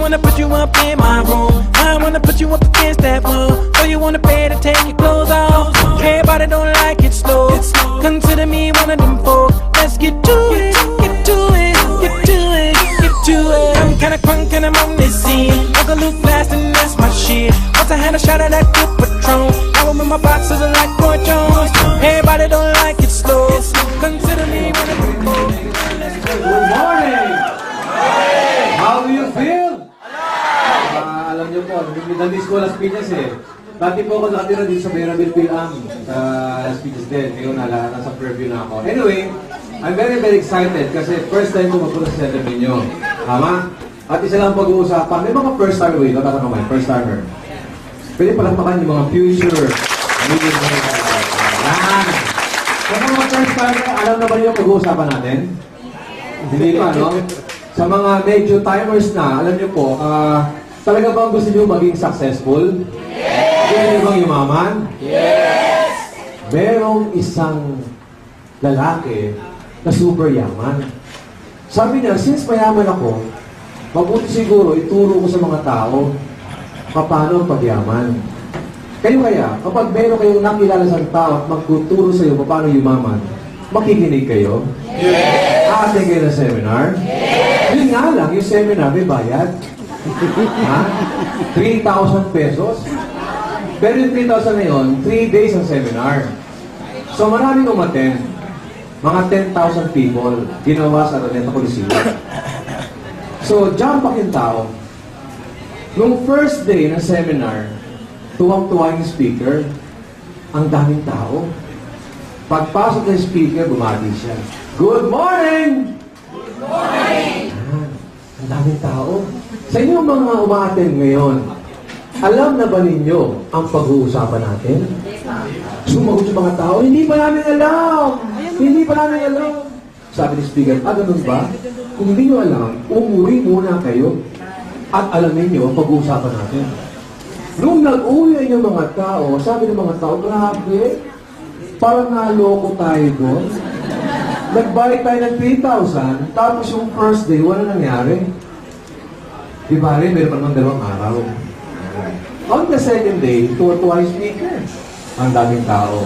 wanna put you up in my room. I wanna put you up against that wall. So you wanna pay to take your clothes off. Everybody don't like it slow. Consider me one of them four. Let's get to it, get to it, get to it, get to it. I'm kinda crunk and I'm on this scene. Like a loop blast and that's my shit. Once I had a shot of that good Patron. Now I'm in my boxes like Roy Jones. Everybody don't like it slow. Consider me one of them four. Good morning! How do you feel? Alam niyo po, nandis ko Las Piñas eh. Dati po ako nakatira dito sa Merabel Pilam sa Las Piñas din. Ngayon nasa preview na ako. Anyway, I'm very excited kasi first time ko magpunta sa center ninyo. Tama? At isa lang pag-uusapan. May mga first timer wait. Tatakas naman, first timer. Pwede palakpakan yung mga future. Yan! Sa mga first timer, alam na ba niyo pag-uusapan natin? Hindi pa, no? Sa mga medyo timers na, alam niyo po, talaga bang gusto niyo maging successful? Yes! Gusto niyo bang yumaman? Yes! Merong isang lalaki na super yaman. Sabi niya, since mayaman ako, mabuti siguro ituro ko sa mga tao paano pagyaman. Kayo kaya, kapag meron kayong nakilala sa tao at magtuturo sa iyo paano yumaman, makikinig kayo? Yes! Aating kayo na seminar? Yes! Yun nga lang, yung seminar may bayad. Ha? 3,000 pesos? Pero yung 3,000 na yun, 3 days ang seminar. So maraming umattend. Mga 10,000 people ginawa sa Araneta Coliseum. So, jump back yung tao. Nung first day ng seminar, tuwang-tuwa yung speaker, ang daming tao. Pagpasok ng speaker, bumati siya. Good morning! Good morning! Ang daming tao. Sa inyo mga umaten ngayon, alam na ba ninyo ang pag-uusapan natin? Sumagot yung mga tao, hindi pa namin alam! Hindi pa namin alam! Sabi ni speaker, ganun ba? Kung hindi nyo alam, umuwi muna kayo at alamin nyo ang pag-uusapan natin. Nung nag-uwi yung mga tao, sabi ng mga tao, grabe, parang naloko tayo doon. Nagbayad tayo ng 3,000, tapos yung first day, wala nangyari. Di ba rin, meron pa naman 2 araw. On the second day, tuwa-tuwa yung speaker. Ang daming tao.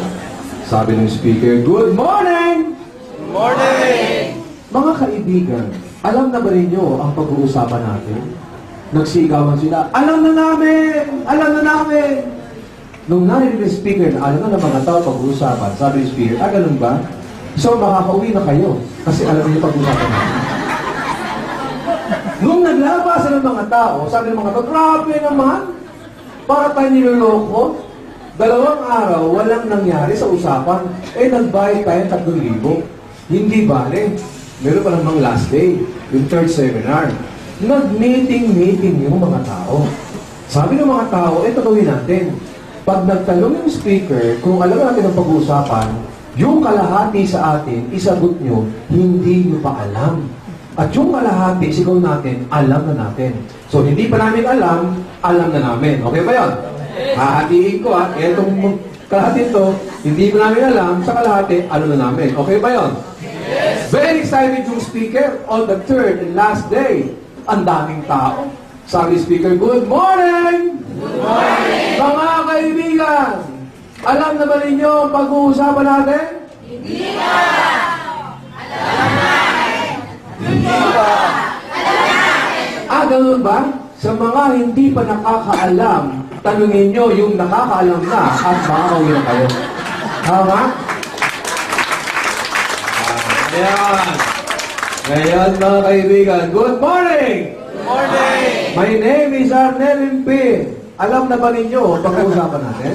Sabi ng speaker, good morning! Good morning! Mga kaibigan, alam na ba ninyo ang pag-uusapan natin? Nagsigawan sila, alam na namin! Alam na namin! Nung narinig ng speaker na alam na ng mga tao pag-uusapan, sabi ng speaker, ganun ba? So, makakauwi na kayo kasi alam niyo pag-uusapan natin. Nung naglabasan ng mga tao, sabi ng mga tao, grabe naman! Para tayo niloloko. 2 araw, walang nangyari sa usapan. Nagbayad tayo 3,000. Hindi bale. Meron pa namang last day, yung third seminar. Nag-meeting yung mga tao. Sabi ng mga tao, ito gawin natin. Pag nagtanong yung speaker, kung alam natin ang pag-uusapan, yung kalahati sa atin, isagot nyo, hindi nyo pa alam. At yung kalahati, sigaw natin, alam na natin. So, hindi pa namin alam na namin. Okay ba yun? Hahatiin ko ha. Itong kalahati ito, hindi pa namin alam, sa kalahati, alam na namin. Okay ba yun? Yes! Very excited yung speaker on the third and last day. Ang daming tao. Sabi speaker, good morning! Good morning! Mga kaibigan, alam na ba ninyo ang pag-uusapan natin? Hindi pa! Alam namin! Hindi pa! Alam namin! Ganun ba? Sa mga hindi pa nakakaalam, tanungin nyo yung nakakaalam na at makakauwi na kayo. Tama? Ayan. Ngayon mga kaibigan, good morning! Good morning! My name is Arnel M.P. Alam na ba ninyo pag-uusapan natin?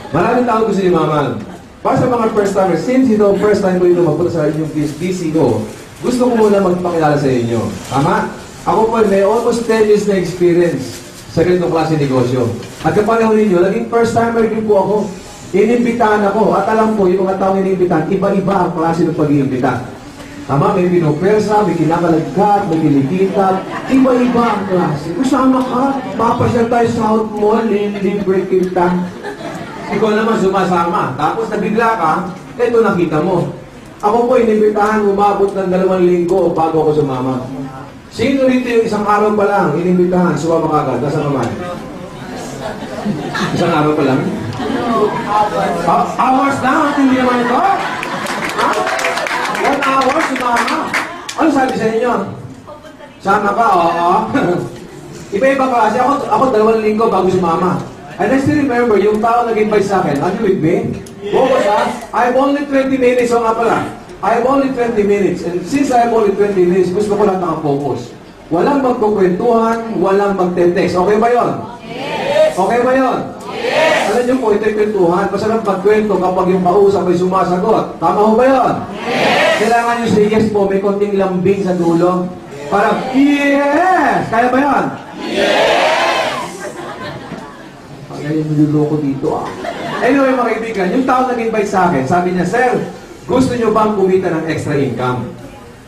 Maraming tao gusto ni Mama. Para sa mga first timers, since ito first time ko dito magpunta sa inyong DCO, gusto ko muna magpakilala sa inyo. Tama? Ako po may almost 10 years na experience sa ganitong klase negosyo. At kapanahon ninyo, naging first timer din po ako. Inimbitahan ako. At alam po, yung mga taong inimbitahan, iba-iba ang klase ng pag-iimbita. Tama, may pinopersa, may kinakalagkat, may kinikita. Iba-iba ang klase. Usama ka, mapasyal tayo sa South Mall, libre kita. Ikaw naman sumasama. Tapos nabigla ka, ito nakita mo. Ako po inibitahan umabot ng 2 linggo bago ako sumama. Sino rito yung isang araw pa lang inibitahan, sumama kagad? Nasa kamay? Isang araw pa lang? Hours na? Hindi naman ito? Ha? 1 hour, sumama. Ano sabi sa inyo? Sama ka? Oo. Iba-iba pa kasi ako 2 linggo bago sumama. And I still remember, yung tao nag-invite sa akin, are you with me? Focus ha? I have only 20 minutes, o nga pala. I have only 20 minutes. And since I have only 20 minutes, gusto ko lang naka-focus. Walang magkukwentuhan, walang magte-text. Okay ba yon? Yes! Okay ba yon? Yes! Alam niyo po, ito'y kwentuhan. Masarap magkwento kapag yung kausap ay sumasagot. Tama ho ba yon? Yes! Kailangan nyo say yes po, may konting lambing sa dulo. Parang, yes! Kaya ba yon? Yes! Ngayon niluloko dito ah. Anyway mga kaibigan, yung tao nag-invite sa akin, sabi niya, Sir, gusto niyo bang kumita ng extra income?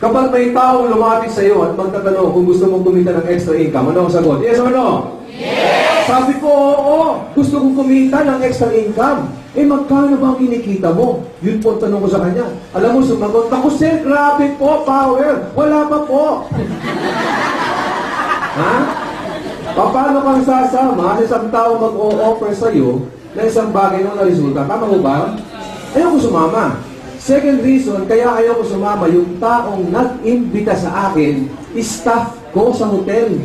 Kapag may tao lumapit sa iyo at magtatanong kung gusto mong kumita ng extra income, ano ang sagot? Yes or no? Yes! Sabi ko, oo, gusto kong kumita ng extra income. Eh magkano ba ang kinikita mo? Yun po ang tanong ko sa kanya. Alam mo, sumagot ako, Sir, grabe po, power. Wala pa po. Ha? Paano kang sasama sa isang tao mag-o-offer sa'yo na isang bagay na resulta? Tama ko ba? Ayaw ko sumama. Second reason, kaya ayaw ko sumama, yung taong nag-imbita sa akin, staff ko sa hotel.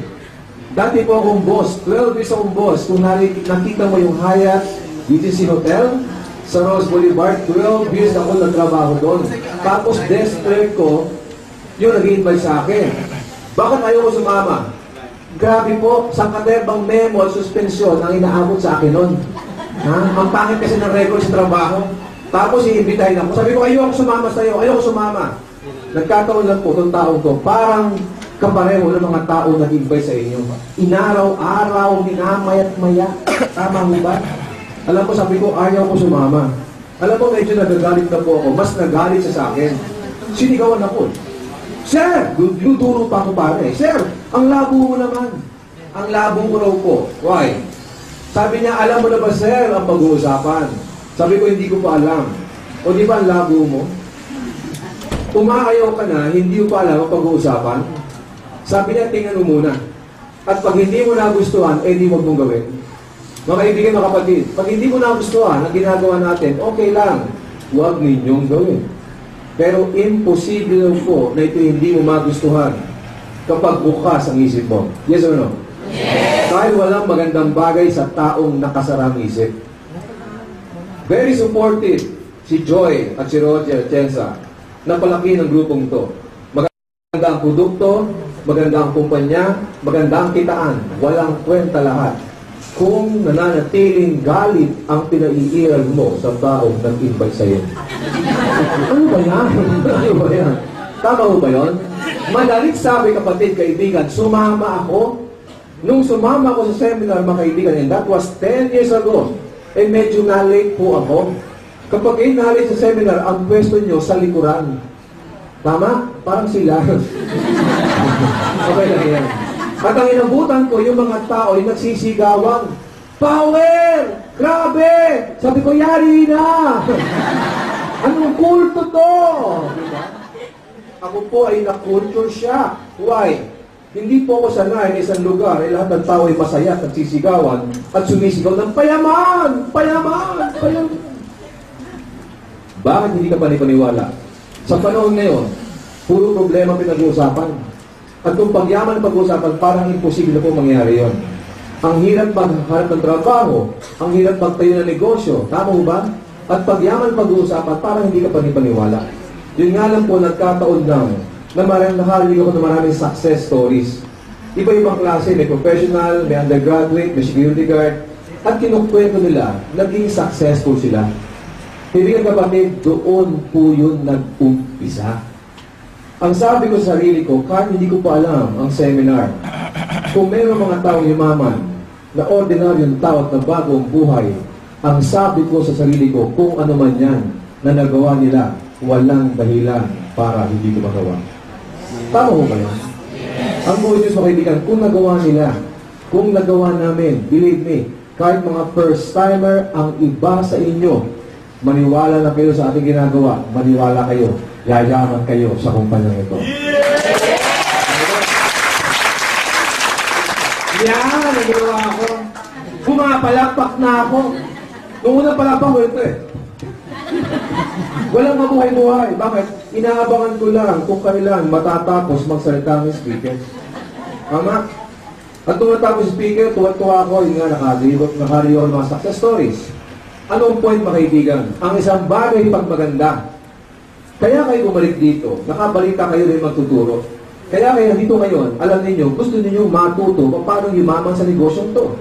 Dati po akong boss, 12 years akong boss. Kung nakita mo yung Hyatt UTC Hotel sa Rose Boulevard, 12 years ako nagtrabaho doon. Tapos desk clerk ko, yung nag-invite sa akin. Bakit ayaw ko sumama? Grabe po, sangkaterbang memo at suspensyon ang inaabot sa akin noon. Ang pangit kasi ng record sa trabaho. Tapos iimbitahin ako. Sabi ko, ayoko sumama sa iyo, ayoko sumama. Nagkataon lang po itong taong to, parang kapareho ng mga tao nag-invite sa inyo. Inaraw-araw, minamayat-maya. Tama mo ba? Alam ko, sabi ko, ayaw ko sumama. Alam ko, medyo nagagalit na po ako. Mas nagalit siya sa akin. Sinigawan ako. Sir! Duduro pa ako pare. Sir, ang labo mo naman. Ang labo ko raw po. Why? Sabi niya, alam mo na ba, sir, ang pag-uusapan? Sabi ko, hindi ko pa alam. O di ba ang labo mo? Umaayaw ka na, hindi mo pa alam ang pag-uusapan? Sabi niya, tingnan mo muna. At pag hindi mo nagustuhan, eh di wag mong gawin. Mga kaibigan, mga kapatid, pag hindi mo nagustuhan ang ginagawa natin, okay lang. Huwag ninyong gawin. Pero imposible po na ito hindi mo magustuhan kapag bukas ang isip mo. Yes or no? Yes! Dahil walang magandang bagay sa taong nakasarang isip. Very supportive si Joy at si Roger Chensa na palaki ng grupong ito. Maganda ang produkto, maganda ang kumpanya, maganda ang kitaan. Walang kwenta lahat. Kung nananatiling galit ang pinaiiral mo sa taong nag-invite sa iyo. Ano ba yan? Ano ba yan? Tama mo ba yun? Madalit sabi, kapatid, kaibigan, sumama ako. Nung sumama ako sa seminar, mga kaibigan, and that was 10 years ago, eh medyo na-late po ako. Kapag kayo na-late sa seminar, ang pwesto nyo sa likuran. Tama? Parang sila. Okay lang yan. At ang inabutan ko, yung mga tao ay nagsisigawan. Power! Grabe! Sabi ko, yari na! Anong kulto to? Diba? Ako po ay na-culture shock. Why? Hindi po ako sanay na isang lugar ay lahat ng tao ay masaya at nagsisigawan at sumisigaw ng payaman! Payaman! Payaman! Bakit hindi ka panipaniwala? Sa panahon ngayon, puro problema pinag-uusapan. At kung pagyaman pag-uusapan, parang imposible na po mangyari yon. Ang hirap maghanap ng trabaho, ang hirap magtayo ng negosyo, tama mo ba? At pagyaman pag-uusapan, parang hindi ka panipaniwala. Yun nga lang po, nagkataon lang na nakarinig ako ng maraming success stories. Iba-ibang klase, may professional, may undergraduate, may security guard, at kinukwento nila, naging successful sila. Kaibigan kapatid, doon po yun nag-umpisa. Ang sabi ko sa sarili ko, kahit hindi ko pa alam ang seminar, kung mayroong mga taong yumaman, na ordinaryong tao at na bagong buhay, ang sabi ko sa sarili ko, kung ano man yan na nagawa nila, walang dahilan para hindi ko magawa. Tama mo ba yun? Ang good news, mga kaibigan, kung nagawa nila, kung nagawa namin, believe me, kahit mga first-timer, ang iba sa inyo, maniwala na kayo sa ating ginagawa, maniwala kayo. yayaman kayo sa kumpanyang ito. Yan, nagawa ako. Pumapalakpak na ako. Nung unang palakpak ko ito eh. Walang mabuhay-buhay. Bakit? Inaabangan ko lang kung kailan matatapos magsalita ng speaker. Tama? At nung natapos speaker, tuwa-tuwa ako, yun nga, nakariyo ng mga success stories. Anong point, mga kaibigan? Ang isang bagay pag maganda. Kaya kayo bumalik dito, nakabalita kayo rin magtuturo. Kaya dito ngayon, alam niyo gusto niyo matuto kung paano yumaman sa negosyong to.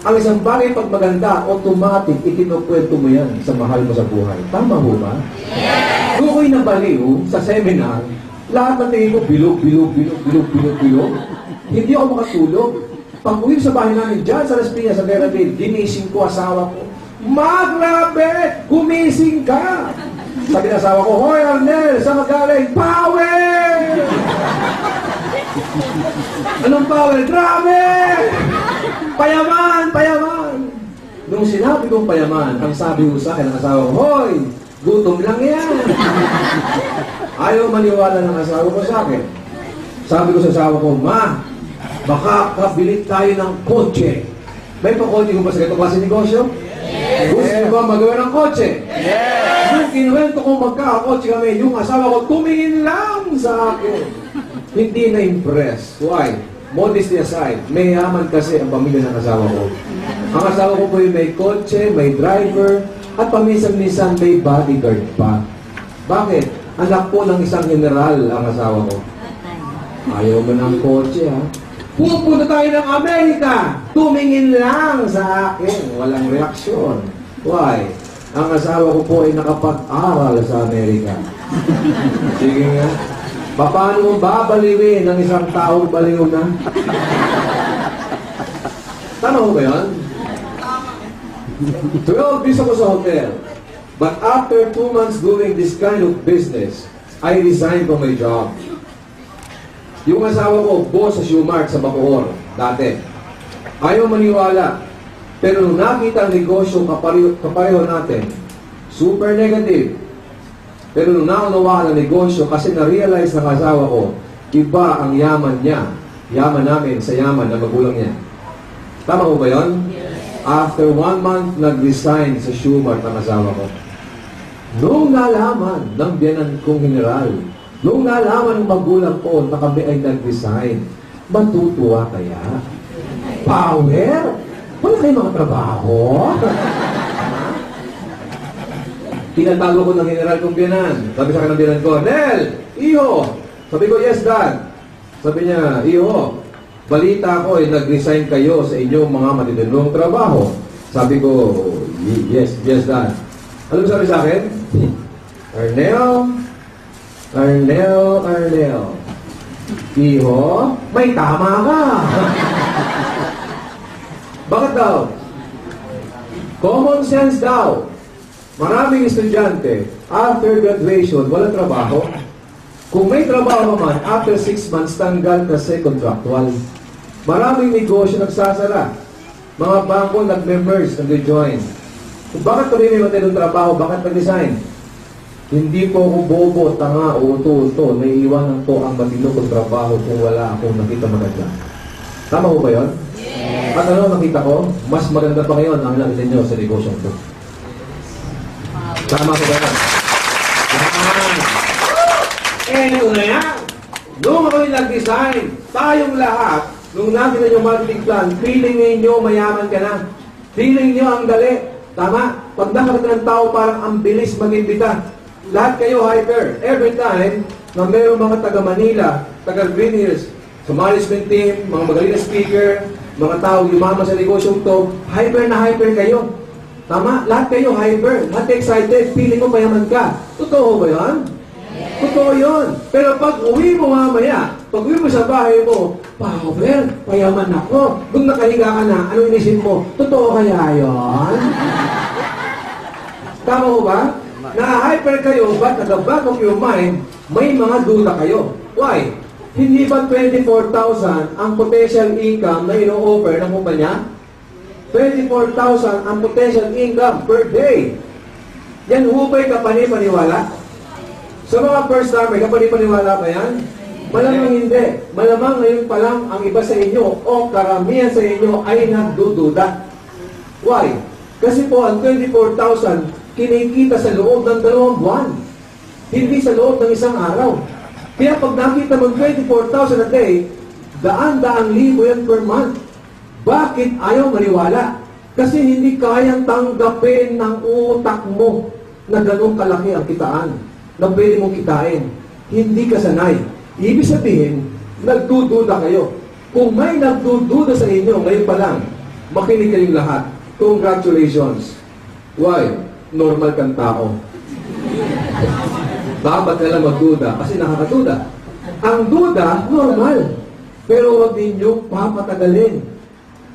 Ang isang bagay pag maganda, automatic, ikinukwento mo yan sa mahal mo sa buhay. Tama ho ba? Yes! Kung ako'y nabaliw sa seminar, lahat ng tingin ko, bilog. Hindi ako makatulog. Pag uwi sa bahay namin, dyan sa Las Piñas, sa Veradale, ginising ko asawa ko. Magrabe! Gumising ka! Sabi ng asawa ko, Hoy Arnel, saan ka galing? Power! Anong power? Grabe! Payaman! Nung sinabi kong payaman, ang sabi ko sa akin ng asawa ko, Hoy, gutom lang yan. Ayaw maniwala ng asawa ko sa akin. Sabi ko sa asawa ko, Ma, baka kabili tayo ng kotse. May pakotse ko ba sa ganitong klase negosyo? Yes. Gusto ko ba magawa ng kotse? Yes. Nung kinuwento ko magkakakotse kami, yung asawa ko tumingin lang sa akin. Hindi na-impress. Why? Modesty aside, may yaman kasi ang pamilya ng asawa ko. Ang asawa ko po yung may kotse, may driver, at paminsan-minsan may bodyguard pa. Bakit? Anak po ng isang general ang asawa ko. Ayaw mo ng kotse, ha? Pupunta tayo ng Amerika! Tumingin lang sa akin. Walang reaksyon. Why? Ang asawa ko po ay nakapag-aral sa Amerika. Sige nga. Paano mo babaliwin ng isang taong baliw na? Tama ko ba yun? 12 years ako sa hotel. But after 2 months doing this kind of business, I resigned from my job. Yung asawa ko, boss sa Shoemart sa Bacoor, dati. Ayaw maniwala. Pero nung nakita ang negosyo kapareho natin, super negative. Pero nung naunawaan ang negosyo, kasi na-realize ng asawa ko, iba ang yaman niya, yaman namin sa yaman ng magulang niya. Tama ko ba yun? Yes. After 1 month, nag-resign sa Shoemart ang asawa ko. Nung nalaman ng biyanan kong general, nung nalaman ng magulang ko na kami ay nag-resign, matutuwa kaya? Power? Wala kayong mga trabaho? Tinatago ko ng general kong biyanan. Sabi sa akin ng biyanan ko, Nel! Iho! Sabi ko, yes, Dad. Sabi niya, Iho, balita ko ay nag-resign kayo sa inyong mga matitulong trabaho. Sabi ko, yes, Dad. Ano sabi sa akin? Arnel. Iho, may tama ka. Bakit daw? Common sense daw. Maraming estudyante, after graduation, walang trabaho. Kung may trabaho man, after 6 months, tanggal kasi contractual. Maraming negosyo nagsasara. Mga bangko nag-merge, nag-join. Kung bakit kami may matinong trabaho, bakit nag-resign? Hindi po ako bobo, tanga, o uto. Naiiwanan po ang matinong trabaho kung wala akong nakita maganda. Tama ko ba yun? Yes. At ano nakita ko? Mas maganda pa ngayon ang nakita nyo sa negosyo ko. Tama ko ba yan? Nung na yan, nung ako'y nag-design, tayong lahat, nung nakita nyo marketing plan, feeling ninyo mayaman ka na. Feeling nyo ang dali. Tama? Pag nakakita ng tao, parang ang bilis mag-imbita. Lahat kayo hyper. Every time na mayroong mga taga-Manila, taga-Green Hills, sa management team, mga magaling na speaker, mga tao yumaman sa negosyong to, hyper na hyper kayo. Tama? Lahat kayo hyper. Lahat excited. Feeling mo mayaman ka. Totoo ba yan? Yes. Totoo yun. Pero pag uwi mo mamaya, pag uwi mo sa bahay mo, Power, payaman ako. Kung nakahiga ka na, ano inisip mo? Totoo kaya yun? Tama mo ba? Na-hyper kayo, but at the back of your mind, may mga duda kayo. Why? Hindi ba 24,000 ang potential income na ino-offer ng kumpanya? 24,000 ang potential income per day. Yan hubay ka paniwala? Sa mga first timer, kapalipaniwala ba yan? Malamang hindi. Malamang ngayon pa lang ang iba sa inyo o karamihan sa inyo ay nagdududa. Why? Kasi po ang 24,000 kinikita sa loob ng 2 buwan. Hindi sa loob ng isang araw. Kaya pag nakita mo 24,000 a day, daan-daang libo yan per month. Bakit ayaw maniwala? Kasi hindi kayang tanggapin ng utak mo na ganun kalaki ang kitaan, na pwede mong kitain. Hindi ka sanay. Ibig sabihin, nagdududa kayo. Kung may nagdududa sa inyo, ngayon pa lang, makinig kayong lahat. Congratulations. Why? Normal kang tao. Dapat ka lang magduda kasi nakakaduda. Ang duda, normal. Pero huwag ninyong papatagalin.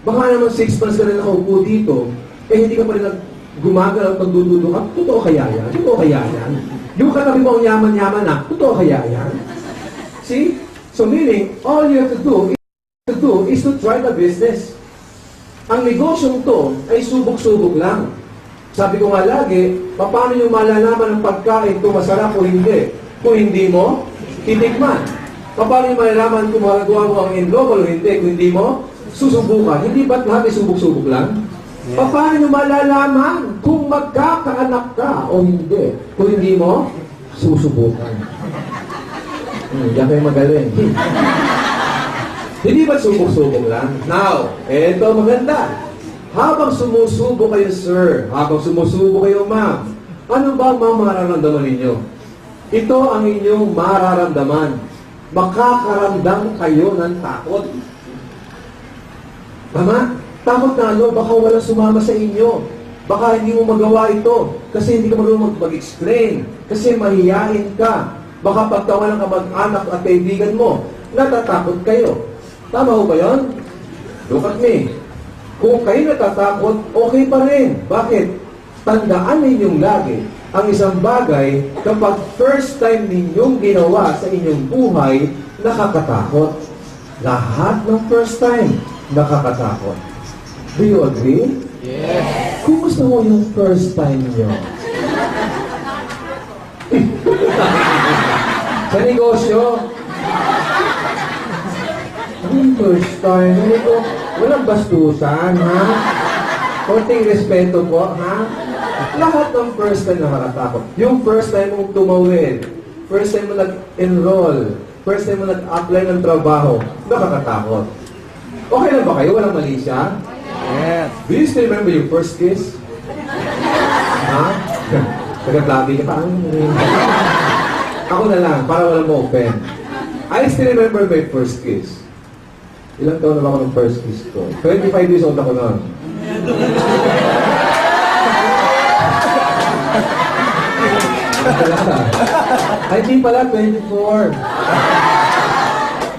Baka naman 6 months ka na nakaupo dito, hindi ka pa rin gumagalaw at magdududo ka. Totoo kaya yan? Totoo kaya yan? Yung katabi mo ang yaman-yaman na, totoo kaya yan? See? So meaning, all you have to do is to try the business. Ang negosyong to ay subok-subok lang. Sabi ko nga lagi, paano nyo malalaman ang pagkain kung masarap o hindi? Kung hindi mo, titikman. Paano nyo malalaman kung magagawa mo ang enroll o hindi? Kung hindi mo, susubukan. Hindi ba't lahat ay subok-subok lang? Paano nyo malalaman kung magkakaanak ka o hindi? Kung hindi mo, susubukan. Yan kayo magaling. Hindi ba subok-subok lang? Now, eto maganda. Habang sumusubo kayo, sir, habang sumusubo kayo, ma'am, ano ba ang mararamdaman ninyo? Ito ang inyong mararamdaman. Makakaramdam kayo ng takot. Tama? Takot na ano, baka wala sumama sa inyo. Baka hindi mo magawa ito. Kasi hindi ka marunong mag-explain. Kasi mahihain ka. Baka pagtawanan ka mag-anak at kaibigan mo, natatakot kayo. Tama ho ba yun? Look at me. Kung kayo natatakot, okay pa rin. Bakit? Tandaan ninyong lagi ang isang bagay kapag first time ninyong ginawa sa inyong buhay, nakakatakot. Lahat ng first time, nakakatakot. Do you agree? Yes. Kung gusto mo yung first time nyo, sa negosyo, ang first time, walang bastusan, ha? Konting respeto po, ha? Lahat ng first time nakakatakot. Yung first time mong tumawid, first time mo nag-enroll, first time mo nag-apply ng trabaho, nakakatakot. Okay lang ba kayo? Walang mali siya? Yes. Do you still remember your first kiss? Ha? Nagaglabi ka pa. Ako na lang, para walang ma-open. I still remember my first kiss. Ilang taon na ba ako ng first kiss ko? 25 years old ako noon. Ay, di pala, 24.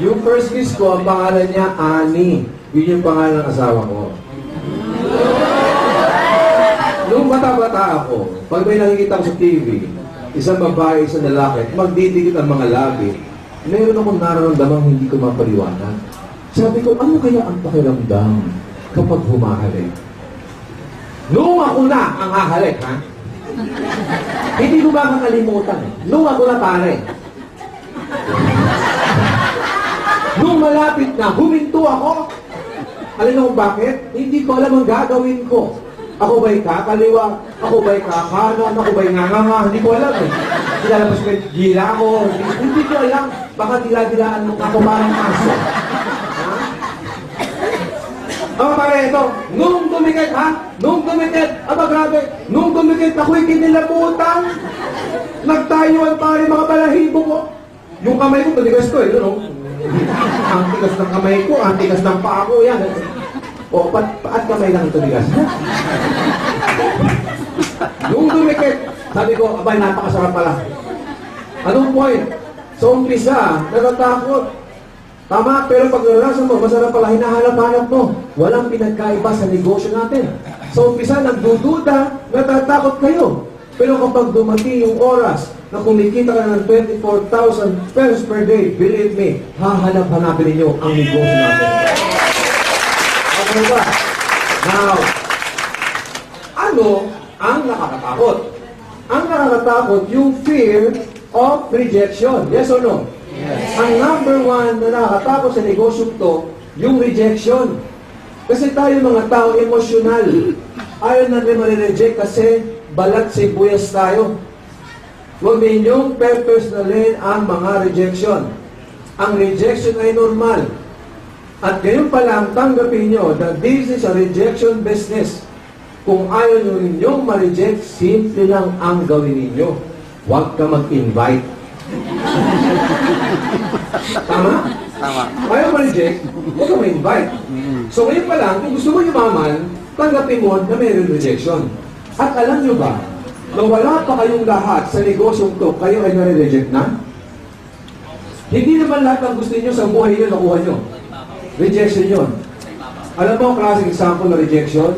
Yung first kiss ko, ang pangalan niya, Annie. Yun yung pangalan ng asawa ko. Nung bata-bata ako, pag may nakikita ko sa TV, isang babae, isang lalaki, magdidikit ang mga labi, meron akong nararamdamang hindi ko mapaliwanag. Sabi ko, ano kaya ang pakiramdam kapag humahalik? Noong ako na ang hahalik, ha? Hindi ko ba kakalimutan? Noong ako na pare. Noong malapit na, huminto ako. Alam mo kung bakit? Hindi ko alam ang gagawin ko. Ako ba'y kakaliwa? Ako ba'y kakanan? Ako ba'y nganganga? Hindi ko alam eh. Nilalabas ko yung gila ko. Hindi ko alam. Baka dila-dilaan mo ako parang aso. Ang pare, ito, nung dumikit, ha? Nung dumikit, aba grabe, nung dumikit, ako'y kinilabutan. Nagtayuan pare mga balahibo ko. Yung kamay ko, tumigas ko, no? Ang tigas ng kamay ko, ang tigas ng paa ko, yan. O, paat kamay lang ito tigas. Nung dumikit, sabi ko, abay, napakasarap pala. Anong point? So, umpisa, natatakot. Tama, pero pag narasan mo, masarap pala, hinahanap-hanap mo. Walang pinagkaiba sa negosyo natin. So, umpisa, nagdududa, natatakot kayo. Pero kapag dumating yung oras na kumikita ka ng 24,000 pesos per day, believe me, hahanap-hanapin ninyo ang negosyo natin. Okay ba? Now, ano ang nakakatakot? Ang nakakatakot, yung fear of rejection. Yes or no? Yes. Ang number one na nakakatakot sa negosyo to, yung rejection. Kasi tayo mga tao, emosyonal. Ayaw na rin ma-reject kasi balat sibuyas tayo. Huwag ninyong personalin ang mga rejection. Ang rejection ay normal. At ngayon pa lang, tanggapin nyo that this is a rejection business. Kung ayaw nyo ninyong ma-reject, simple lang ang gawin ninyo. Huwag ka mag-invite. Tama? Tama. Ayaw ma-reject, huwag ka ma-invite. So ngayon pa lang, kung gusto mo yumaman, tanggapin mo na mayroon rejection. At alam nyo ba, na wala pa kayong lahat sa negosyong to, kayo ay nare-reject na? Hindi naman lahat ang gusto niyo sa buhay niyo nakuha nyo. Rejection yun. Alam mo ang klaseng example na rejection?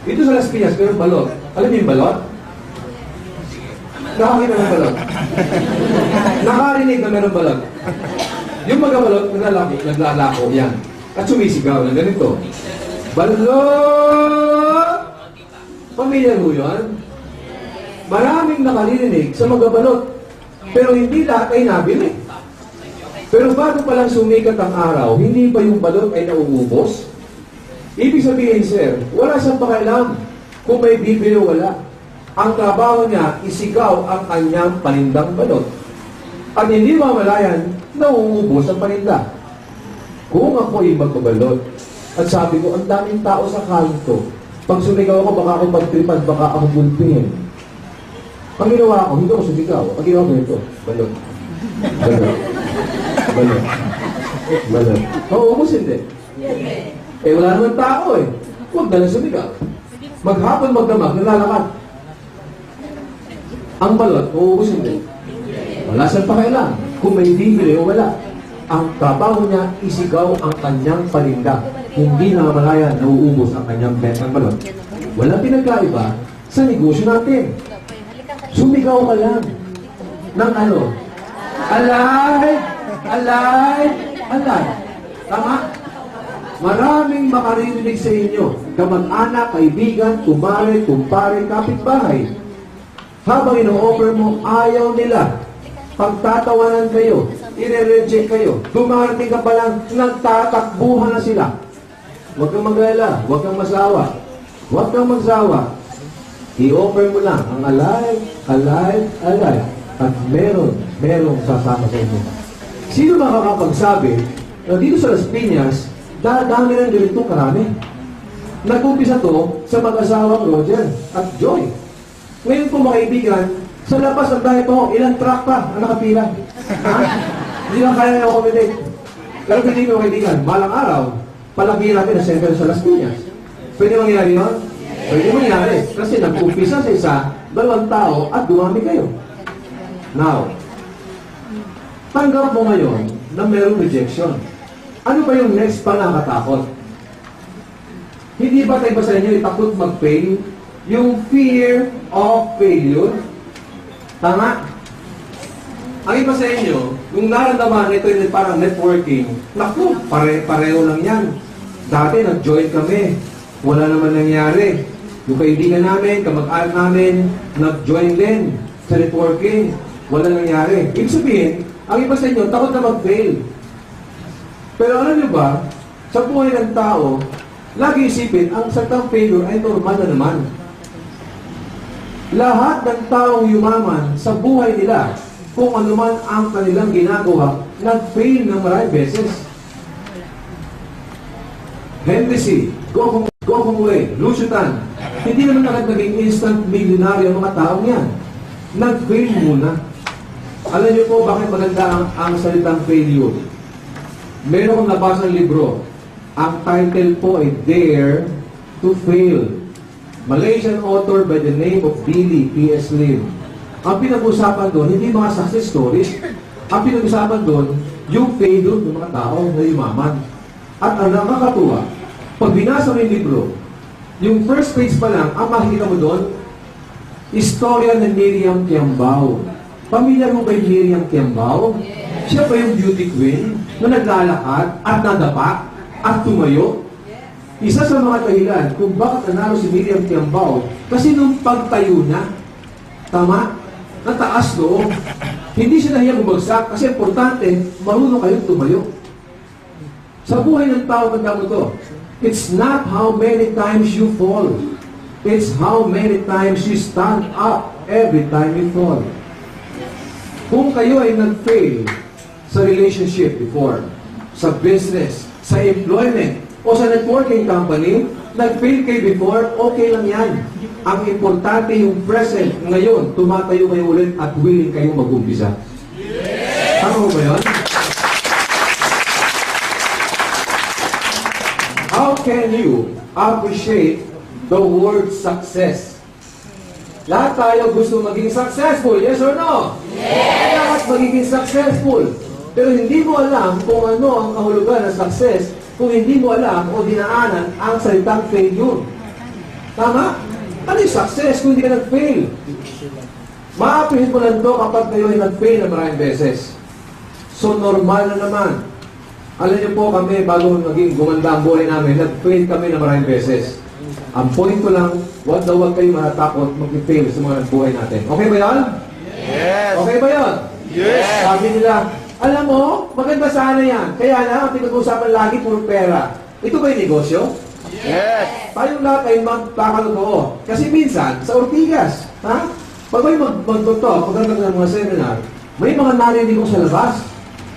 Ito sa Las Piñas, pero balot. Alam niyo yung balot? Nakakita ng balot. Nakarinig na meron balot. Yung mga balot, naglalako yan. At sumisigaw na ganito. Balot! Pamilya mo yun? Maraming nakarinig sa mga balot. Pero hindi lahat ay nabili. Pero bago pa lang sumikat ang araw, hindi pa yung balot ay nauubos? Ibig sabihin, sir, wala siyang pakialam kung may bibili o wala. Ang trabaho niya, isigaw ang kanyang panindang balot. At hindi mamalayan, nauubos ang paninda. Kung ako ay magbabalot, at sabi ko, ang daming tao sa kanto, pag sumigaw ako, baka ako magtripan, baka ako gulpingin. Ang ginawa ko, hindi ako sumigaw. Ang ginawa ko ito, balot. Balot. Balot. Balot. Mauubos hindi. Eh, wala naman tao eh. Huwag na lang sumigaw. Maghapon, magdamag, nalalakad. Ang balot, mauubos hindi. Wala siyang pakialam kung may bibili o wala. Ang trabaho niya, isigaw ang kanyang paninda. Hindi na malayan, nauubos ang kanyang bentang balot. Walang pinagkaiba sa negosyo natin. Sumigaw ka lang ng ano? Alive! Alive! Alive! Tama? Maraming makarinig sa inyo, kamag-anak, kaibigan, kumare, kumpare, kapitbahay. Habang ino-offer mo, ayaw nila. Pagtatawanan kayo, i-reject kayo. Dumarating ka pa lang, nagtatakbuhan na sila. Huwag kang mag-alala, huwag kang masawa. Huwag kang magsawa. I-offer mo lang ang alive, alive, alive. At merong sasama sa inyo. Sino makakapagsabi na dito sa Las Piñas, dadami ng ganito karami? Nag-umpisa to sa mag-asawang Roger at Joy. Ngayon po mga kaibigan, sa labas ang dahil po, ilang truck pa ang nakapila. Ha? Hindi lang kaya na accommodate. Pero hindi mo kaibigan, malang araw, palagi natin ang center sa Las Piñas. Pwede mangyari yun? Pwede mangyari. Kasi nag-umpisa sa isa, 2 tao at dumami kayo. Now, tanggap mo ngayon na mayroong rejection. Ano ba yung next pa nakakatakot? Hindi ba tayo ba sa inyo itakot mag-fail? Yung fear of failure? Tama? Ang iba sa inyo, kung naramdaman ito yung parang networking, naku, pareho lang yan. Dati nag-join kami, wala naman nangyari. Yung kaibigan namin, kamag-anak namin, nag-join din sa networking, wala nangyari. Ibig sabihin, ang iba sa inyo, takot na mag-fail. Pero alam niyo ba, sa buhay ng tao, lagi isipin, ang salitang failure ay normal na naman. Lahat ng taong yumaman sa buhay nila, kung ano man ang kanilang ginagawa, nag-fail ng maraming beses. Hennessy, Go Hong Wei, Lucio Tan, hindi naman naging instant millionaire ang mga taong yan. Nag-fail muna. Alam niyo po bakit maganda ang salitang failure? Meron akong nabasa ng libro. Ang title po ay Dare to Fail. Malaysian author by the name of Billy P.S. Lim. Ang pinag-usapan doon, hindi mga success stories. Ang pinag-usapan doon, yung failure ng mga tao na yumaman. At ang nakakatuwa, pag binasa mo yung libro, yung first page pa lang, ang makikita mo doon, istorya ng Miriam Kiambao. Pamilyar mo ba yung Miriam Kiambao? Siya ba yung beauty queen na naglalakad at nadapa at tumayo? Isa sa mga dahilan kung bakit nanalo si Miriam Kiambao, kasi nung pagtayo niya, tama, nataas doon. Hindi siya nahiya bumagsak kasi importante, marunong kayong tumayo. Sa buhay ng tao, tanda mo to, it's not how many times you fall. It's how many times you stand up every time you fall. Kung kayo ay nag-fail sa relationship before, sa business, sa employment, o sa networking company, nag-fail kayo before, okay lang yan. Ang importante yung present. Ngayon, tumatayo kayo ulit at willing kayong mag-umpisa. Tama mo ba yun? How can you appreciate the word success? Lahat tayo gusto maging successful, yes or no? Yes! Lahat magiging successful. Pero hindi mo alam kung ano ang kahulugan ng success kung hindi mo alam o dinaanan ang salitang failure. Tama? Ano yung success kung hindi ka nag-fail? Ma-appreciate mo lang ito kapag kayo ay nag-fail na maraming beses. So, normal na naman. Alam niyo po kami, bago naging gumanda ang buhay namin, nag-fail kami na maraming beses. Ang point ko lang, huwag kayo matatakot mag-fail sa mga buhay natin. Okay ba yan? Yes! Okay ba yan? Yes! Sabi nila, alam mo, maganda sana yan. Kaya na, ang pinag-uusapan lagi puro pera. Ito ba yung negosyo? Yes! Tayong lahat ay magkakatotoo. Kasi minsan, sa Ortigas, ha? Pag may magtotoo, pagdating ng mga seminar, may mga narinig ko sa labas.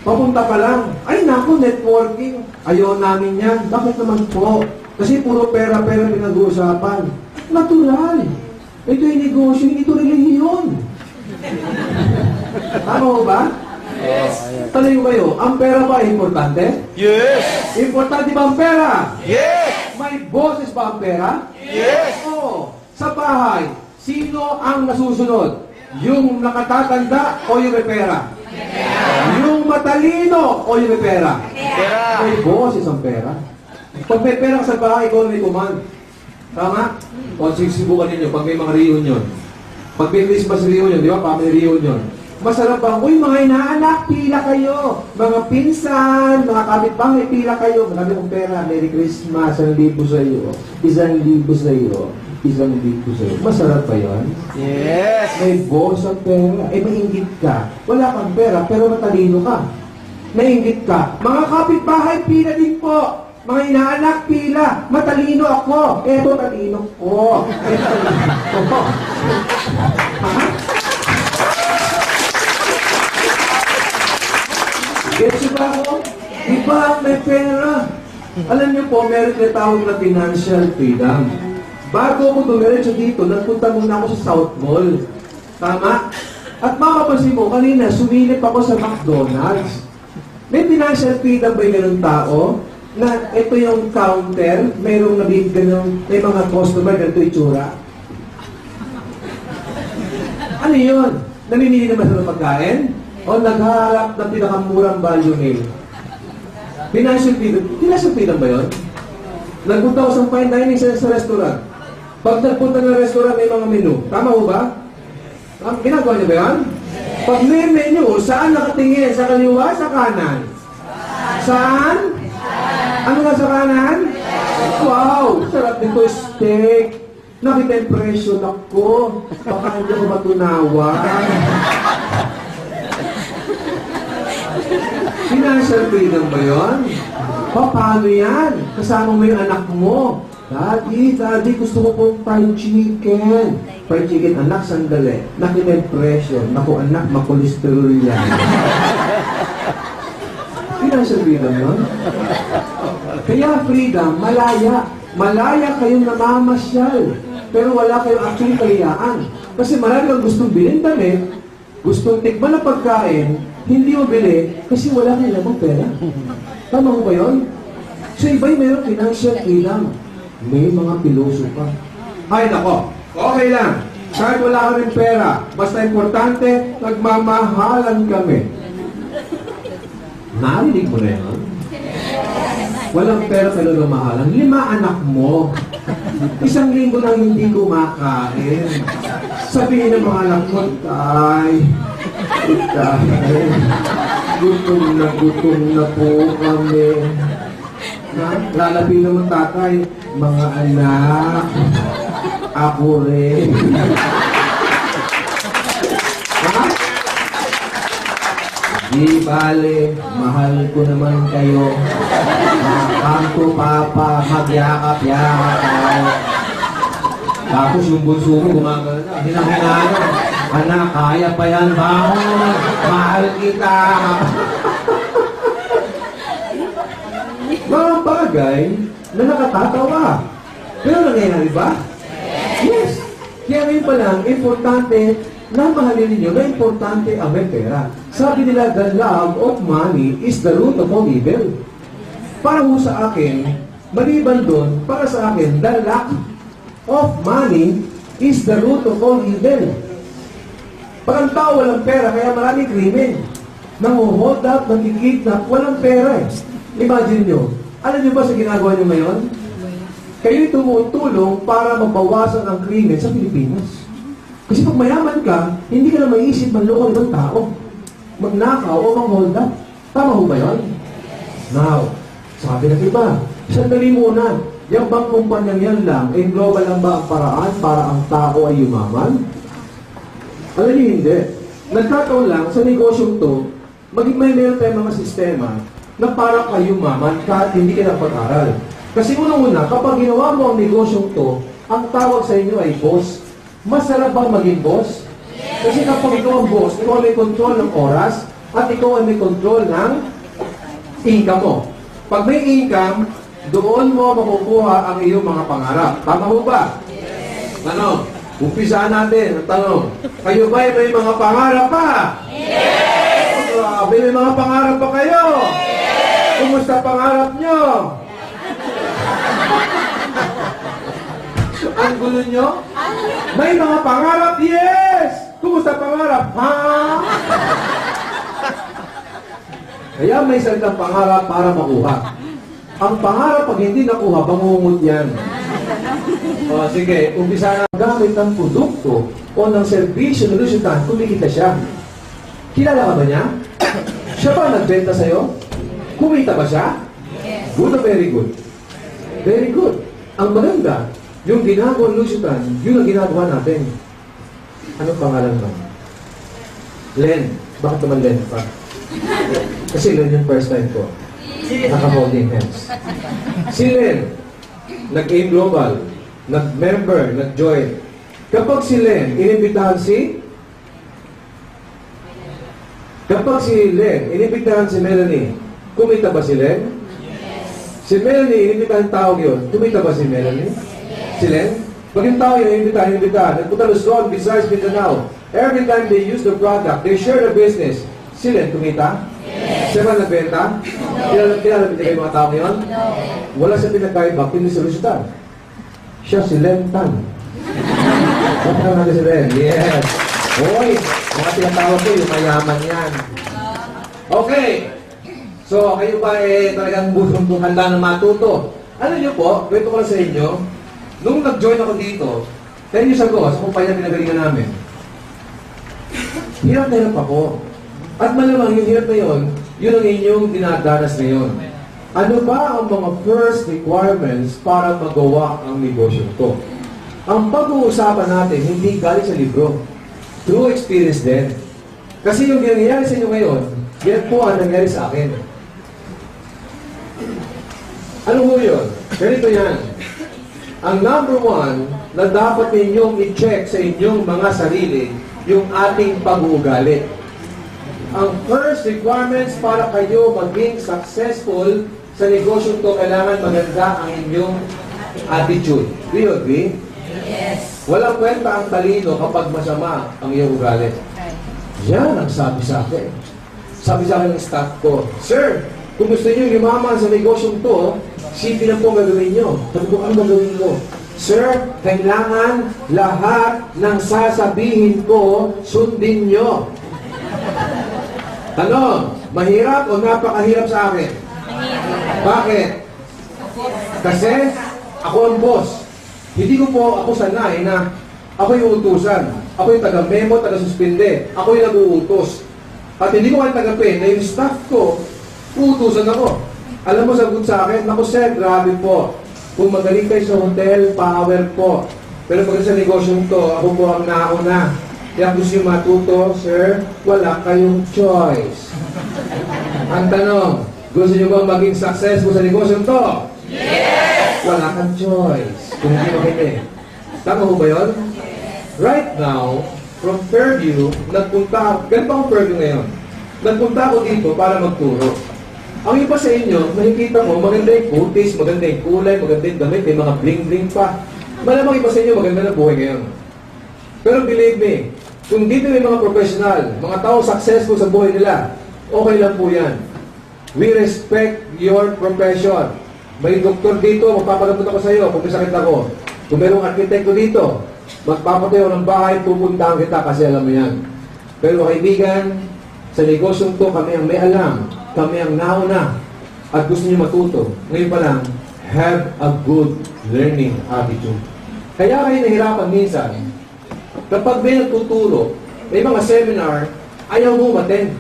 Papunta pa lang, ay naku, networking. Ayaw namin yan. Bakit naman po? Kasi puro pera-pera pinag-uusapan. Natural. Ito yung negosyo, ito relihiyon. Tama mo ba? Yes! Tanong kayo, ang pera ba importante? Yes! Importante ba ang pera? Yes! May boses ba ang pera? Yes! Oo. Sa bahay, sino ang nasusunod? Yung nakatatanda o yung may pera? Yung matalino o yung may pera? Pera! May boses ang pera. Pag may pera ka sa bahay, ikaw may command. Tama? O susubukan ninyo pag may mga reunion. Pag may Christmas reunion, di ba? Family reunion. Masarap ba? Uy, mga inaanak, pila kayo. Mga pinsan, mga kapitbahay, pila kayo. Marami kong pera. Merry Christmas, 1,000 sa iyo. 1,000 sa iyo. 1,000 sa iyo. Masarap ba yun? Yes! May boss ang pera. Eh, mainggit ka. Wala kang pera, pero matalino ka. Mainggit ka. Mga kapitbahay, pila din po. Mga inaanak, pila. Matalino ako. Eto, talino ko. Eto, talino ko. Ha? Gets ba ako? Iba ang may pera. Alam niyo po, meron tinatawag na financial freedom. Bago ako dumiretso dito, nagpunta muna ako sa South Mall. Tama? At makapansin mo, kanina, sumilip ako sa McDonald's. May financial freedom ba yung ganun tao? Na ito yung counter, mayroong ganun, may mga customer, ganito itsura. Ano yun? Namimili naman sa pagkain? O naghahalap ng pinakamurang value meal? Financial freedom ba yun? Nagpunta ako sa fine dining sa restaurant. Pag nagpunta ng restaurant, may mga menu. Tama mo ba? Ginagawa niyo ba yan? Pag may menu, saan nakatingin? Sa kaliwa, sa kanan? Saan? Ano nga sa kanan? Wow! Sarap nito steak. Nakita-impression ako. Baka hindi ako matunawan. Financial freedom ba yun? Paano yan? Kasama mo yung anak mo. Daddy, gusto ko pong fried chicken. Fried chicken, anak, sandali. Nakita-impression. Naku, anak, makolesterol yan. Financial freedom yun? Kaya freedom, malaya. Malaya kayong namamasyal. Pero wala kayong actually kaliyaan. Kasi marami kang gustong bilhin damit, gustong tikman ng pagkain, hindi mo bili kasi wala kang lamang pera. Tama mo ba yun? So iba'y mayroong financial freedom. May mga piloso pa. Ay nako, okay lang. Kahit wala ka rin pera, basta importante, nagmamahalan kami. Narinig mo na yun? Walang pera pero nagmamahalan. 5 anak mo. 1 linggo nang hindi kumakain. Sabihin ng mga anak mo, Tay, gutom na po kami. Lalabi naman tatay, mga anak, ako rin. Ha? Di bale, mahal ko naman kayo. Kanto papa, magyakap-yakap tayo. Tapos yung bunso mo gumagano na, hinang-hinano. Anak, kaya pa yan ba? Mahal kita. Mga bagay na nakatatawa. Pero nangyayari ba? Yes. Kaya ngayon pa lang, importante na mahalin ninyo na importante ang may pera. Sabi nila, the love of money is the root of all evil. Para ho sa akin, maliban doon, para sa akin, the lack of money is the root of all evil. Pag ang tao walang pera, kaya maraming krimen. Nang-hold up, nagkikidnap, walang pera eh. Imagine nyo, alam nyo ba sa ginagawa nyo ngayon? Kayo'y tumutulong para mabawasan ang krimen sa Pilipinas. Kasi pag mayaman ka, hindi ka na maiisip manloko ng tao. Magnakaw o mang-hold up. Tama ho ba yun? Now, sabi ng iba, sandali muna, yung bang kumpanyang yan lang, eh global lang ba ang paraan para ang tao ay yumaman? Alam niyo hindi. Nagkataon lang sa negosyong to, maging may meron tayong mga sistema na para kayo yumaman kahit hindi ka nagpag-aral. Kasi unang-una, kapag ginawa mo ang negosyong to, ang tawag sa inyo ay boss. Masarap bang maging boss? Kasi kapag ikaw ang boss, ikaw ay may control ng oras at ikaw ay may control ng income mo. Pag may income, doon mo makukuha ang iyong mga pangarap. Tama ho ba? Yes. Ano? Umpisaan natin ang tanong. Kayo ba ay may mga pangarap pa? Yes! May mga pangarap pa kayo? Yes! Kumusta pangarap nyo? Ang gulo nyo? May mga pangarap? Yes! Kumusta pangarap? Ha? Kaya may salitang pangarap para makuha. Ang pangarap pag hindi nakuha, bangungot yan. O sige, umpisa na gamit ng produkto o ng serbisyo ng lusyutan, kumikita siya. Kilala ka ba niya? Siya ba nagbenta sa'yo? Kumita ba siya? Good or very good? Very good. Ang maganda, yung ginagawa ng lusyutan, yun ang ginagawa natin. Anong pangalan mo? Len. Bakit naman Len pa? Kasi Len yung first time ko. Naka-holding hands. Si Len, nag-aim global, nag-member, nag-join. Kapag si Len, inimbitahan si? Kapag si Len, inimbitahan si Melanie, kumita ba si Len? Si Melanie, inimbitahan tawag yun, kumita ba si Melanie? Si Len? Pag yung tao yun, inimbitahan, nagpunta Luzon, Visayas, Mindanao. Every time they use the product, they share the business. Si Len, kumita? Siya ba nagbenta? Kilala kayo mga tao ngayon? Wala siya pinagkaiba, kundi si Lusyutan. Siya si Len Tan. Bakit natin si Len? Yes. Hoy, mga tinatawag ko, yung mayaman yan. Okay. So, kayo ba talagang busong handa na matuto? Ano nyo po, kwento ko lang sa inyo, nung nag-join ako dito, 10 years ago, sa kumpanya pinagalingan namin, hirap na hirap ako. At malamang yung hirap na yun, yun ang inyong dinadanas ngayon. Ano ba ang mga first requirements para magawa ang negosyo ko? Ang pag-uusapan natin, hindi galing sa libro. True experience din. Kasi yung nangyayari sa inyo ngayon, yan po ang nangyari sa akin. Ano po yun? Ganito yan. Ang number one na dapat ninyong i-check sa inyong mga sarili, yung ating pag-uugali. Ang first requirements para kayo maging successful sa negosyo to, kailangan maganda ang inyong attitude. Do you agree? Yes. Walang kwenta ang talino kapag masama ang iyong ugali. Yan ang sabi sa akin. Sabi sa akin ng staff ko, Sir, kung gusto niyo yumaman sa negosyo to, sipin na po gagawin niyo. Sabi ko, ano gagawin ko? Sir, kailangan lahat ng sasabihin ko, sundin niyo. Ano? Mahirap o napakahirap sa akin? Bakit? Kasi ako ang boss. Hindi ko po ako sanay na ako yung utusan. Ako yung taga-memo, taga-suspinde. Ako yung nag-uutos. At hindi ko kayo tagapin na yung staff ko, uutusan ako. Alam mo, sagot sa akin, naku sir, grabe po. Kung magaling kayo sa hotel, power po. Pero pag sa negosyong to, ako po ang nauna. Kaya gusto nyo matuto, sir, wala kayong choice. Ang tanong, gusto nyo bang maging successful sa negosyo to? Yes! Wala kang choice. Kung hindi makinig. Tama mo ba yun? Right now, from Fairview, nagpunta, ganito ang Fairview ngayon. Nagpunta ako dito para magturo. Ang iba sa inyo, nakikita mo, maganda yung kutis, maganda yung kulay, maganda yung damit, may mga bling-bling pa. Malamang iba sa inyo, maganda na buhay ngayon. Pero believe me, kung dito may mga professional, mga tao successful sa buhay nila, okay lang po yan. We respect your profession. May doktor dito, magpapagamot ako sa iyo kung may sakit ako. Kung mayroong arkitekto dito, magpapatayo ng bahay, pupuntahan kita kasi alam mo yan. Pero kaibigan, sa negosyong to, kami ang may alam. Kami ang nauna at gusto niyo matuto. Ngayon pa lang, have a good learning attitude. Kaya kayo nahirapan minsan, kapag may nagtuturo, may mga seminar, ayaw mo umattend.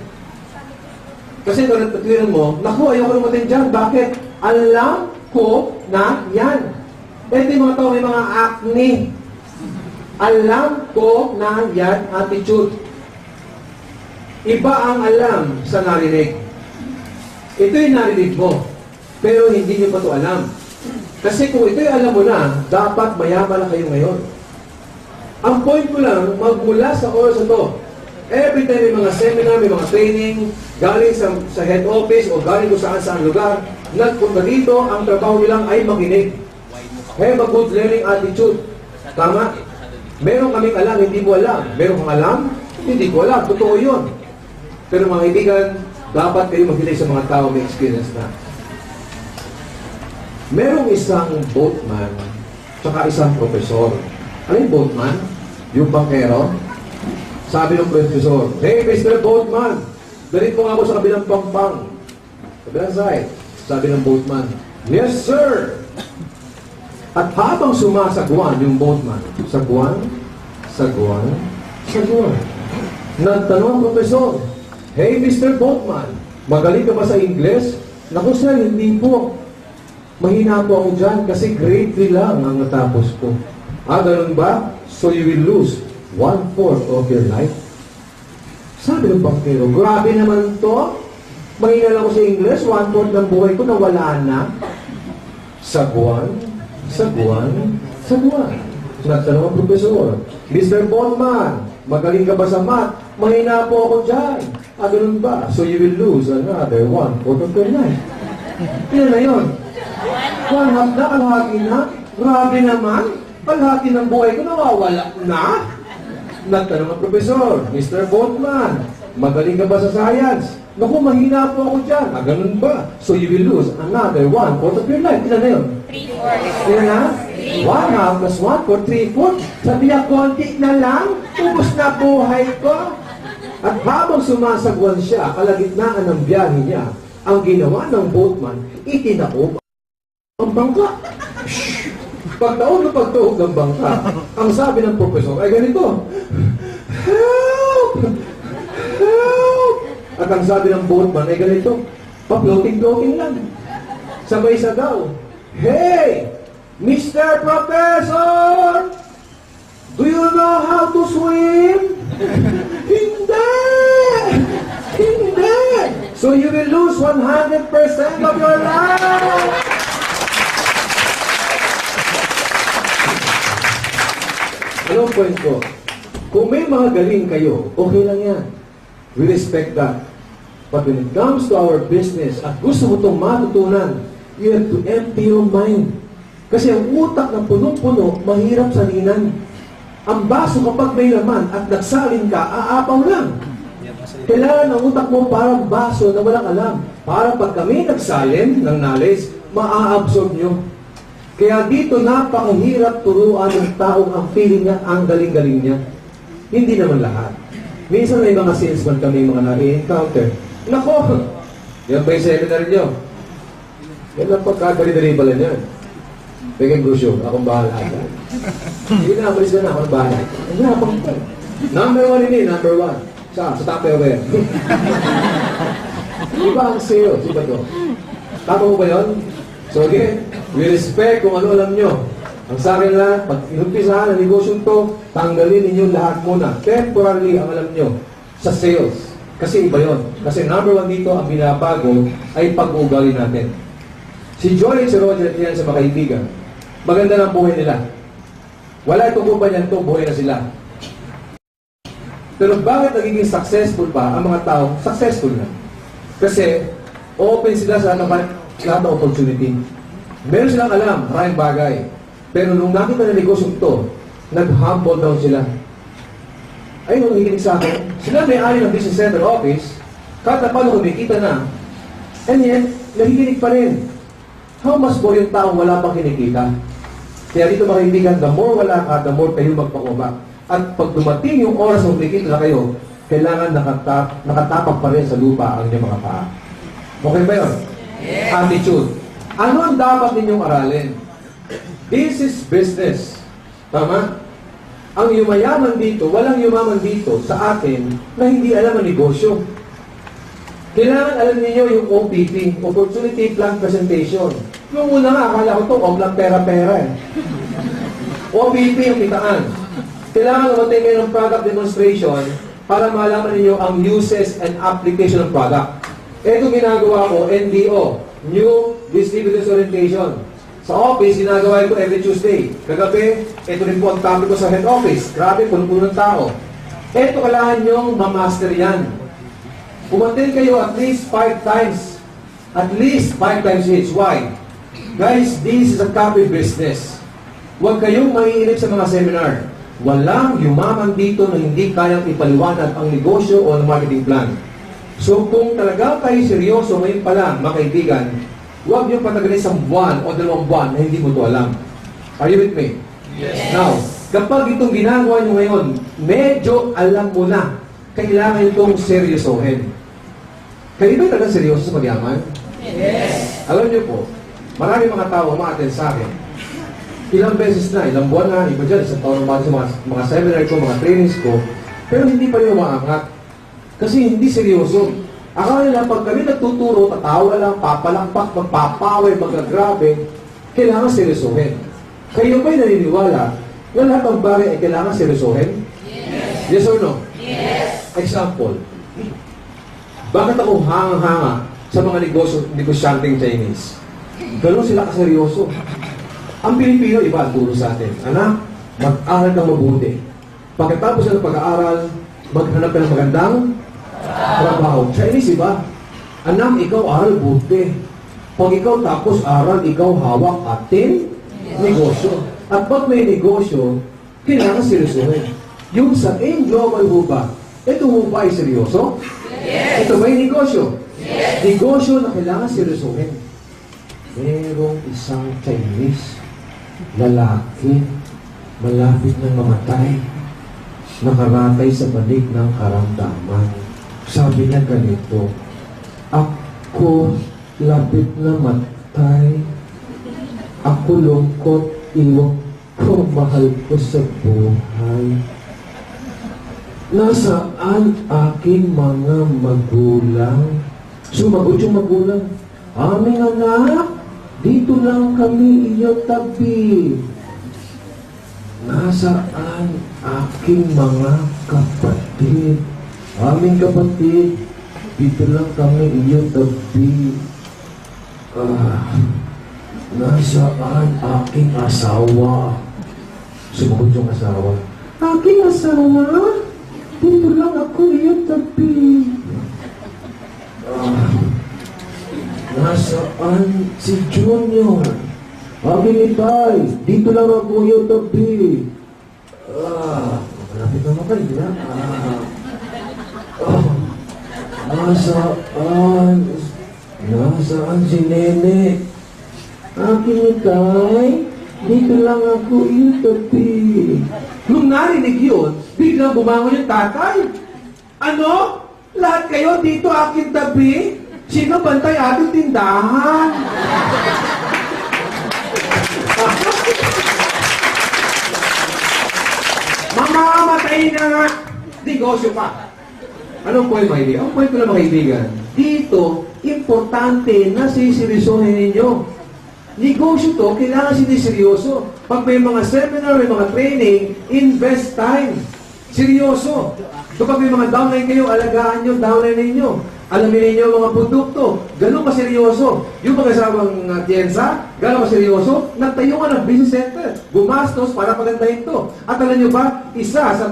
Kasi kung nagtatuloy mo, naku, ayaw ko umattend dyan. Bakit? Alam ko na yan. Ito yung mga tao, may mga acne. Alam ko na yan attitude. Iba ang alam sa narinig. Ito yung narinig mo, pero hindi nyo pa ito alam. Kasi kung ito yung alam mo na, dapat mayaman na kayo ngayon. Ang point ko lang, magmula sa oras ito, every time may mga seminar, may mga training, galing sa head office o galing kung saan lugar, nagpunta dito, ang trabaho nilang ay makinig. Have a good learning attitude. Tama? Meron kaming alam, hindi mo alam. Meron kang alam, hindi ko alam. Totoo yun. Pero mga kaibigan, dapat kayo maghilay sa mga tao may experience na. Merong isang boatman, tsaka isang profesor. Ano yung boatman? Yung bankero? Sabi ng profesor, "Hey, Mr. Boatman, dalit mo nga ako sa kabilang pangpang." Kabilang side. Sabi ng boatman, "Yes, sir." At habang sumasagwan yung boatman, sagwan, nagtanong ang profesor, "Hey, Mr. Boatman, magaling ka ba sa Ingles?" "Naku, sir, hindi po. Mahina po ako dyan kasi grade 3 lang ang natapos ko." "Ah, ganun ba? So you will lose 1/4 of your life?" Sabi ng bankero, "Grabe naman to. Mahina lang ako sa Ingles, 1/4 ng buhay ko nawala na." Sagwan. Nagtanong ang profesor, "Mr. Boatman, magaling ka ba sa math?" "Mahina po ako dyan." "Ah, ganun ba? So you will lose another 1/4 of your life." Ilan na yun? 1/2 na, kalahati na. Grabe naman. Kalahati ng buhay ko nawawala na. Nagtanong ang profesor, "Mr. Boatman, magaling ka ba sa science?" "Naku, mahina po ako dyan." "Ah, ganun ba? So you will lose another 1/4 of your life." Ilan na yun? 3/4. Ilan na? 1/2 plus 1/4, 3/4. Sabi niya, konti na lang, ubos na buhay ko. At habang sumasagwan siya, kalagitnaan ng biyahe niya, ang ginawa ng boatman, itinaob ang bangka. Pagtaob ng bangka, ang sabi ng profesor ay ganito, "Help! Help!" At ang sabi ng boatman ay ganito, pa-floating lang. Sabay sagaw, "Hey! Mr. Professor! Do you know how to swim?" Hindi! So you will lose 100% of your life! Ano ang point ko? Kung may mga galing kayo, okay lang yan. We respect that. But when it comes to our business at gusto mo itong matutunan, you have to empty your mind. Kasi ang utak ng punong-puno, mahirap salinan. Ang baso kapag may laman at nagsalin ka, aapaw lang. Kailangan ang utak mo parang baso na walang alam. Para pag kami nagsalin ng knowledge, maa-absorb nyo. Kaya dito napakahirap turuan ng taong ang feeling niya, ang galing-galing niya. Hindi naman lahat. Minsan may mga salesman kami mga nai-encounter. Nako! Yan ba yung seminar nyo? Yan lang pagkadali-dali pala niyan. Bigay brochure, akong bahala. Hindi na, malis na akong bahala. Ang yapang ito. Number 1 ini, number 1. Sa Tupperware. Iba ang sales, iba to. Tama mo ba yun? So again, we respect kung ano alam nyo. Ang sa akin lang, pag inumpisahan ang negosyo to, tanggalin ninyo lahat muna. Temporarily, ang alam nyo, sa sales. Kasi iba yun. Kasi number one dito, ang binabago ay pag-uugali natin. Si Joy at si Roger at yan sa mga kaibigan, maganda ng buhay nila. Wala itong kumpanya nito, buhay na sila. Pero bakit nagiging successful pa ang mga tao? Successful na. Kasi open sila sa lahat ng opportunity. Meron silang alam, maraming bagay. Pero nung nakita na negosyo ito, nag-humble down sila. Ayun, nakikinig sa akin. Sila may-ari ng business center office, kahit na paano kumikita na, and yet, nakikinig pa rin. How much more yung taong wala pang kinikita? Kaya dito mga kaibigan, the more wala ka, the more kayo magpakumbak. At pag dumating yung oras na kumikita na kayo, kailangan nakatapak pa rin sa lupa ang inyong mga paa. Okay ba yun? Yes. Attitude. Ano ang dapat ninyong aralin? This is business. Tama? Ang yumayaman dito, walang yumaman dito sa atin na hindi alam ang negosyo. Kailangan alam niyo yung OPP, Opportunity Plan Presentation. Noong una nga, akala ko ito, lang pera-pera eh. OPP ang kitaan. Kailangan naman kayo ng product demonstration para malaman niyo ang uses and application ng product. Ito ginagawa ko, NDO, New Distributors Orientation. Sa office, ginagawa ito every Tuesday. Kagabi, ito rin po ang topic ko sa head office. Grabe, puno-puno ng tao. Ito kailangan nyong mamaster yan. Pumatin kayo at least 5 times. At least 5 times each. Why? Guys, this is a copy business. Huwag kayong maiinip sa mga seminar. Walang yumaman dito na hindi kayang ipaliwanag ang negosyo o ang marketing plan. So kung talaga kayo seryoso ngayon pa lang, mga kaibigan, huwag niyong patagalin sa buwan o 2 buwan na hindi mo ito alam. Are you with me? Yes. Now, kapag itong ginagawa niyo ngayon, medyo alam mo na, kailangan itong seryosohin. Kayo ba talagang seryoso sa pagyaman? Yes. Alam niyo po, marami mga tao ma-attend sa akin. Ilang beses na, ilang buwan na, iba dyan, isang taon naman sa mga seminar ko, mga trainings ko, pero hindi pa rin umaangat. Kasi hindi seryoso. Akala nila, pag kami nagtuturo, tatawa lang, papalakpak, magpapaway, magagrabe, kailangan seryosohin. Kayo ba'y naniniwala na lahat ng bagay ay kailangan seryosohin? Yes. Yes or no? Yes. Example, bakit ako hanga-hanga sa mga negosyanteng Chinese? Ganun sila kaseryoso. Ang Pilipino, iba ang turo sa atin. Anak, mag-aral kang mabuti. Pagkatapos ng pag-aaral, maghanap ka ng magandang trabaho. Chinese, iba? Anak, ikaw aral buti. Pag ikaw tapos aral, ikaw hawak ating negosyo. At pag may negosyo, kailangan seryosohin. Yung sa global ho ba, ito ho ba ay seryoso? Yes. Ito ba yung negosyo? Yes. Negosyo na kailangan seryosohin. Merong isang Chinese lalaki, malapit na mamatay, nakaratay sa balik ng karamdaman. Sabi niya ganito, ako lapit na matay, ako lungkot, iwan ko, mahal ko sa buhay. Nasaan aking mga magulang? Sumagot yung magulang, aming anak, dito lang kami iyo tabi. Nasaan aking mga kapatid? Aming kapatid, dito lang kami iyo tabi. Nasaan aking asawa? Sumagot yung asawa, aking asawa? Dito lang ako iyo tabi. Nasaan si Junior? Aking itay, dito lang ako yung tabi. Malapit na matay, di ba? Nasaan si Nene? Aking itay, dito lang ako yung tabi. Nung narinig yun, biglang bumangon yung tatay. Ano? Lahat kayo dito aking tabi? Sino bantay ating tindahan? Mamamatay na nga. Negosyo pa. Anong point, mga kaibigan? Ang point ko lang, mga kaibigan, dito, importante na sisirisohin ninyo. negosyo to, kailangan seryoso. Pag may mga seminar, may mga training, invest time. Seryoso. Kapag may mga downline kayo, alagaan nyo, downline ninyo. Alamin ninyo ang mga produkto. Ganun ka seryoso. Yung mga sabang tiyensa, ganun ka seryoso, nagtayo ka ng business center. Gumastos para pagandahin to. At alam nyo ba, isa sa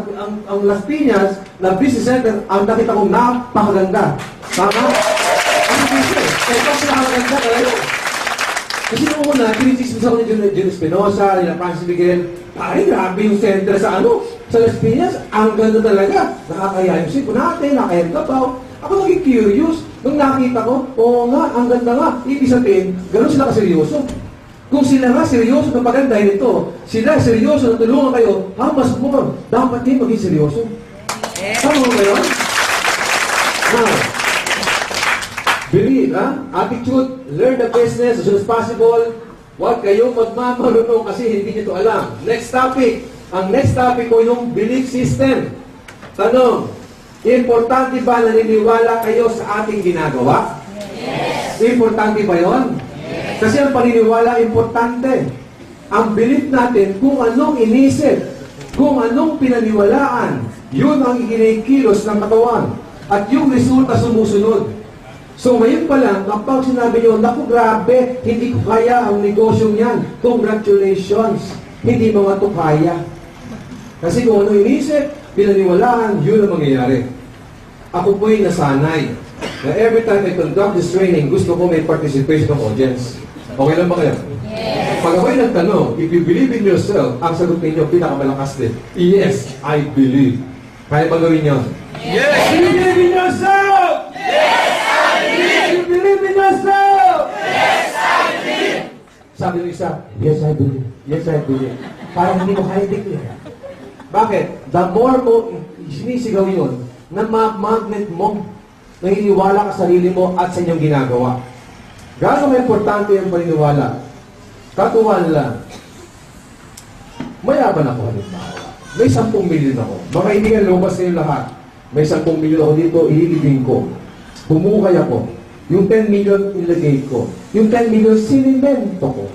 ang Las Piñas na business center, ang nakita kong napakaganda. Tama? Ang business. Kaya ito pinakaganda talaga. Kasi nung una, kinisismis ako ni Jun Espinosa, ni Francis Miguel, ay, grabe yung center sa sa Las Piñas, ang ganda talaga. Nakakaya yung sipo natin, nakakaya yung kapaw. Ako naging curious. Nung nakita ko, oo nga, ang ganda nga. Ibig sabihin, gano'n sila kaseryoso. Kung sila nga seryoso na pagandahin ito, sila seryoso na tulungan kayo, mas more, dapat din maging seryoso. Tama mo ba yun? Now, believe, attitude, learn the business as soon as possible. Huwag kayong magmamarunong kasi hindi nyo ito alam. Next topic. Ang next topic ko yung belief system. Tanong, importante ba naniniwala kayo sa ating ginagawa? Yes. Importante ba yon? Yes. Kasi ang paniniwala importante. Ang belief natin kung anong inisip, kung anong pinaniwalaan, yun ang ikinikilos ng katawan. At yung resulta sumusunod. So ngayon pa lang, kapag sinabi nyo, naku grabe, hindi ko kaya ang negosyong yan. Congratulations, hindi mga to kaya. Kasi kung ano inisip, pinaniwalaan, yun ang mangyayari. Ako po'y nasanay na every time I conduct this training, gusto ko may participation ng audience. Okay lang ba kayo? Yes. Pag ako'y nagtanong, if you believe in yourself, ang sagot ninyo, pinakamalakas din. Yes, I believe. Kaya ba gawin nyo? Yes! You believe in yourself! Yes, I believe! You believe in yourself! Yes, I believe! Sabi ng isa, yes, I believe. Yes, I believe. Parang hindi mo kaya declare. Bakit? The more mo sinisigaw yun, na magnet mo, naniniwala ka sa sarili mo at sa inyong ginagawa. Gano'n may importante ang paniniwala. Katuwan lang. Mayaban ako, halimbawa. May 10 milyon ako. Mga kaibigan, lumabas kayo lahat. May 10 milyon ako dito, ihilibing ko. Humukay ako. Yung 10 million ilagay ko. Yung 10 million sinimento ko.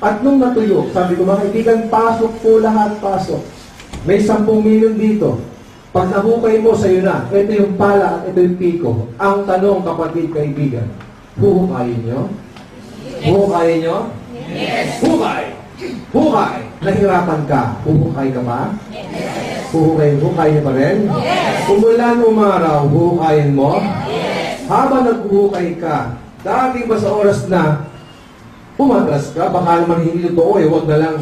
At nung natuyo, sabi ko, mga kaibigan, pasok po lahat, pasok. May 10 milyon dito. Pag nahukay mo, sa'yo na. Ito yung pala at ito yung piko. Ang tanong, kapatid, kaibigan, huhukayin nyo? Huhukayin nyo? Yes. Hukay! Hukay! Nahirapan ka, huhukay ka ba? Yes. Huhukayin nyo pa rin? Yes. Umulan, umaraw, huhukayin mo? Yes. Habang naghuhukay ka, darating ba sa oras na pumatras ka, baka naman hindi totoo huwag na lang.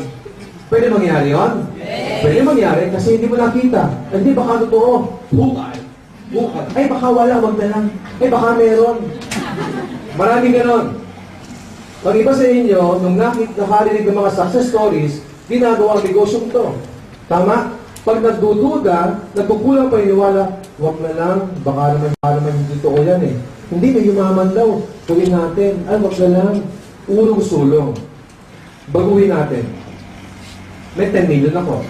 Pwede mangyari yun? Yes. Pwede mangyari kasi hindi mo nakita. Hindi baka totoo. Hukay. Hukay. Ay baka wala, wag na lang. Ay baka meron. Maraming ganon. Pag iba sa inyo, nung nakarinig ng mga success stories, ginagawa ang negosyong to. Tama? Pag nagdududa, nagkukulang paniniwala, wag na lang, baka naman hindi totoo yan eh. Hindi, may yumaman daw. Tuwin natin. Ay, wag na lang. Urong sulong. Baguhin natin. May 10 million ako.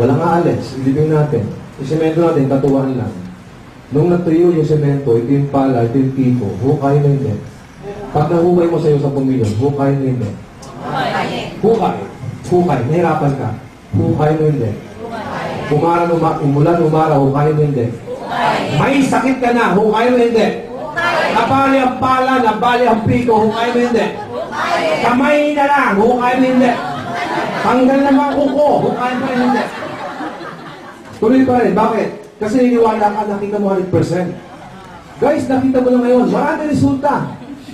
Walang aalis. Ilibing natin. Yung semento natin, tatuan lang. Nung natuyo yung semento, ito yung pala, ito yung tipo, hukay na hindi. Pag nahukay mo sa'yo 10 million, hukay na hindi. Hukay. Hukay. Nahirapan ka. Hukay na hindi. Umulan, umara, hukay na hindi. May sakit ka na, hukay na hindi. Nabali ang pala, nabali ang piko, hukay na hindi. Kamay na lang, hukay na hindi. Tanggal na mga kuko, hukay pa rin hindi. Tuloy pa rin. Bakit? Kasi niniwala ka, nakita mo 100%. Guys, nakita mo na ngayon, marami resulta.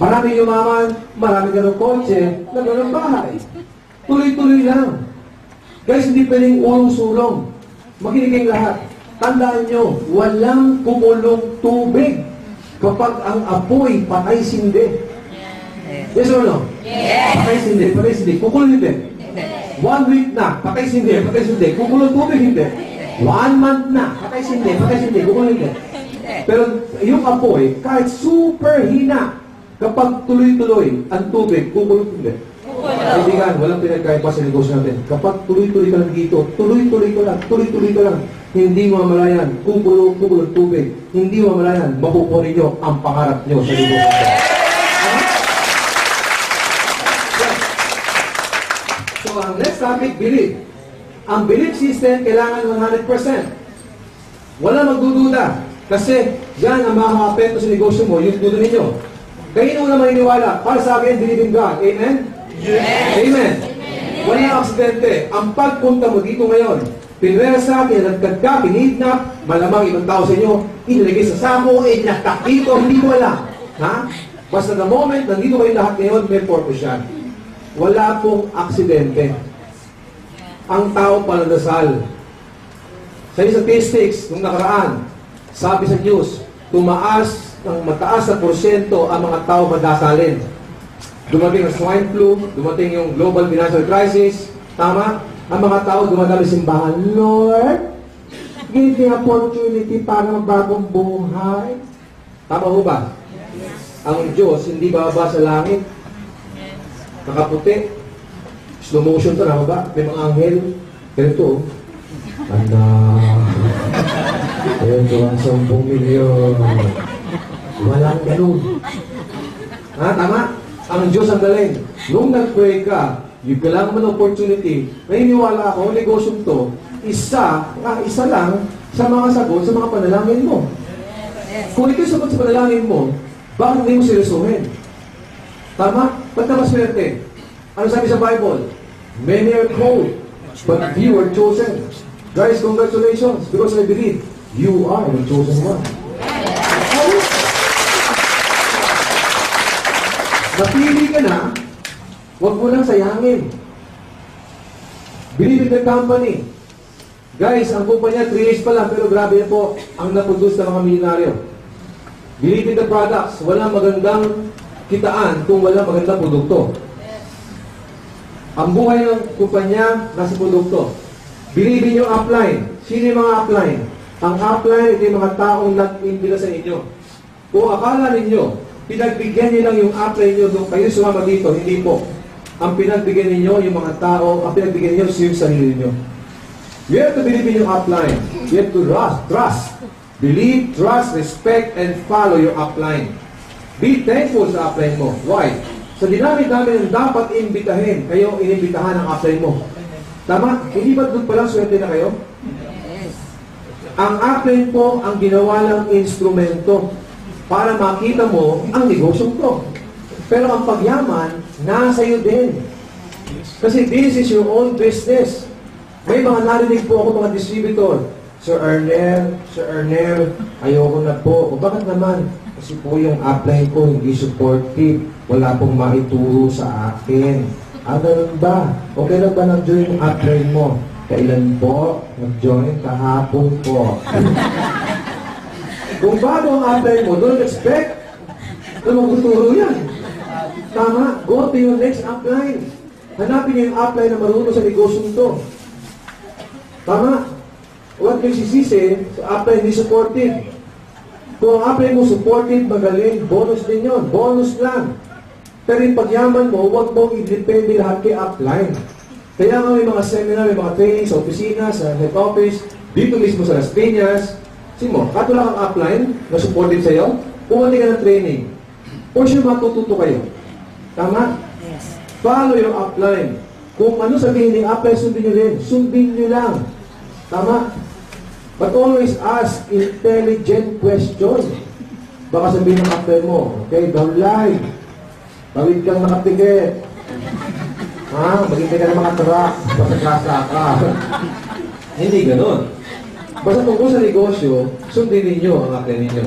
Marami yumaman, marami ganong kotse, na ganong bahay. Tuloy-tuloy lang. Guys, hindi pwedeng ulong-sulong. Makinig kayong lahat. Tandaan nyo, walang kumulong tubig kapag ang apoy patay-sindi. Yes or no? Yes. Patay-sindi, patay-sindi. Kukulong hindi. 1 week na, patay-sindi, patay-sindi. Kukulong tubig hindi. 1 month na, patay-sindi, patay-sindi. Kukulong hindi. Pero yung apoy, kahit super hina, kapag tuloy-tuloy ang tubig, kukulong hindi. Kaibigan, walang pinagkaiba sa negosyo natin. Kapag tuloy-tuloy ka lang dito, tuloy-tuloy ka lang, hindi mamalayan, kukulong tubig, hindi mamalayan, makukuha ninyo ang pangarap nyo sa negosyo. So, ang next topic, belief. Ang belief system, kailangan 100%. Wala magdududa. Kasi, yan ang makakapekto sa negosyo mo, yung duda ninyo. Kayo na maniniwala. Para sa akin, believe in God. Amen? Yes. Amen. Wala aksidente. Ang pagpunta mo dito ngayon, pinresa, pinagkad ka, pinidnap, malamang ibang tao sa inyo, inilagay sa sako, inaktak dito, hindi ko alam. Ha? Basta the moment, nandito kayo lahat ngayon, may purpose yan. Wala pong aksidente. Ang tao palandasal. Sa statistics, nung nakaraan, sabi sa news, tumaas ng mataas na porsyento ang mga tao madasalin. Dumating ang swine flu, dumating yung global financial crisis, tama? Ang mga tao dumadami sa simbahan, Lord, give me opportunity para magbagong buhay. Tama ho ba? Ang Diyos hindi bababa sa langit. Nakaputi. Slow motion to, tama ba? May mga anghel. Ganito, ito ang 10 milyon. Walang ganun. Ha, tama? Ang Diyos ang galing. Nung nag-pray ka, yung kailangan mo ng opportunity, naniniwala ako, negosyo to, isa lang sa mga sagot sa mga panalangin mo. Kung ito sagot sa panalangin mo, bakit hindi mo seryosohin? Tama? Ba't na maswerte? Ano sabi sa Bible? Many are called, but few are chosen. Guys, congratulations, because I believe you are the chosen one. Napili ka na, huwag mo nang sayangin. Believe in the company. Guys, ang kumpanya 3 years pa lang, pero grabe na po ang naproduce ng mga milyonaryo. Believe in the products. Walang magandang kitaan kung walang magandang produkto. Ang buhay ng kumpanya, nasa produkto. Believe in yung upline. Sino yung mga upline? Ang upline, ito yung mga taong nag-imbila sa inyo. Kung akala ninyo, pinagbigyan niyo lang yung upline niyo doon kayo sumama dito, hindi po. Ang pinagbigyan ninyo, yung mga tao, ang pinagbigyan niyo, yung sarili niyo. You have to believe in your upline. You have to trust. Believe, trust, respect, and follow your upline. Be thankful sa upline mo. Why? Sa dinami-dami ng dapat imbitahin, kayo inimbitahan ang upline mo. Tama? Hindi ba doon palang swerte na kayo? Ang upline po ang ginawa ng instrumento para makita mo ang negosyong to. Pero ang pagyaman, nasa iyo din. Kasi this is your own business. May mga narinig po ako mga distributor. Sir Ernel, ayoko na po. O bakit naman? Kasi po yung upline ko hindi supportive. Wala pong maituro sa akin. Ganun ba? Okay na ba nag-join yung upline mo? Kailan po? Nag-join kahapon po. Kung bago ang upline mo, don't expect na magtuturo yan. Tama? Go to your next upline. Hanapin niyo yung upline na marunong sa negosyong to. Tama? Huwag kayo sisisi sa upline hindi supportive. Kung ang upline mo supportive, magaling, bonus din yun. Bonus lang. Pero yung pagyaman mo, huwag mong i-depende lahat kay upline. Kaya nga may mga seminar, may mga training sa opisina, sa head office, dito mismo sa Las Piñas. Simo, katulad ang upline na supportive sa'yo, pumunti ka ng training. O siya matututo kayo. Tama? Yes. Follow your upline. Kung ano sabihin ng upline, sundin nyo rin. Sundin nyo lang. Tama? But always ask intelligent question. Baka sabihin ng upline mo, okay, downline. Tawid kang nakatikit. Maghintay ka ng mga truck. Basta klasa ka. Hindi ganun. Basta tungkol sa negosyo, sundin ninyo ang upline ninyo.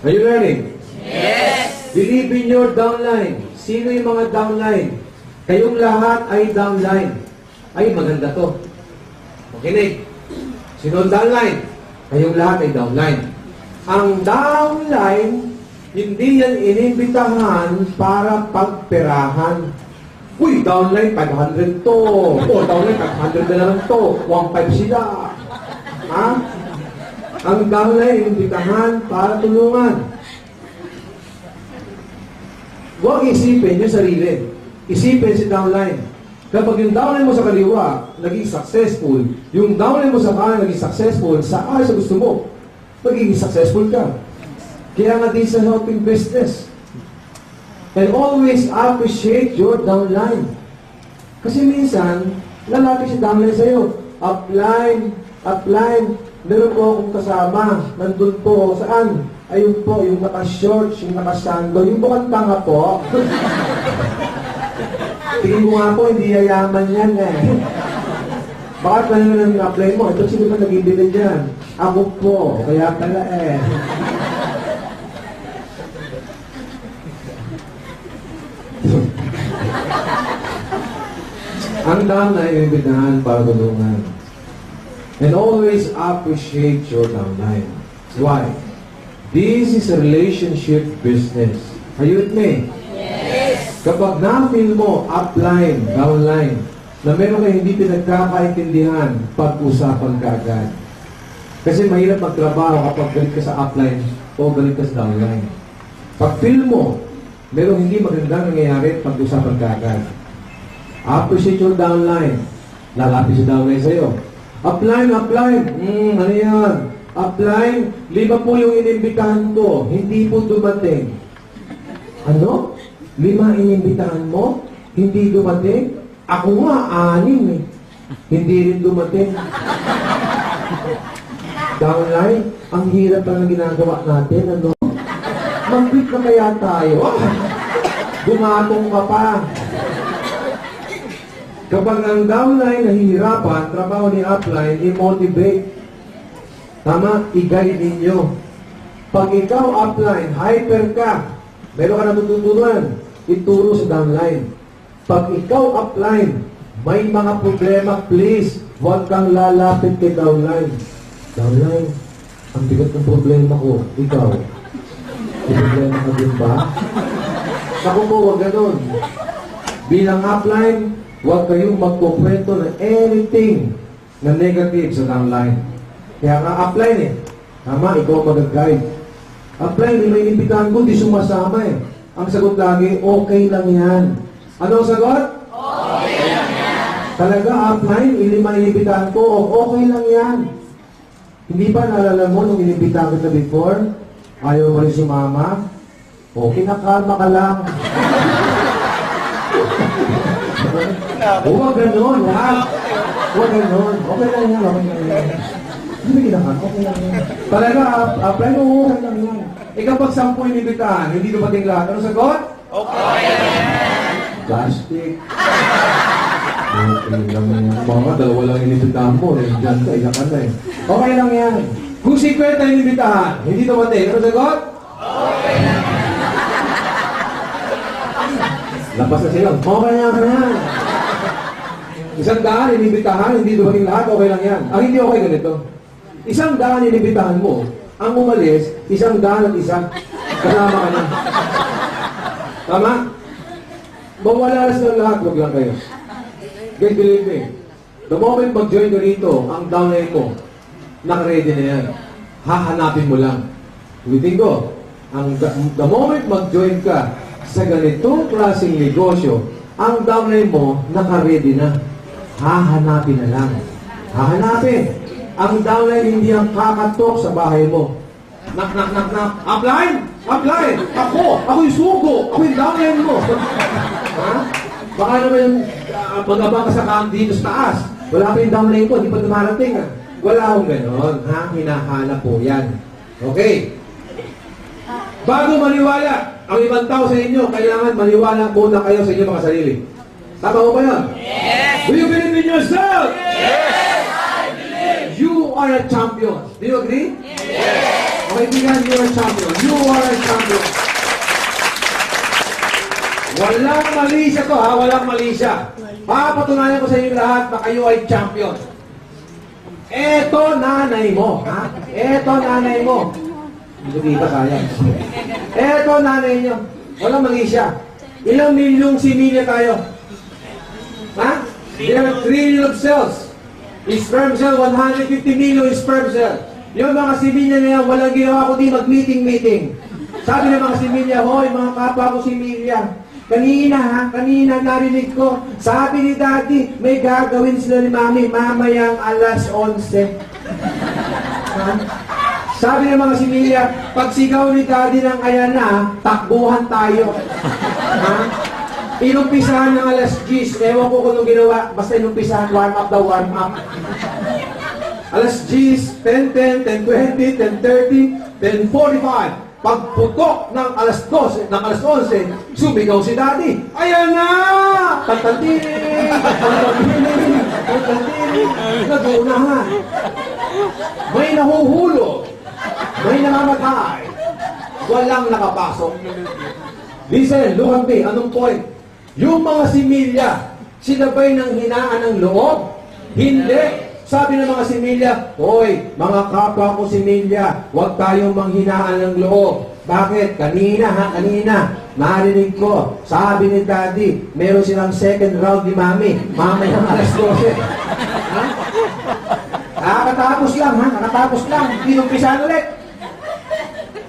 Are you learning? Yes. Believe in your downline. Sino yung mga downline? Kayong lahat ay downline. Ay, maganda to. Makinig. Sino ang downline? Kayong lahat ay downline. Ang downline, hindi yan inimbitahan para pagperahan. Uy, downline, 500 to. O, downline, 500 na lang to. 1.5 sila. Ha? Ang downline, inimbitahan para tulungan. Huwag isipin yung sarili. Isipin si downline. Kapag yung downline mo sa kaliwa, naging successful, yung downline mo sa kanan, naging successful, sa gusto mo, magiging successful ka. Kaya nga din sa helping business. And always appreciate your downline. Kasi minsan, lalapit si downline sa'yo. Upline, upline. Meron po akong kasama. Nandun po, saan? Ayun po, yung naka-shorts, yung naka-sando, yung bukang tanga po. Tingin mo nga po, hindi yayaman yan eh. Bakit na lang yung apply mo? Ito sino ba nag-ibili dyan? Ako po, kaya pala eh. Ang downline ay imbitahan para tulungan. And always appreciate your downline. Why? This is a relationship business. Are you with me? Yes. Kapag na-feel mo, upline, downline, na meron kayo hindi pinagkakaintindihan, pag-usapan ka agad. Kasi mahirap magtrabaho kapag galit ka sa upline o galit ka sa downline. Pag feel mo, meron hindi magandang nangyayari, pag-usapan ka agad. Appreciate your downline. Lalapit si downline sa'yo. Upline, upline. Ano yan? Upline, 5 po yung inimbitahan ko. Hindi po dumating. Ano? 5 inimbitahan mo? Hindi dumating? Ako nga, 6 eh. Hindi rin dumating. Downline, ang hirap pa ng ginagawa natin, ano? Mag-quit na kaya tayo. Gumatong ka pa. Kapag ang downline nahihirapan, trabaho ni upline, i-motivate. Tama, i-guide ninyo. Pag ikaw upline, hyper ka, meron ka natututunan, ituro sa downline. Pag ikaw upline, may mga problema, please, huwag kang lalapit kay downline. Downline, ang bigat ng problema ko, ikaw. May problema ka din ba? Naku po, huwag ganun. Bilang upline, huwag kayong magkukwento na anything na negative sa downline. Kaya nga upline eh. Tama, ikaw mag-guide. Upline, may inimbitahan ko, di sumasama eh. Ang sagot lagi, okay lang yan. Ano ang sagot? Okay lang yan. Talaga, upline, 5 inimbitahan ko, okay lang yan. Hindi ba naalala mo nung inimbitahan kita before? Ayaw mo rin sumama? O, kinakalma ka lang. Huwag ganun, ha? Huwag ganun. Okay lang yan, okay lang yan. Hindi kinakan, okay lang yan. Talaga, apply mo, okay lang yan. Ikaw pag 10 inimbitahan, hindi dumating lahat. Ano sagot? Okay lang yan. Plastic. Okay lang yan. Mga 2 lang inimbitahan mo, eh. Diyan ka, iyak ka na eh. Okay lang yan. Kung 50 inimbitahan, hindi dumating. Ano sagot? Okay lang yan. Lapas na sila. Okay lang yan. 100 inimbitahan, hindi dumating lahat, okay lang yan. Ang hindi okay ganito. 100 inimbitahan mo, ang umalis, 100 at 1. Kasama ka na. Tama? Mawala sa lahat, huwag lang kayo. Guys, believe me, the moment mag-join ka rito, ang downline mo, naka-ready na yan. Hahanapin mo lang. Ulitin ko, the moment mag-join ka sa ganitong klaseng negosyo, ang downline mo, naka-ready na. Hahanapin na lang. Hahanapin. Ang downline hindi ang kakatok sa bahay mo. Knock, knock, knock, knock. Upline! Upline! Ako! Ako yung sugo! Ako yung downline mo! Ha? Baka naman yung pag-abang ka sa dito sa taas. Wala pa yung downline ko, hindi pa dumarating. Ha? Wala akong ganon. Ha? Hinahanap po yan. Okay. Bago maniwala, ang ibang tao sa inyo, kailangan maniwala muna kayo sa inyo mga sarili. Tama mo ba yan? Yes! Do you believe in yourself? Yes! I believe! You are a champion. Do you agree? Yes! Okay, bigan, you are a champion. You are a champion. Walang mali siya to, ha? Walang mali siya. Papatunayan ko sa inyo lahat na kayo ay champion. Eto nanay mo, ha? Eto nanay mo. Hindi ka sayang. Eto nanay nyo. Walang mali siya. Ilang milyong similya tayo? Ha? Ilang trillion of cells. Sperm cell, 150 million sperm cell. Yung mga similya na yan, walang ginawa kundi mag-meeting. Sabi ng mga similya, hoy, mga kapwa ko similya, kanina narinig ko, sabi ni Daddy, may gagawin sila ni Mami mamayang alas 11. Ha? Sabi ng mga similya, pag sigaw ni Daddy ng ayan na, takbuhan tayo. Ha? Inumpisahan ng alas 10. Ewan ko kung anong ginawa. Basta inumpisahan, warm up daw, warm up. Alas 10, 10:10, 10:20, 10:30, 10:45. Pagputok ng alas 12, ng alas 11, sumigaw si Daddy. Ayan na! Tantantiri! Tantantiri! Tantantiri! Nag-uunahan. May nahuhulog. May namamatay. Walang nakapasok. Listen, look at me. Anong point? Yung mga similya, sila ba'y nang hinaan ng loob? Hindi. Sabi ng mga similya, hoy, mga kapwa ko similya, huwag tayong manghinaan ng loob. Bakit? Kanina, narinig ko, sabi ni Daddy, meron silang second round ni Mami, mamayang alas 12. Ha? Nakatapos lang, pinumpisahan ulit.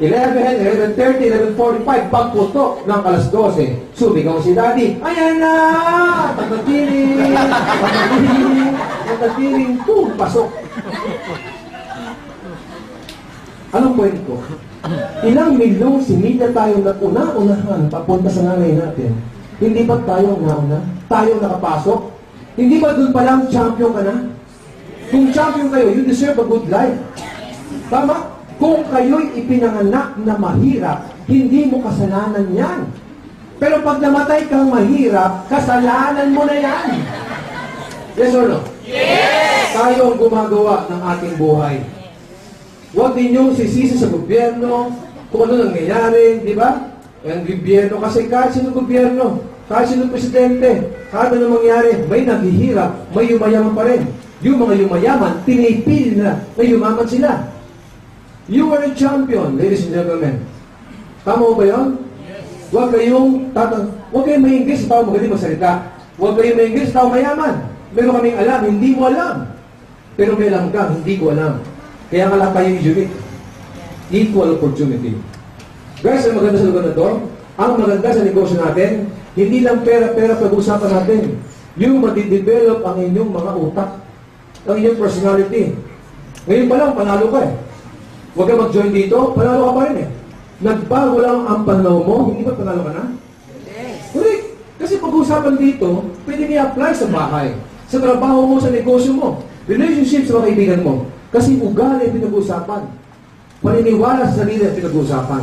11, 11:30, 11:45, pagputok ng alas 12. Sumigaw si Daddy, ayan na! Pagkatiling, pasok. Anong point ko? Ilang milyong similya tayong nag-una-unahan papunta sa nanay natin. Hindi ba tayong nauna? Tayong nakapasok? Hindi ba doon palang champion ka na? Kung champion kayo, you deserve a good life. Tama? Kung kayo'y ipinanganak na mahirap, hindi mo kasalanan yan. Pero pag namatay kang mahirap, kasalanan mo na yan. Yes or no? Yes! Tayo ang gumagawa ng ating buhay. Huwag ninyong sisisi sa gobyerno kung ano nangyayari, di ba? Ang gobyerno, kasi kahit sino gobyerno, kahit sino presidente, kahit ano mangyari, may naghihirap, may yumayaman pa rin. Yung mga yumayaman, pinipili na yumaman sila. You are a champion, ladies and gentlemen. Tama ba yun? Yes. Huwag kayong maingis sa tao magaling magsalita. Huwag kayong maingis sa tao mayaman. Meron kaming alam, hindi mo alam. Pero may alam ka, hindi ko alam. Kaya nga lang kayong unique. Equal opportunity. Guys, ang maganda sa lugar na to, ang maganda sa negosyo natin, hindi lang pera-pera pag-usapan natin. Yung matidevelop ang inyong mga utak, ang inyong personality. Ngayon pa lang, panalo ka eh. Huwag ka mag-join dito, panalo ka pa rin eh. Nagbago lang ang pananaw mo, hindi ba panalo ka na? Yes. Correct. Kasi pag-usapan dito, pwede i-apply sa bahay, sa trabaho mo, sa negosyo mo, relationship sa mga kaibigan mo. Kasi ugali ang pinag-uusapan. Paniniwala sa sarili ang pinag-uusapan.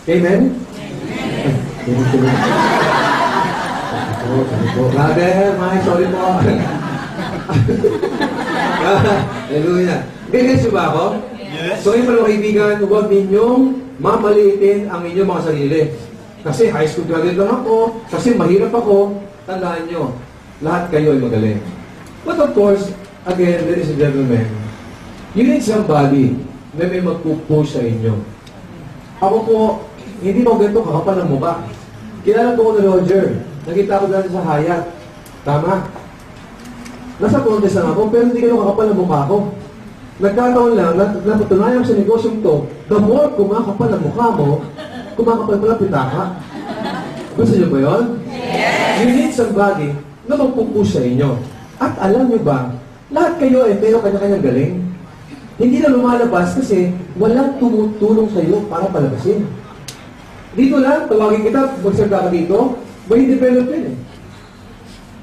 Amen? Amen. Brother, sorry po. Hallelujah. Ganyan ba ako? Yes. So, yung mga kaibigan, huwag ninyong mamaliitin ang inyong mga sarili. Kasi high school graduate lang ako, kasi mahirap ako, tandaan nyo, lahat kayo ay magaling. But of course, again, ladies and gentlemen, you need somebody na may magpupush sa inyo. Ako po, hindi mo ganito kakapal ng mukha. Kilala ko ni Roger. Nakita ko dati sa Hayat. Tama? Nasa contest lang ako, pero hindi kayo kakapal ng mukha ko. Nagkataon lang, napatunayan sa negosyong to, the more kumakapal ang mukha mo, kumakapal pala pitaka. Gusto niyo ba yun? Yes! You need somebody na magpupush sa inyo. At alam niyo ba, lahat kayo ay meron kanya-kanyang galing. Hindi na lumalabas kasi walang tumutulong sa iyo para palabasin. Dito lang, tawagin kita, magsalita ka dito, may develop yun eh.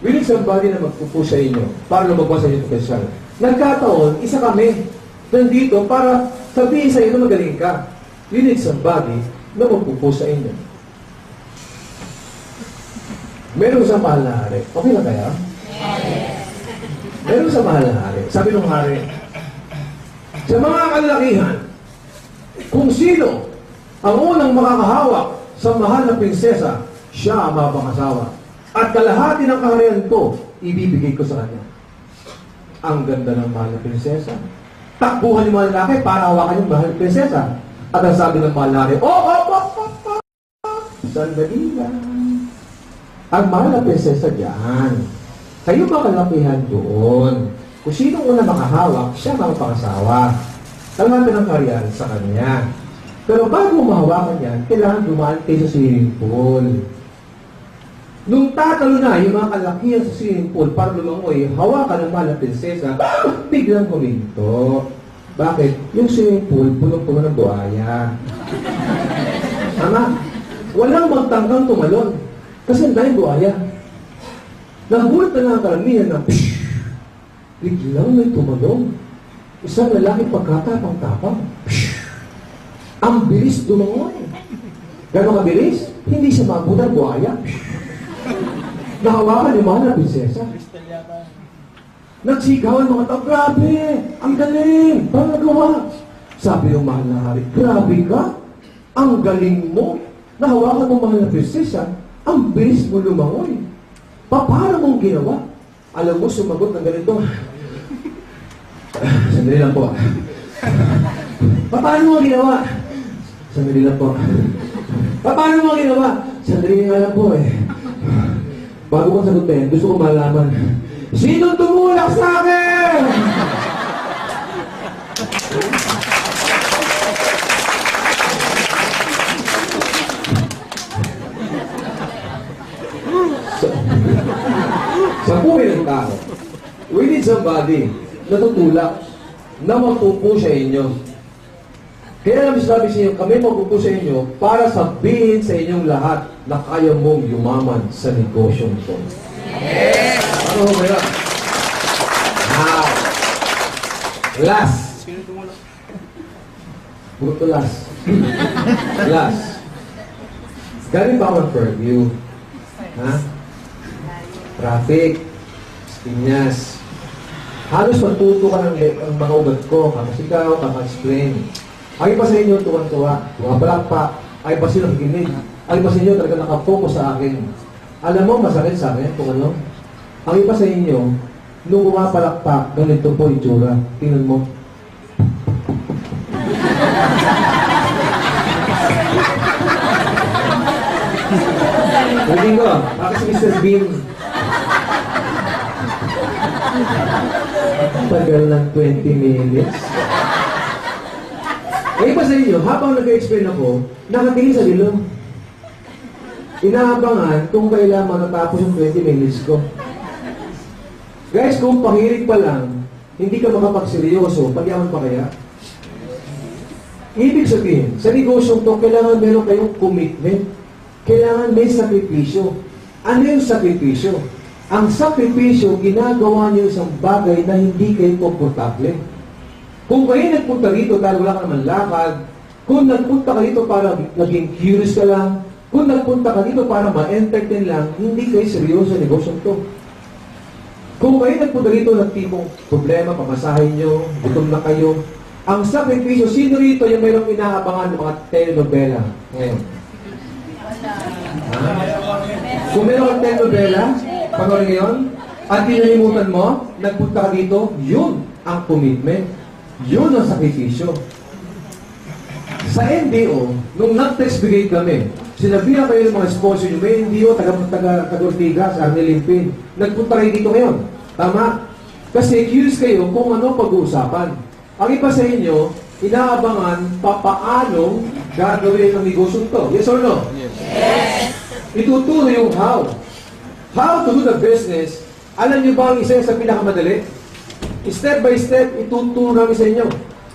We need somebody na magpupush sa inyo para lumabas sa inyong potential. Nagkataon, isa kami nandito para sabihin sa iyo na magaling ka. You need somebody na magpupush sa inyo. Meron sa mahal na hari. Okay na kaya? Meron sa mahal na hari. Sabi ng hari, sa mga kalalakihan, kung sino ang unang makakahawak sa mahal na prinsesa, siya ang mapangasawa. At kalahati ng kaharian ko, ibibigay ko sa kanya. Ang ganda ng mahal na prinsesa. Takbuhan yung mga lalaki para hawakan yung mahal na prinsesa. At ang sabi ng mahal na hari, sandali lang. Ang mahal na prinsesa diyan. Kayo ba kalakihan doon? Kung sino una makahawak, siya mapangasawa. Kalahati ng kaharian sa kanya. Pero bago mahawakan yan, kailangan dumaan kayo sa swimming pool. Nung tatalo na yung mga kalakihan sa swimming pool para lumangoy, hawakan ng mahal na prinsesa, biglang huminto. Bakit? Yung swimming pool, punong-puno ng buhaya. Tama? Walang magtanggang tumalon. Kasi ang daming buhaya. Nagulat na lang ang karamihan na, pshh! Biglang may tumalong. Isang lalaki pagkatapang-tapang. Pshh! Ang bilis dumangoy. Gano'ng kabilis? Hindi siya mabutan buhaya. Nahawakan yung mahal na prinsesa. Nagsigawan mga tao, grabe! Ang galing! Paano nagawa? Sabi ng mahal na hari, grabe ka! Ang galing mo! Nahawakan mo mahal na prinsesa, ang bilis mo lumangoy. Paano mong ginawa? Alam mo, sumagot ng ganito. Sandali lang po. Paano mo ginawa? Sandali lang po. Paano mo ginawa? Sandali nga lang po eh. Bago ko sagutin, gusto ko malaman, sino tumulak sa akin? Sa buhay ng tao, we need somebody na tutulak, na magpupo sa inyo. Kaya namin sabi sa inyo, kami magpupo sa inyo para sabihin sa inyong lahat na kaya mong yumaman sa negosyong ito. Yes! Ano ba yun? Now, last. Buto last. Last. Galing ba ako ng purview? Ha? Traffic, Piñas. Halos matuto ka ng mga ugat ko, kakasikaw, kaka-explain. Ay pa sa inyo, tuwan-tuwa, bumapalakpak, ay pa sila nakikinig. Ay pa sa inyo, talaga nakapokus sa akin. Alam mo, masakit sa akin kung ano? Ang iba sa inyo, nung bumapalakpak, ganito po itsura. Tingnan mo. Hindi ko, ako si Mr. Bean. Tagal ng 20 minutes. Eh pa sa inyo, habang nag-explain ako, nakatingin sa ilong. Inaabangan kung kailan matatapos yung 20 minutes ko. Guys, kung pahirig pa lang, hindi ka makapagseryoso, pagyaman pa kaya? Ibig sabihin, sa negosyong to, kailangan meron kayong commitment. Kailangan may sakripisyo. Ano yung sakripisyo? Ang sakripisyo, ginagawa niyo isang bagay na hindi kayo komportable. Kung kayo nagpunta rito dahil wala ka naman lakad, kung nagpunta ka dito para naging curious ka lang, kung nagpunta ka dito para ma-entertain lang, hindi kayo seryoso sa negosyong to. Kung kayo nagpunta rito ng tipong problema, pamasahin nyo, gutom na kayo, ang sakripisyo, sino rito yung mayroong inaabangan ng mga telenovela ngayon? Ha? Kung meron kang telenovela, panoorin ngayon, at pinalimutan mo, nagpunta ka dito, yun ang commitment. Yun ang sakripisyo. Sa NDO, nung nag-text brigade kami, sinabihan kayo ng mga sponsor nyo, may NDO, taga-Ortigas, Arnel Limpin, nagpunta kayo dito ngayon. Tama? Kasi curious kayo kung ano pag-uusapan. Ang iba sa inyo, inaabangan papaano gagawin ang negosyo ito. Yes or no? Yes! Ituturo yung how. How to do the business. Alam niyo ba ang isa sa pinakamadali? Step by step, ituturo namin sa inyo.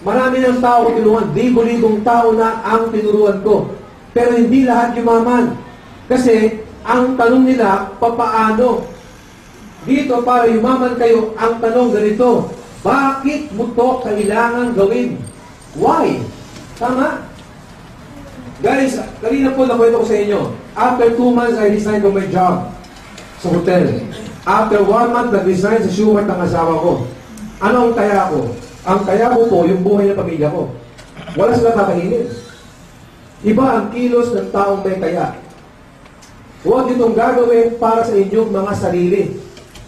Marami ng tao ko tulungan. Libo-libong tao na ang tinuruan ko. Pero hindi lahat yumaman. Kasi, ang tanong nila, papaano? Dito, para yumaman kayo, ang tanong ganito, bakit mo to kailangan gawin? Why? Tama? Guys, kanina po nakwento ko sa inyo. After 2 months, I resigned from my job sa hotel. After 1 month, nag-resign sa Schubert ang asawa ko. Ano ang kaya ko? Ang kaya ko po, yung buhay ng pamilya ko. Wala silang kakainin. Iba ang kilos ng taong may kaya. Huwag itong gagawin para sa inyong mga sarili.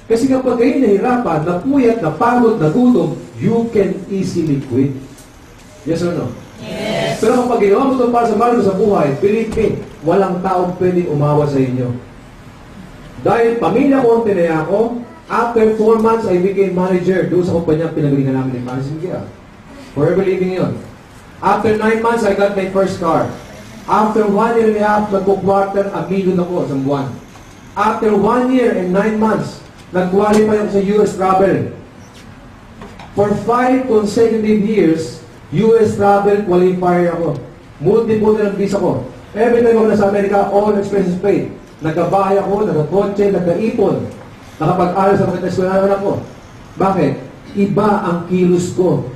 Kasi kapag kayo nahirapan, napuyat, napagod, nagutom, you can easily quit. Yes or no? Yes. Pero kapag ginawa mo ito para sa mahal mo sa buhay, believe me, walang taong pwedeng umawa sa inyo. Dahil pamilya ko ang tinaya ko, after 4 months, I became manager doon sa kumpanya pinagalingan namin ng managing kaya. Forever living yun. After 9 months, I got my first car. After 1 year and a half, nagpo-quarter, $1 million ako sa buwan. After 1 year and 9 months, nag-qualify ako sa US travel. For 5 consecutive years, US travel qualifier ako. Multiple na ng visa ko. Every time ako nasa Amerika, all expenses paid. Nagkabahay ako, nagkakotse, nagkaipon. Nakapag-aral sa magandang eskwela ng anak ko. Bakit? Iba ang kilos ko.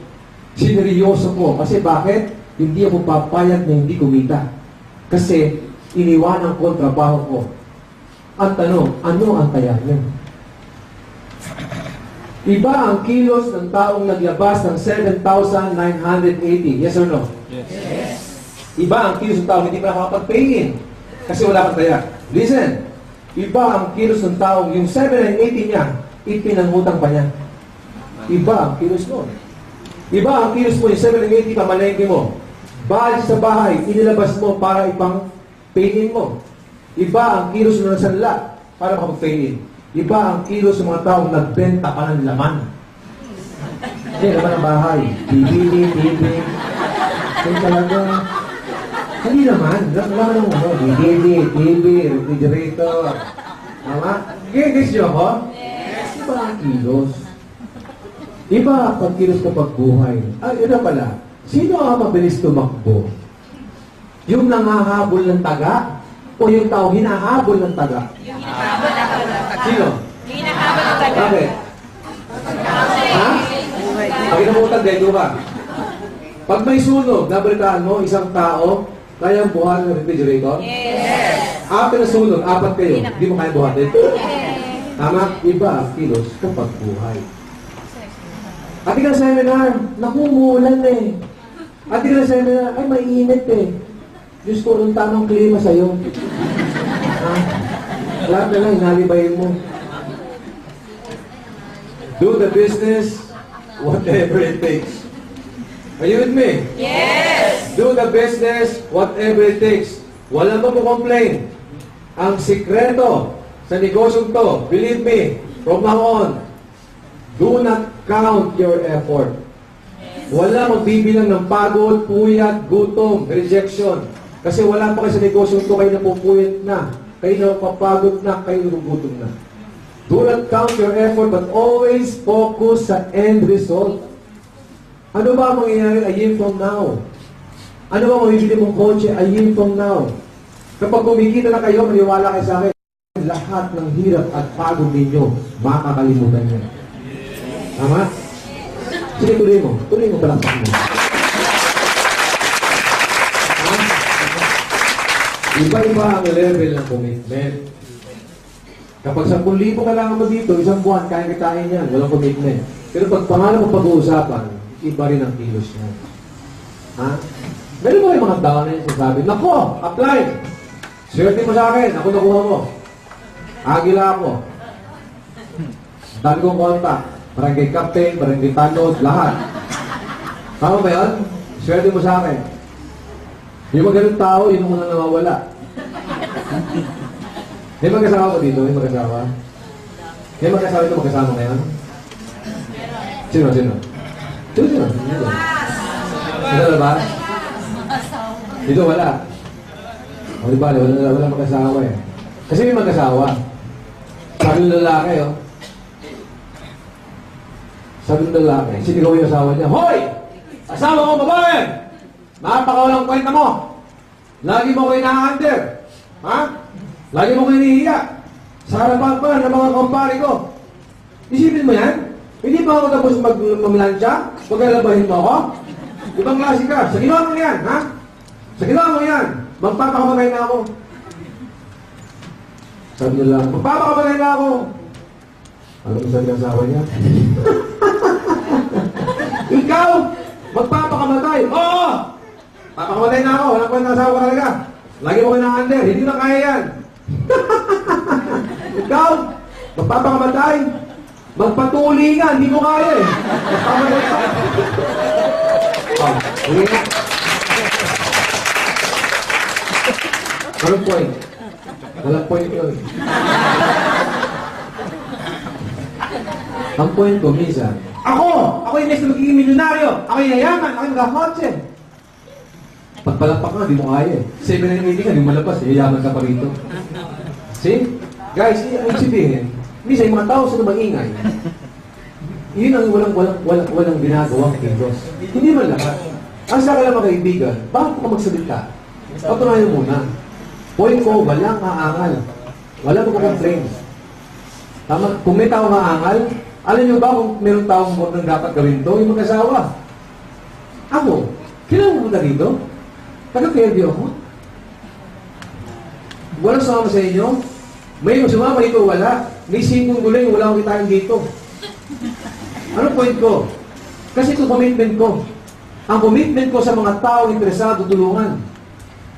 Sineryoso ko. Kasi bakit? Hindi ako papayag na hindi kumita. Kasi iniwanan ko ang trabaho ko. Ang tanong, ano ang kaya niyo? Iba ang kilos ng taong naglabas ng 7,980. Yes or no? Yes. Iba ang kilos ng taong hindi pa nakakapag-pay in. Kasi wala kang taya. Listen. Iba ang kilos ng taong yung 7,980 niya, ipinangutang pa niya. Iba ang kilos mo. Iba ang kilos mo, yung 7,980 pamalengke mo. Bahal sa bahay, inilabas mo para ipang pay-in mo. Iba ang kilos mo ng sanla para makapag-pay in. Iba ang kilos ng mga taong nagbenta pa ng laman. Hindi, laman ng bahay. TV. Kaya talaga, hindi naman. Laman ng ano, TV, refrigerator. Tama? Guys nyo ako? Yes. Iba ang kilos. Iba ang pagkilos kapag buhay. Yun na pala. Sino ang mabilis tumakbo? Yung nangahabol ng taga o yung tao hinahabol ng taga? Sino? Bakit? Ha? Pag inamutan, ganito ka. Pag may sunog, nabalitaan mo, isang tao, kayang buhatin ng refrigerator? Yes. After na sunog, apat kayo, hindi mo kaya buhatin? Tama? Iba ang kilos kapag buhay. Ati ka na seminar, naku, umuulan eh. Ati ka na seminar, ay mainit eh. Diyos ko, anong tamang klima sa'yo? Ha? Lahat na lang, inalibayin mo. Do the business, whatever it takes. Are you with me? Yes. Do the business, whatever it takes. Walang magpo-complain. Ang sikreto sa negosyong to, believe me, from now on, do not count your effort. Wala magbibilang ng pagod, puyat, gutom, rejection. Kasi wala pa kayo sa negosyong to, kayo napupuyat na. Kayo napapagod na, kayo nagugutom na. Do not count your effort, but always focus sa end result. Ano ba ang mangyayari a year from now? Ano ba mabibili mong kotse a year from now? Kapag kumikita na kayo, maniwala kayo sa akin, lahat ng hirap at pagod ninyo, makakalimutan niya. Tama? Sige, tuloy mo. Tuloy mo palakpak mo. Ha? Iba-iba ang level ng commitment. Kapag 10,000 kailangan mo dito, isang buwan, kaya kitain yan. Walang commitment. Pero pag pangalan mo pag-uusapan, iba rin ang kilos niya. Ha? Meron mo yung mga tao na yung sasabi, nako, apply! Swerte mo sa akin, ako nakuha mo. Agila ako. Dami kong kontak. Barangay captain, barangay tanod, lahat. Tama ba yun? Swerte mo sa akin. Yung mga ganun tao, yun ang mga nawawala. May mag-asawa ko dito? May mag-asawa? May mag-asawa ito magkasama ngayon? Sino? Sino? Dito ba? Dito wala. O diba, wala mag-asawa eh. Kasi may mag-asawa. Sabi ng lalaki, oh. Sabi ng lalaki, sinigaw yung asawa niya, hoy! Asawa ko, babae! Napakawalang kwenta mo! Lagi mo ko ina-under! Ha? Lagi mo ko inihiya! Sa harapan pa ng mga kumpare ko! Isipin mo yan? Hindi pa ako tapos mamlansya? Pagkalabahin mo ako? Ibang klase ka. Sa ginawa mo yan, ha? Sa ginawa mo yan, magpapakamatay na ako. Sabi nila, magpapakamatay na ako. Alam mo sabi ng asawa niya? Ikaw, magpapakamatay. Oo! Papakamatay na ako. Walang kwenta asawa ko talaga. Lagi mo kina-under. Hindi na kaya yan. Ikaw, magpapakamatay. Magpatuli nga, hindi mo kaya eh. Magpapakamatay ka. Uwi nga. Anong point? Walang point yun. Ang point ko, minsan, ako yung next na magiging milyonaryo, ako yung yayaman, ako yung magkakotse. Pagpalakpak nga, di mo kaya eh. 7-9 ka, di mo malabas, yayaman ka pa rito. See? Guys, ang sabihin, minsan yung mga tao sila maingay. Yun ang walang ginagawang kilos. Hindi man lahat. Ang sa akin mga kaibigan, bakit ka magsalita? Patunayan muna. Point ko, walang aangal. Wala mo complain. Tama? Kung may tao maangal, alam niyo ba kung meron taong nang dapat gawin to? Yung mag-asawa. Ako, kailangan mo na dito? Taga-fairview ako? Walang sumama sa inyo? May sumama dito, wala. May 5 gulay, wala akong kitain dito. Ano point ko? Kasi ito commitment ko. Ang commitment ko sa mga tao interesado tulungan.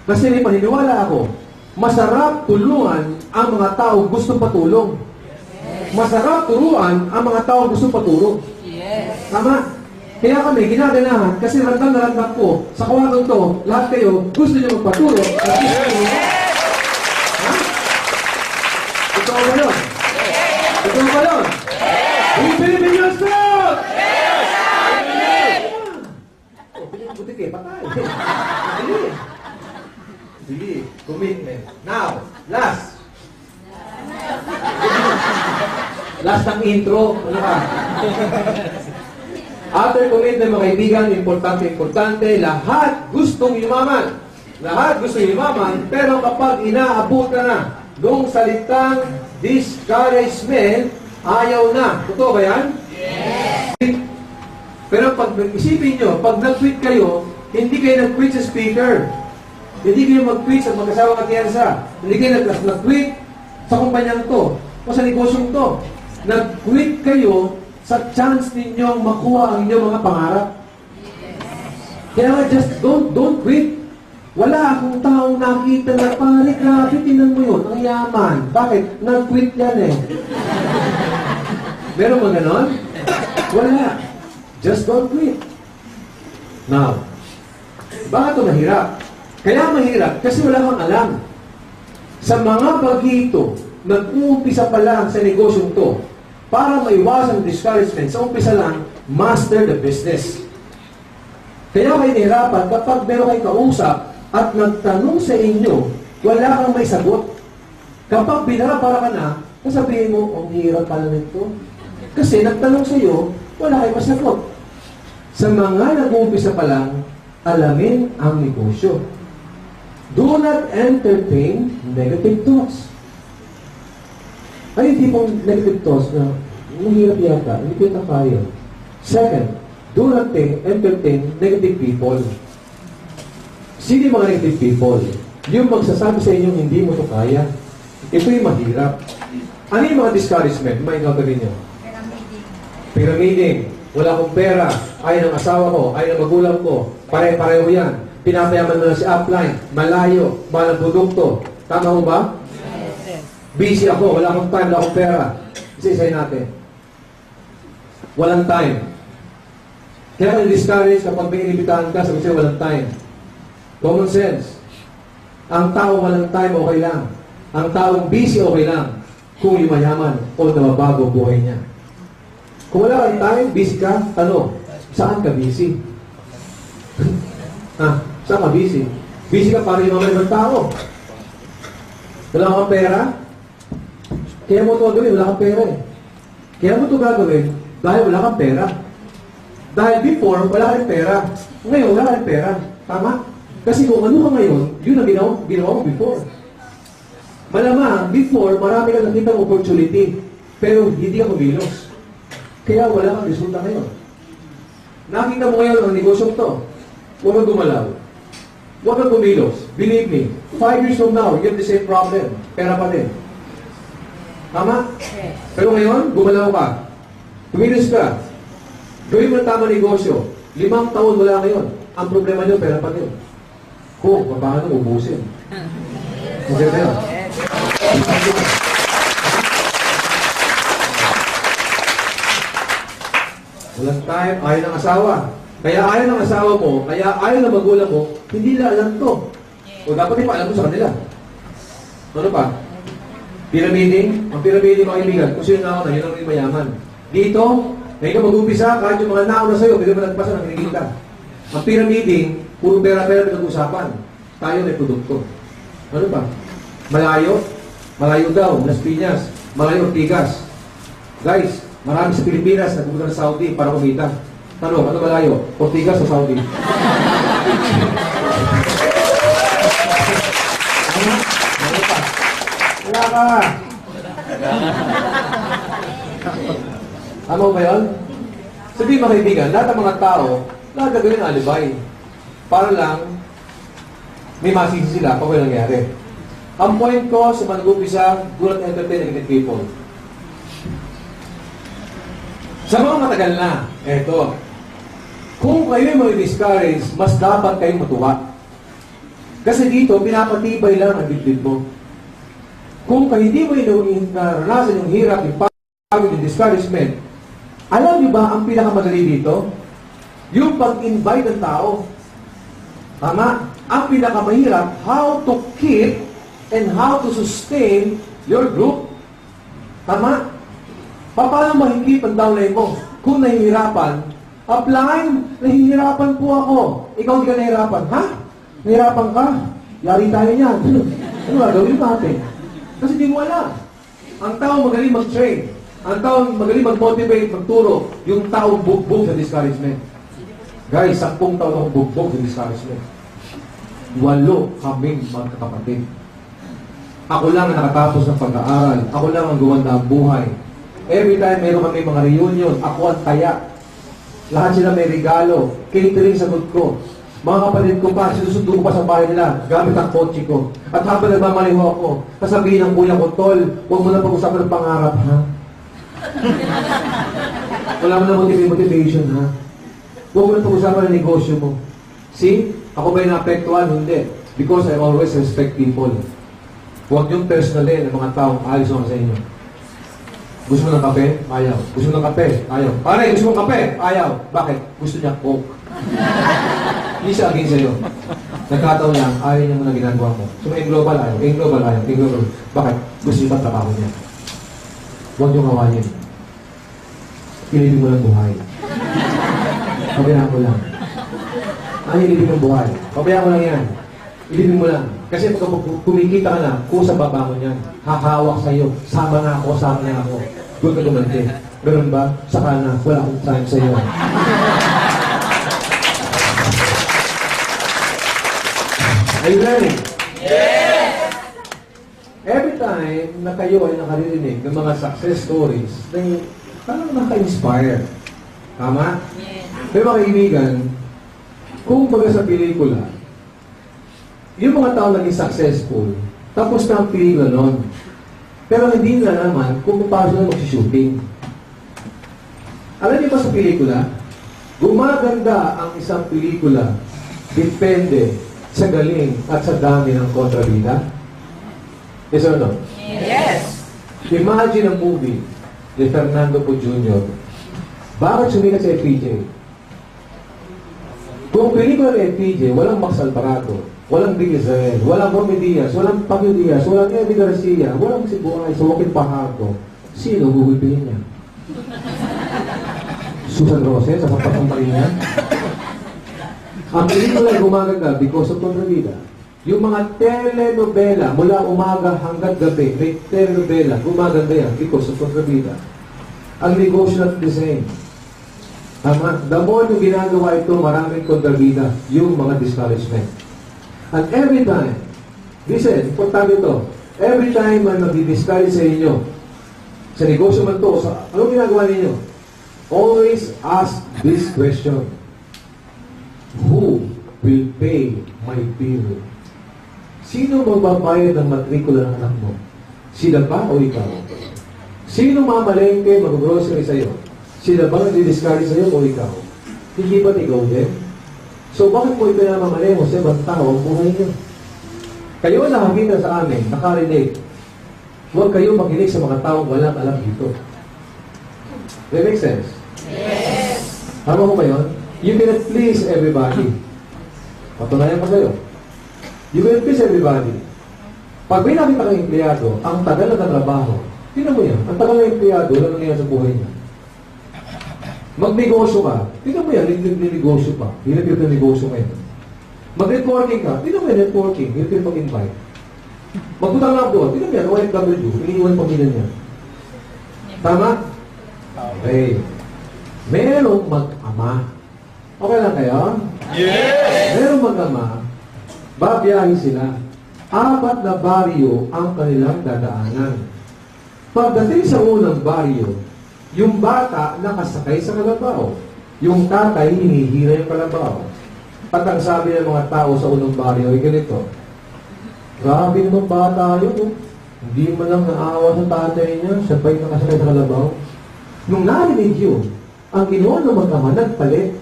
Kasi may paniniwala ako, masarap tulungan ang mga tao gustong patulong. Masarap turuan ang mga tao gustong patulong. Tama? Kaya kami, ginaganahan, kasi randang na randang ko, sa kawagang to, lahat kayo, gusto nyo magpatulong. Ha? Ito ba yun? Ito ba yun? We Philippine Youth Strong! Buti kayo, patay. Sige, commitment. Now, last. Last ng intro. Ano ka? After commitment, mga kaibigan, importante, lahat gustong yumaman. Lahat gustong yumaman, pero kapag inaabot ka na nung salitang discouragement, ayaw na. Totoo ba yan? Yes! Pero pag isipin nyo, pag nag-quit kayo, hindi kayo nag-quit sa speaker. Hindi kayo mag-quit sa mag-asawang katiyansa. Hindi kayo nag-quit sa kumpanyang to o sa negosyong to. Nag-quit kayo sa chance ninyong makuha ang inyong mga pangarap. Kaya just don't quit. Wala akong taong nakita na, pare, grabe, tinan mo yun, ang yaman. Bakit? Nag-quit yan eh. Meron mo ganon? Wala. Just don't quit. Now, bakit ito mahirap? Kaya mahirap kasi wala kang alam. Sa mga bagito, nag-uumpisa pa lang sa negosyong to, para maiwasan discouragement, sa umpisa lang, master the business. Kaya kayo nahirapan kapag meron kayong kausap at nagtanong sa inyo, wala kang may sagot. Kapag binabara ka na, sasabihin mo, ang hirap pala nito. Kasi nagtanong sa iyo, wala kayong masagot. Sa mga nag-uumpisa pa lang, alamin ang negosyo. Do not entertain negative thoughts. Ay, hindi pong negative thoughts na mahirap yata, hindi ko ito kaya. Second, do not entertain negative people. Sino yung mga negative people? Yung magsasabi sa inyo, hindi mo ito kaya. Ito yung mahirap. Ano yung mga discouragement? May gagawin nyo? Pyramiding. Wala akong pera. Ayaw ng asawa ko. Ayaw ng magulang ko. Pare-pareho yan. Pinapayaman mo na si upline. Malayo. Mahal ang produkto. Tama mo ba? Busy ako. Wala akong time. Wala akong pera. Isa-isay natin. Walang time. Kaya ka discourage kapag may inibitahan ka, sabi sa'yo walang time. Common sense. Ang tao walang time, okay lang. Ang taong busy, okay lang. Kung yumayaman o nababago buhay niya. Kung wala kang time, busy ka, tanong, saan ka busy? Saan ka busy? Busy ka para yumaman ng tao. Wala kang pera? Kaya mo ito gagawin, wala kang pera eh. Kaya mo ito gagawin dahil wala kang pera. Dahil before, wala kang pera. Ngayon, wala kang pera. Tama? Kasi kung ano ka ngayon, yun ang ginawa mo before. Malamang, before, marami kang nakita opportunity. Pero hindi ka kumilos. Kaya wala kang resulta ngayon. Nakita mo ngayon ang negosyong to. Huwag kang gumalaw. Huwag kang kumilos. Believe me, 5 years from now, you have the same problem. Pera pa din. Tama? Pero ngayon, gumalaw ka. Kumilos ka. Gawin mo ang tamang negosyo. 5 taon wala ngayon. Ang problema nyo, pera pa din. Kung, paano ubusin? Okay ba yun? Walang time, ayaw ng asawa. Kaya ayaw ng asawa mo, kaya ayaw ng magulang mo, hindi nila alam to. O dapat ipaalam mo sa kanila. Ano pa? Pyramiding. Ang pyramiding, mga kaibigan, kung sino na ako na, yun ang rin mayaman. Dito, ngayon ka mag-umpisa, kahit yung mga nauna sa'yo, pwede mo nagpasa ng kinikita. Ang pyramiding, puro pera-pera pinag-usapan. Tayo may produkto. Ano pa? Malayo. Malayo daw, Las Piñas. Malayo, Ortigas. Guys, marami sa Pilipinas nagpupunta ng Saudi para kumita. Tanong, ano malayo? Ortigas o Saudi? Ano pa? Wala ka. Ano ba yun? Sabihin mga kaibigan, lahat ng mga tao, lahat gagawin ng alibay. Para lang, may masisi sila pag walang nangyari. Ang point ko sa mga nag-umpisa, do not entertain negative people. Sa mga matagal na, eto, kung kayo may discourage, mas dapat kayong matuwa. Kasi dito, pinapatibay lang ang dibdib mo. Kung hindi mo naranasan yung hirap, yung pagod, yung discouragement, alam niyo ba ang pinakamadali dito? Yung pag-invite ng tao. Tama? Ang pinakamahirap, how to keep and how to sustain your group. Tama? Paano mahigit ang downline mo? Kung nahihirapan, upline, nahihirapan po ako. Ikaw hindi ka nahihirapan. Ha? Nahihirapan ka? Yari tayo niyan. Ano gagawin natin? Kasi di mo alam. Ang tao magaling mag-train. Ang tao magaling mag-motivate, magturo. Yung tao bugbog sa discouragement. Guys, 10 taon akong bugbog sa discouragement. 8 kaming magkakapatid. Ako lang ang nakatapos ng pag-aaral. Ako lang ang gumanda ang buhay. Every time meron kami mga reunion, ako ang taya. Lahat sila may regalo. Catering sagot ko. Mga kapatid ko pa, sinusundo ko pa sa bahay nila gamit ang kotse ko. At habang nagmamaliho ako, kasabihin ng kuya ko, Tol, huwag mo na pag-usapan ng pangarap, ha? Wala mo na motivation, ha? Huwag mo na pag-usapan ng negosyo mo. See? Ako ba yung naapektuhan? Hindi. Because I always respect people. Huwag yung personalin ng mga taong alis ako sa inyo. Gusto mo ng kape? Ayaw. Gusto mo ng kape? Ayaw. Pare, gusto mo ng kape? Ayaw. Bakit? Gusto niya coke. Hindi siya against sa'yo. Nagkataon lang, ayaw niya muna ginagawa mo. So, in global ayaw. In global ayaw. In global. Bakit? Gusto niya pa trabaho niya. Huwag niyong hawanin. Ilibig mo lang buhay. Pabayaan mo lang. Ano ilibig ng buhay? Pabayaan mo lang yan. Ilibig mo lang. Kasi pag kumikita ka na, kung sa baba mo niyan, hahawak sa'yo. Sama na ako, sama na ako. Doon ka dumating. Ganun ba? Saka na, wala akong time sa'yo. Are you learning? Yes! Every time na kayo ay nakarinig ng mga success stories, na parang naka-inspire. Tama? Yes. Pero mga kaibigan, kung baga sa pelikula, yung mga tao naging successful, tapos na ang pelikula nun. Pero hindi na naman kung paano sila mag-shooting. Alam niyo ba sa pelikula, gumaganda ang isang pelikula depende sa galing at sa dami ng kontrabida? Yes or no? Yes. Imagine a movie ni Fernando Po Jr. Bakit sumikat si FPJ? Kung pelikula ni FPJ, walang Max Alvarado, walang Big Israel, walang Romy Diaz, walang Pacquiao Diaz, walang Eddie Garcia, walang si Buhay sa Joaquin Pajardo, sino gugupihin niya? Susan Roses sa Pampang Marina? Ang pelikula ay gumaganda because of kontrabida. Yung mga telenovela, mula umaga hanggang gabi, may telenovela, gumaganda yan because of kontrabida. Ang negosyo at design. Tama? The more yung ginagawa ito, maraming kontrabida, yung mga discouragement. And every time, listen, importante ito, every time may mag-discourage sa inyo, sa negosyo man to, sa, anong ginagawa ninyo? Always ask this question. Who will pay my bill? Sino magbabayad ng matrikula ng anak mo? Sila ba o ikaw? Sino mamalengke mag-grocery sa'yo? Sila ba nag-discourage sa'yo o ikaw? Hindi ba ikaw din? So bakit mo ipinamamalay mo sa ibang tao ang buhay niyo? Kayo nakakita sa amin, nakarelate. Huwag kayo makinig sa mga taong walang alam dito. Does that make sense? Yes. Tama ko ba yun? You cannot please everybody. Patunayan ko sa'yo. You cannot please everybody. Pag may nakita kang empleyado, ang tagal na trabaho, tingnan mo yan, ang tagal na empleyado, wala nangyayari sa buhay niya. Magnegosyo ka, tingnan mo yan, negosyo pa. Hinapit na negosyo ngayon. Mag-networking ka, tingnan mo yan, networking. Hinapit mag-invite. Magputang lang doon, tingnan mo yan, OFW, iniiwan pamilya niya. Tama? Okay. Merong mag-ama. Okay lang kayo? Yes. Merong mag-ama, babiyahin sila. 4 na baryo ang kanilang dadaanan. Pagdating sa unang baryo, yung bata nakasakay sa kalabaw. Yung tatay hinihira yung kalabaw. At ang sabi ng mga tao sa unang baryo ay ganito, grabe naman bata yun, oh. Hindi mo lang naawa sa tatay niya, siya pa'y nakasakay sa kalabaw. Nung narinig yun, ang ginawa ng mag-ama nagpalit.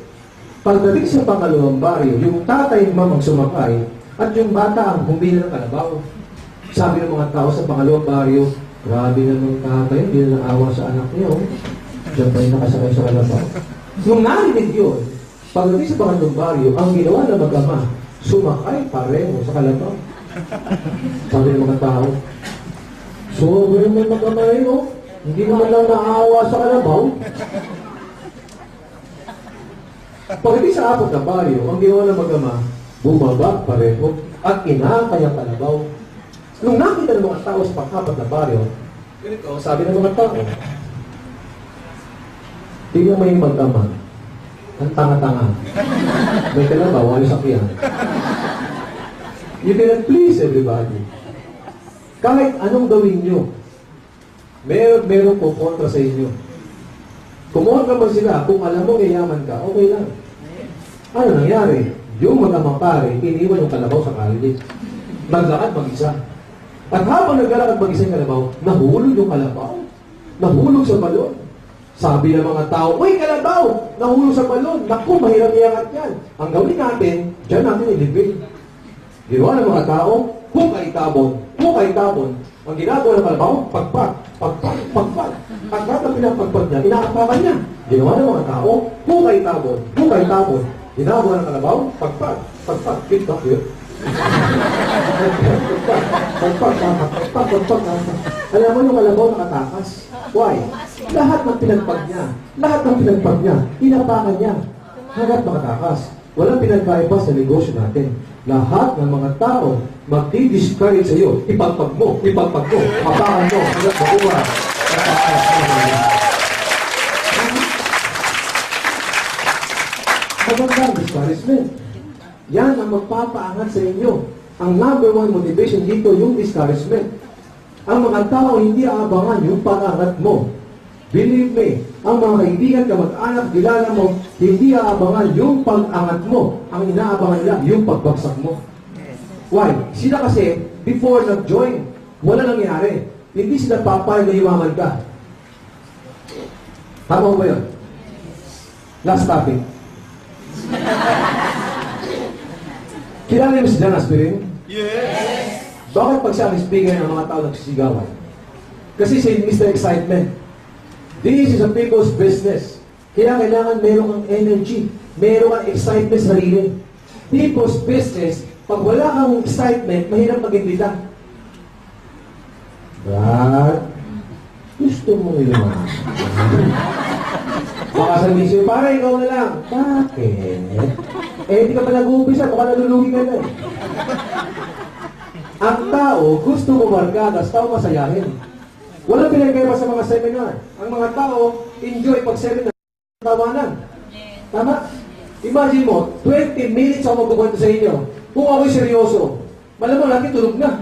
Pagdating sa pangalawang baryo, yung tatay ang mamang sumakay at yung bata ang humila ng kalabaw. Sabi ng mga tao sa pangalawang baryo, grabe naman tatay, hindi na naawa sa anak niya, oh. Siya pa'y nakasakay sa kalabaw. Nung narinig yun, pagdating sa pangalawang baryo, ang ginawa ng mag-ama, sumakay pareho sa kalabaw. Sabi ng mga tao, sobrang naman mag-ama yun, oh. Hindi naman lang naawa sa kalabaw. Pagdating sa 4 na baryo, ang ginawa ng mag-ama, bumaba pareho at inakay ang kalabaw. Nung nakita ng mga tao sa pang-4 na baryo, ganito, sabi ng mga tao, tingnan mo yung mag-ama, ang tanga-tanga. May kalabaw, wala sakyan. You cannot please everybody. Kahit anong gawin nyo, meron po kontra sa inyo. Kumontra man sila, kung alam mo yayaman ka, okay lang. Ano nangyari? Yung mag-amang pare, iniwan yung kalabaw sa kalye. Naglakad mag-isa. At habang naglalakad mag-isa yung kalabaw, nahulog yung kalabaw. Nahulog sa balon. Sabi ng mga tao, uy, kalabaw! Nahulog sa balon. Naku, mahirap iangat yan. Ang gawin natin, dyan natin ilibig. Ginawa ng mga tao, hukay tabon. Ang ginagawa ng kalabaw, pagpag. At lahat ng pinapagpag niya, inaapakan niya. Ginawa ng mga tao, hukay tabon. Ginagawa ng kalabaw, pagpag. Kita ko yun. Pagpag. Alam mo yung kalabaw nakatakas. Why? Lahat ng pinagpag niya, inapakan niya. Hanggat makatakas. Walang pinagkaiba sa negosyo natin. Lahat ng mga tao magdi-discourage sa iyo. Ipagpag mo. Apakan mo. Hanggat makuha. Magandang discouragement. Yan ang magpapaangat sa inyo. Ang number 1 motivation dito, yung discouragement. Ang mga tao hindi aabangan yung pangangat mo. Believe me, ang mga kaibigan ka mag-anak, kilala mo, hindi aabangan yung pag-angat mo. Ang inaabangan nila, yung pagbagsak mo. Why? Sila kasi, before nag-join, wala nangyari. Hindi sila papayag na yumaman ka. Tama ba yun? Last topic. Kilala niyo si John Aspirin? Yes. Bakit pag siya ang speaker ng mga tao nagsisigawan? Kasi si Mr. Excitement. This is a people's business. Kaya kailangan meron kang energy. Meron kang excitement sa sarili. People's business, pag wala kang excitement, mahirap mag-imbita. But, gusto mo yun. Baka sabihin siya, para ikaw na lang. Bakit? Hindi ka pa nag-uumpisa, baka nalulugi ka na eh. Ang tao, gusto mo barkadas, tao masayahin. Walang pinagkaiba sa mga seminar. Ang mga tao, enjoy pag seminar, tawanan. Tama? Imagine mo, 20 minutes ako magkukwento sa inyo. Kung ako'y seryoso, malamang natin tulog na.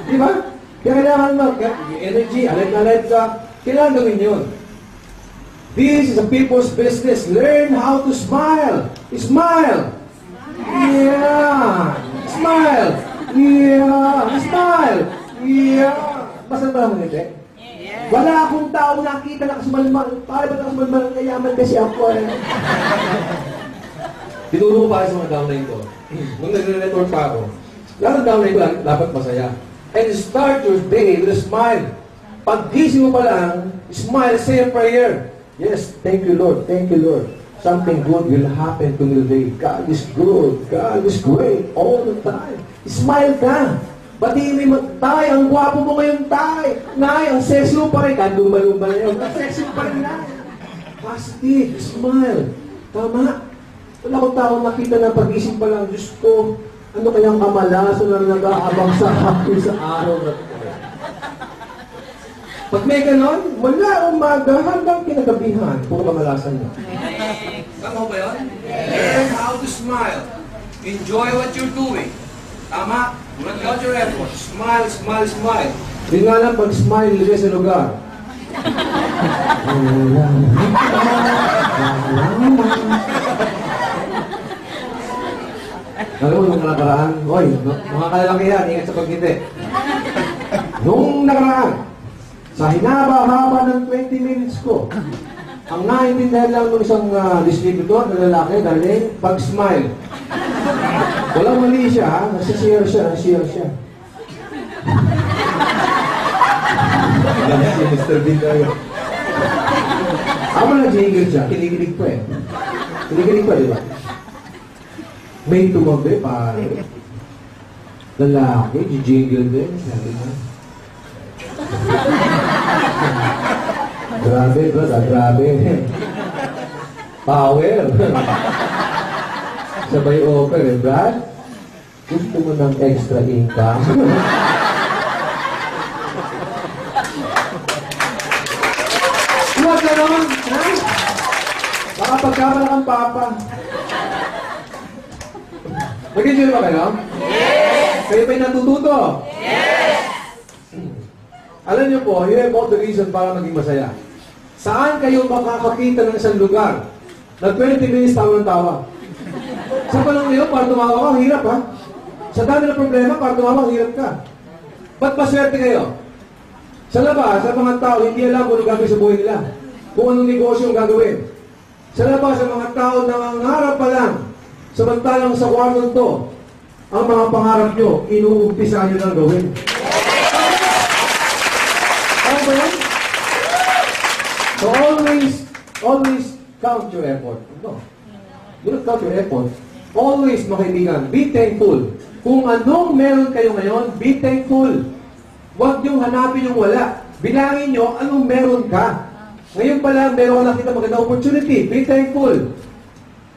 Di ba? Kaya kailangan mo, energy, alert ka, kailangan gawin yun. This is a people's business. Learn how to smile. Smile. Yeah. Smile. Yeah. Smile. Yeah. Basta ba naman ito? Wala akong tao nakita na kasumalmal. Para ba kasumalmal na yaman kasi ako eh. Tinuro ko para sa mga downline ko. Nung nagre-network pa ako, lahat ng downline ko dapat masaya. And start your day with a smile. Pag gising mo pa lang, smile, say a prayer. Yes, thank you Lord, thank you Lord. Something good will happen to me today. God is good, God is great all the time. Smile ka. Batiin mo, tay, ang gwapo mo ngayon, tay. Nay, ang sexy mo pa rin. Lumba-lumba na yun. Ang sexy mo pa rin, nay. Positive, smile. Tama. Wala akong tao nakita na pag-isip pa lang, Diyos ko, ano kayang kamalasan na nag-aabang sa akin sa araw na ito. Pag may ganon, wala umaga hanggang kinagabihan, puro kamalasan niya. Tama ba yun? Learn how to smile. Enjoy what you're doing. Tama? Count your effort. Smile, smile, smile. Hindi nga lang pag-smile, lagay sa lugar. Alam mo, nung nakaraan, oy, mga kalalakihan, ingat sa pagkiti. Nung nakaraan, sa hinaba-haba ng 20 minutes ko, ang naintindihan lang ng isang distributor na lalaki, dahil pag-smile. Walang mali siya, ha? Nasa-share siya. Si Mr. Bean tayo. Ako na jingle siya, kinikilig pa eh. Kinikilig pa, di ba? May tumabi, pare. Lalaki, jingle din. Sabi na. Grabe, bro, grabe. Power. Sabay offer eh, Brad. Gusto mo ng extra income? Huwag ka naman, ha? Baka pagkamala kang papa. Nag-enjoy ba kayo? Yes! Kayo ba'y natututo? Yes! Alam niyo po, you have all the reason para maging masaya. Saan kayo makakakita ng isang lugar na 20 minutes tawa ng tawa? Sa panahon ngayon, para tumawa ka, hirap ha? Sa dami ng problema, para tumawa, hirap ka. Ba't maswerte kayo? Sa labas, sa mga tao, hindi alam kung ano gagawin sa buhay nila. Kung anong negosyo ang gagawin. Sa labas, sa mga tao nangangarap pa lang, samantalang sa kwartong to, ang mga pangarap nyo, inuumpisa nyo lang gawin. Ano ba yan? So always count your effort. No. Do not count your effort. Always, mga kaibigan, be thankful. Kung anong meron kayo ngayon, be thankful. Huwag niyong hanapin yung wala. Bilangin niyo anong meron ka. Ngayon pala, meron ka nakita magandang opportunity. Be thankful.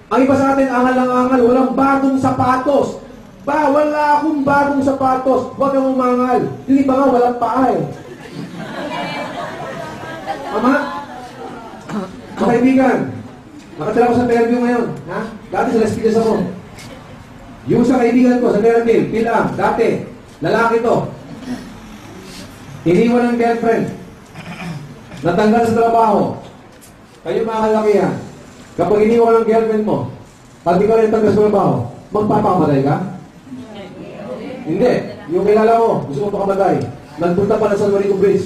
Ang iba sa atin, angal lang angal, walang bagong sapatos. Ba, wala akong bagong sapatos. Huwag kang umangal. Yung iba nga, walang paa eh. Ama? Mga kaibigan, nakatira ko sa Fairview ngayon. Ha? Dati sa Las Piñas ako. Yung sa kaibigan ko sa Fairview, Pilam, dati, lalaki to. Iniwan ng girlfriend. Natanggal sa trabaho. Kayo mga kalakihan, kapag iniwan ka ng girlfriend mo, pag di ka rin natanggal sa trabaho, magpapakamatay ka? Hindi. Yung kilala mo, gusto mo pakamatay. Nagpunta pa ng San Marico Bridge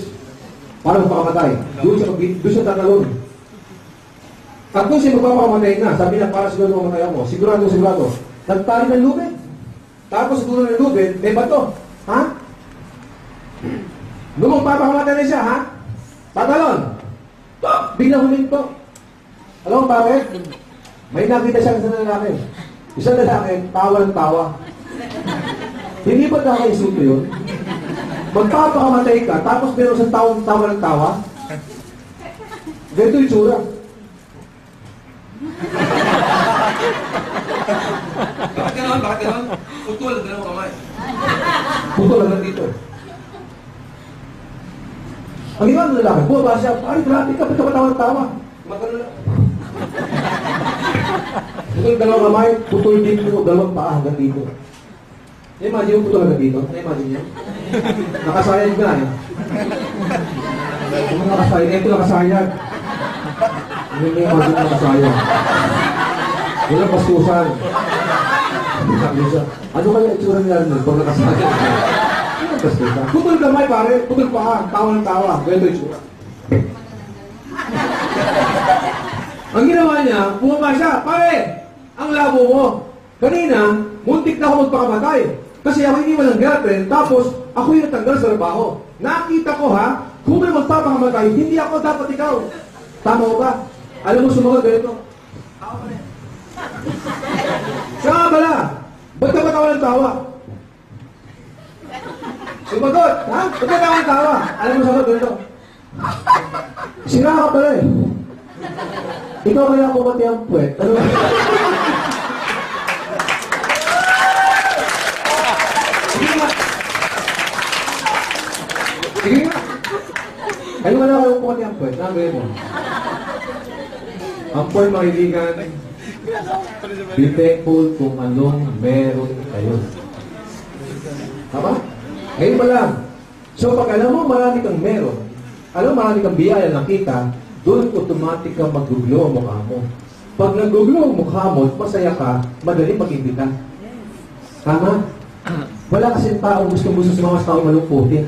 para magpakamatay. Doon siya tatalon. At doon siya magpapakamatay na. Sabi na, para siguro mamatay ako. Sigurado. Nagtali ng lubid. Tapos siguro ng lubid, may bato. Ha? Nung magpapakamatay na siya, ha? Tatalon. Biglang huminto. Alam mo bakit? May nakita siya ng isang lalaki. Isang lalaki, tawa ng tawa. Hindi ba nakakaisip yun? Magpapakamatay ka, tapos meron sa tawa ng tawa? Ganito yung tsura. Bakit ganon? Putol, dalawang kamay. Putol lang dito. Ang iba ng lalaki, buwa siya, ay grabe ka, ba't ka matawa ng tawa? Magano lang. Putol dalawang kamay, putol dito, dalawang paa hanggang dito. Na-imagine mo putol hanggang dito? Na-imagine niyo? Nakasayad ka eh. Kung nakasayad, ito nakasayad. Hindi na-imagine mo nakasayad. Walang bastusan. Ano kaya itsura nila nun pag nakasayad? Bastusan. Putol kamay pare, putol paa, tawa ng tawa. Ganito itsura. Ang ginawa niya, bumaba siya, pare, ang labo mo. Kanina, muntik na ako magpakamatay. Kasi ako iniwan ng girlfriend, tapos ako yung natanggal sa trabaho. Nakita ko ha, kung may magpapakamatay, hindi ako dapat ikaw. Tama ko ba? Alam mo sumagot ganito. Siya nga pala, ba't ka matawa ng tawa? Sumagot, ha? Ba't ka tawa ng tawa? Alam mo sumagot ganito. Sira ka pala eh. Ikaw kaya ako pati ang puwet. Ano ba? Sige nga. Kayo wala kayo pati ang puwet. Nagawin mo. Ang puwet, mga kaibigan, be thankful kung anong meron kayo. Tama? Ngayon pa lang. So pag alam mo marami kang meron, alam mo marami kang biyaya nakita, doon automatic kang mag-glow ang mukha mo. Pag nag-glow ang mukha mo, masaya ka, madali mag-imbita. Tama? Wala kasi taong gusto sa mga taong malungkutin.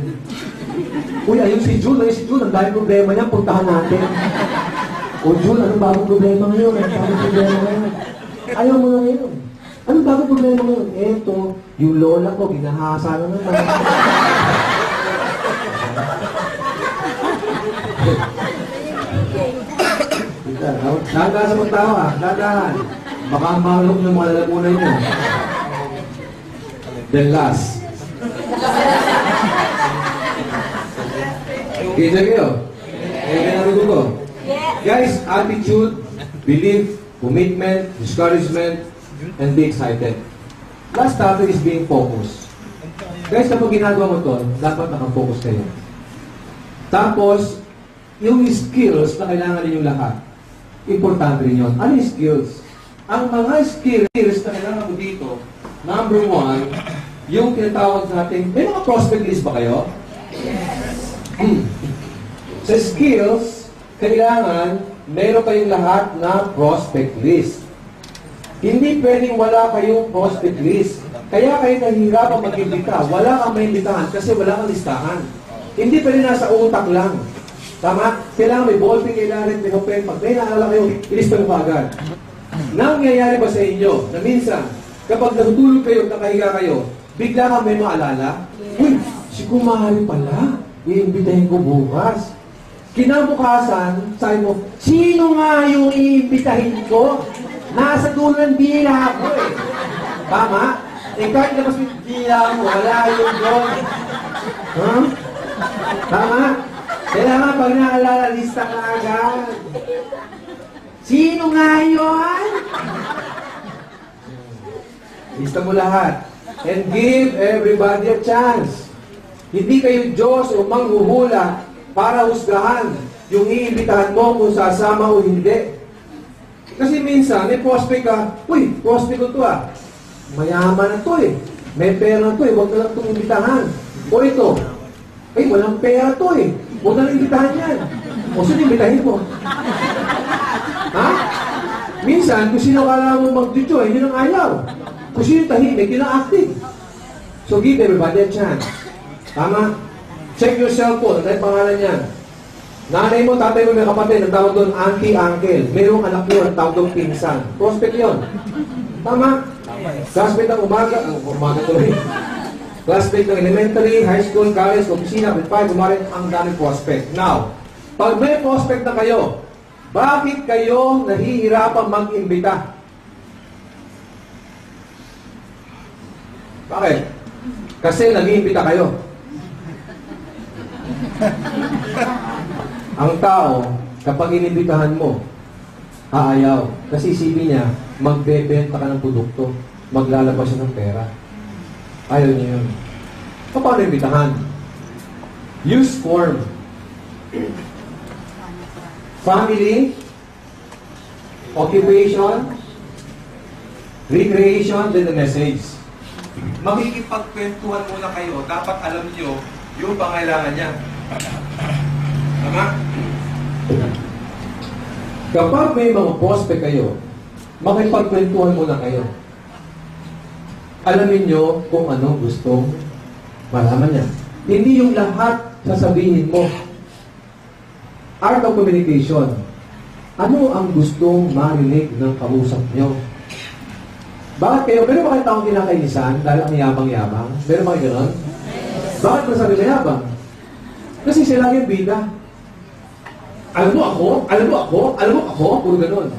Uy, ayun si June, ang dahil problema niya, puntahan natin. O June, anong bagong problema ngayon? Anong bagong problema ngayon? Ayaw mo na ngayon. Anong bagong problema ngayon? Eto, yung lola ko, ginahasa na naman. Dahan sa magtawa, dahan. Baka mahalok yung mga lalamunan niyo. Then last. Kita kayo? Kaya narugo ko. Guys, attitude, belief, commitment, discouragement, and be excited. Last topic is being focused. Guys, kapag ginagawa mo to, dapat nakafocus kayo. Tapos, yung skills na kailangan ninyong lahat, importante rin yun. Ano yung skills? Ang mga skills na kailangan mo dito, number 1, yung tinatawag natin, may mga prospect list ba kayo? Yes. Sa skills, kailangan meron kayong lahat na prospect list. Hindi pwedeng wala kayong prospect list. Kaya kayo nahihirapan mag-imbita. Wala kang maimbitahan kasi wala kang listahan. Hindi pwede nasa utak lang. Tama? Kailangan may ballpen, kailangan may pen. Pag may naalala kayo, ilista mo agad. Nangyayari ba sa inyo na minsan, kapag natutulog kayo, nakahiga kayo, bigla kang may maalala? Uy, si Kumari pala. Iimbitahin ko bukas. Kinabukasan, sabi mo, sino nga yung iimbitahin ko? Nasa dulo ng dila ako eh. Tama? Eh kahit labas yung dila mo, wala yung doon. Huh? Tama? Kailangan pag naalala, lista ka agad. Sino nga yun? Lista mo lahat. And give everybody a chance. Hindi kayo Diyos o manghuhula para husgahan yung iimbitahan mo kung sasama o hindi. Kasi minsan, may prospect ka, uy, prospect ko to ah. Mayaman na to eh. May pera na to eh, huwag na lang itong imbitahan. O ito, ay, walang pera to eh. Huwag na lang imbitahan yan. O sino imbitahin mo? Ha? Minsan, kung sino kala mo mag-dito, hindi nang ayaw. Kung sino tahimik, yun ang active. So give everybody a chance. Tama? Check your cellphone. Ano yung pangalan yan? Nanay mo, tatay mo, may kapatid, ang tawag doon, auntie, uncle. Mayroong anak mo, ang tawag doon, pinsan. Prospect yun. Tama? Classmate ng umaga tuloy. Classmate ng elementary, high school, college, opisina, grade 5, kumarin ang daming prospect. Now, pag may prospect na kayo, bakit kayo nahihirapang mag-imbita? Bakit? Kasi nag-iimbita kayo. Ang tao, kapag inimbitahan mo, aayaw. Kasi isipin niya, magbebenta ka ng produkto, maglalabas siya ng pera. Ayaw niya yun. Paano imbitahan? Use form. Family, occupation, recreation, then the message. Makikipagkwentuhan muna kayo, dapat alam niyo yung pangailangan niya. Tama? Kapag may mga prospect kayo, makipagkwentuhan muna kayo. Alamin nyo kung ano gustong malaman niya. Hindi yung lahat sasabihin mo. Art of communication. Ano ang gustong marinig ng kausap nyo? Bakit kayo? Meron ba kayong taong kinakainisan dahil ang yabang-yabang? Meron ba kayo gano'n? Bakit masabi na yabang? Kasi sila yung bida. Alam mo ako? Alam mo ako? Alam mo ako? Puro gano'n.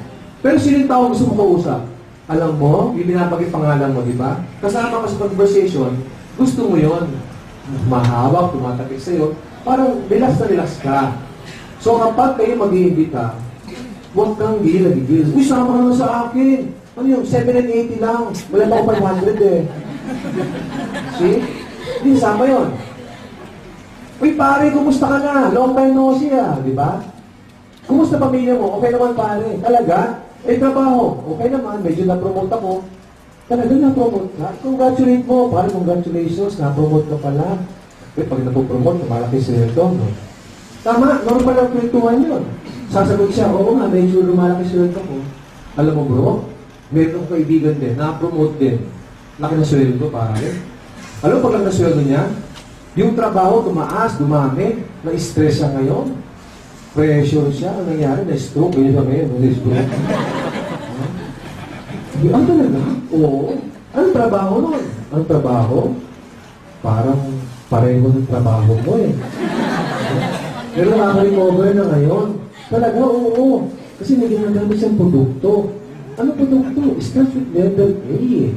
Pero sino yung tao gusto mo kausap? Alam mo, yung binabagay pangalan mo, di ba? Kasama ka sa conversation, gusto mo yon. Mahawak, tumatapik sa'yo, parang relax na relax ka. So kapag kayo mag-iimbita, huwag kang gigil. Uy, sama ka naman sa akin. Ano yung 780 lang? Wala pa ako 500 eh. See? Hindi, sama yun. Uy, pare, kumusta ka na? Long time no see ah, di ba? Kumusta pamilya mo? Okay naman, pare. Talaga? Eh, trabaho. Okay naman, medyo na-promote ako. Talaga na-promote ka? Congratulate mo. Parang congratulations, na-promote ka pala. Eh, pag napopromote, malaki sweldo, no? Tama, normal ang kwentuhan yun. Sasagot siya, oo nga, medyo lumalaki sweldo ko. Alam mo bro, meron kong kaibigan din, na-promote din. Laki na sweldo, pare. Alam mo, pag lang na sweldo niya, yung trabaho tumaas, dumami, na-stress siya ngayon. Pressure siya, ang nangyari, na-stroke. Ganyan siya ngayon, na-stroke. Ang talaga? Oo. Anong trabaho nun? Ang trabaho? Parang pareho ng trabaho mo eh. Pero nakaka-recover na ngayon. Talaga, oo. Kasi may ginagamit siyang produkto. Ano produkto? Starts with letter A eh.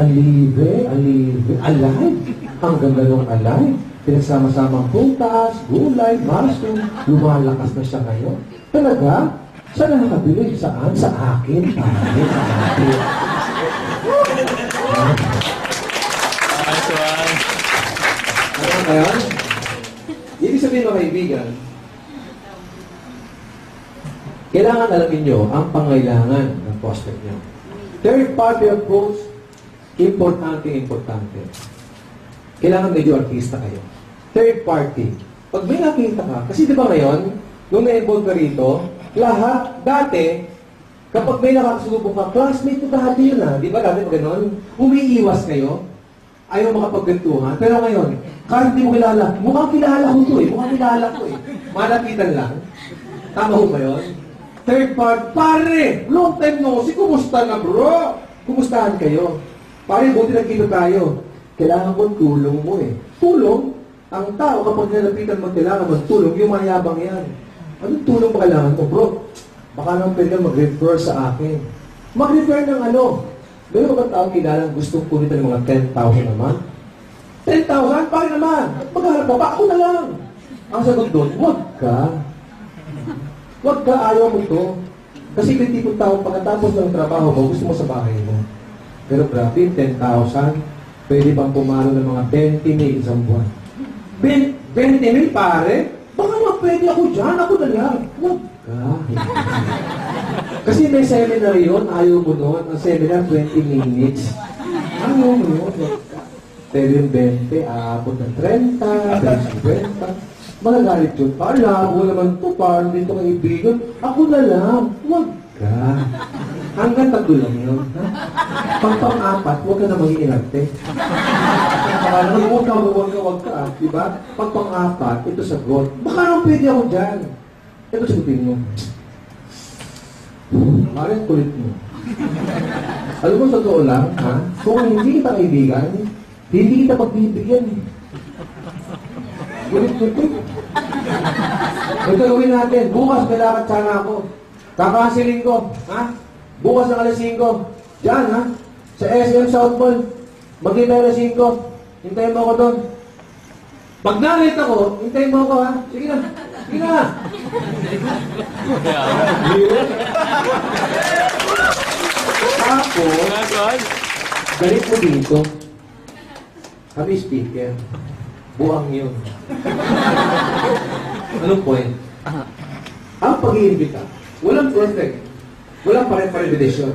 Alive, alive. Ang ganda ng alive. Pinagsama-samang prutas, gulay, mushroom. Lumalakas na siya ngayon. Talaga? Saan na nakabili? Saan? Sa akin? Pare, sa akin. Ano kaya? Ibig sabihin mga kaibigan, kailangan alamin nyo ang pangailangan ng prospect nyo. Third party approach, importante. Kailangan medyo artista kayo. Third party. Pag may nakita ka, kasi di ba ngayon, nung na-involve ka rito, lahat, dati, kapag may nakakasulubong ka, classmate ko dati yun di ba dati pag gano'n? Umiiwas kayo, ayaw makapaggantuhan, pero ngayon, kahit hindi mo kilala, mukhang kilala ko to eh, malapitan lang. Tama ho ba yun? Third part, pare, long time no see, kumusta na bro? Kumustahan kayo? Pare, buti nagkita tayo. Kailangan ko tulong mo eh. Tulong? Ang tao kapag nalapitan mo, kailangan mo tulong, yung mayabang yan. Anong tulong ba kailangan mo, bro? Baka naman pwede kang mag-refer sa akin. Mag-refer ng ano? Meron ba tao kilalang gustong punitan ng mga 10,000 naman? 10,000? Bakit naman? At maghanap pa, ako na lang. Ang sagot doon, huwag ka. Huwag ka, ayaw mo to. Kasi yung tipong tao, pagkatapos ng trabaho mo, gusto mo sa bahay mo. Pero grabe, 10,000, pwede bang pumalo ng mga 20 mil isang buwan? 20 mil, pare? Baka naman pwede ako dyan, ako na lang. Huwag ka. Kasi may seminar yun, ayaw mo doon. Ang seminar, 20 minutes. Ayaw mo yun, huwag ka. Pero yung 20, aabot ng 30, 50. Magagalit yun. Pala, ako naman to, parang dito kaibigan. Ako na lang. Huwag ka. Hanggang 3 lang yun. Pang-apat, huwag ka na mag-iinarte. Huwag ka. Diba? Pang-apat, ito sagot. Baka naman pwede ako dyan. Ito sagutin mo. Parang kulit mo. Alam mo, totoo lang, ha? Kung hindi kita kaibigan, hindi kita pagbibigyan. Kulit-kulit. Ito gawin natin. Bukas, may lakad sana ako. Kakasilin ko. Ha? Bukas ng alas 5. Diyan, ha? Sa SM South Mall. Maghintay alas 5. Hintayin mo ako doon. Pag nalit ako, hintayin mo ako, ha? Sige na. Sige na. Tapos, galit mo dito. Kami speaker. Buang yun. Anong point? Ang pag-iimbita, walang perfect. Walang pare-pare desisyon.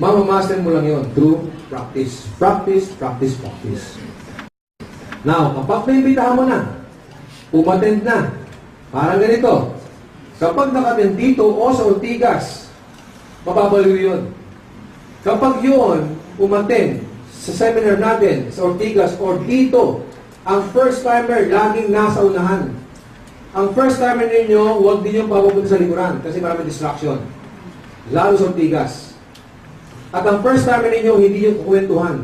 Mamamaster mo lang yun through practice. Practice. Now, kapag naimbitahan mo na, umattend na, parang ganito. Kapag nakattend dito o sa Ortigas, mababaliw yun. Kapag yun, umattend sa seminar natin, sa Ortigas or dito, ang first timer laging nasa unahan. Ang first timer ninyo, huwag din yung papapunta sa likuran kasi maraming distraction. Lalo sa Ortigas. At ang first timer ninyo, hindi yung kukwentuhan.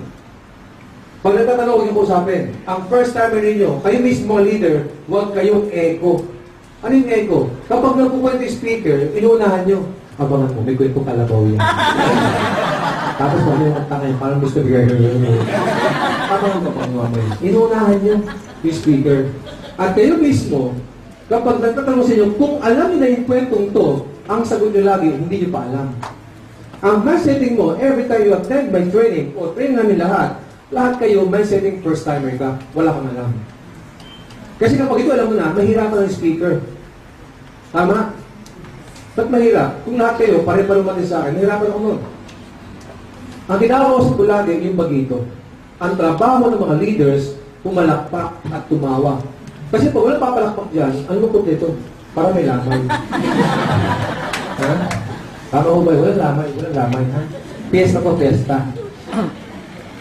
Pag nagtatanong, huwag yung usapin. Ang first timer ninyo, kayo mismo ang leader, huwag kayong echo. Ano yung echo? Kapag nagkukwento yung speaker, inuunahan nyo. Abangan mo, may kwento kalabaw yan. Tapos pag yung tangay, parang gusto bigay yun. Abangan mo, inuunahan nyo yung speaker. At kayo mismo, kapag nagtatanong sa inyo, kung alam nyo na yung kwentong to, ang sagot nyo lagi, hindi nyo pa alam. Ang mind setting mo, every time you attend my training, o training namin lahat kayo, mind setting first timer ka, wala kang alam. Kasi kapag ito alam mo na, mahirapan ang speaker. Tama? Ba't mahirap? Kung lahat kayo, pare-pare natin sa akin, mahirapan ako nun. Ang tinawag ko lagi yung bagito. Ang trabaho ng mga leaders, pumalakpak at tumawa. Kasi pag walang papalakpak dyan, ang lungkot nito, para may lamay. Ha? Tama ko ba? Walang lamay, ha? Piyesta po, piyesta.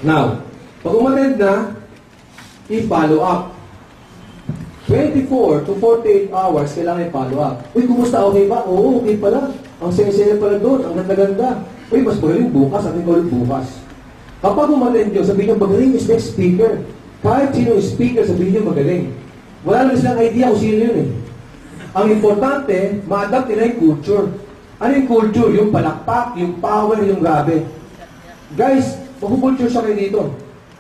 Now, pag umattend na, i-follow up. 24 to 48 hours, kailangan i-follow up. Uy, kumusta? Okay ba? Oo, okay pala. Ang saya-saya pala doon. Ang ganda-ganda. Uy, mas magaling bukas. Ating gawin bukas. Kapag umattend nyo, sabihin nyo, magaling is next speaker. Kahit sino yung speaker, sabihin nyo, magaling. Wala naman silang idea kung sino yun eh. Ang importante, ma-adapt nila yung culture. Ano yung culture? Yung palakpak, yung power, yung grabe. Guys, makukulture siya kayo dito.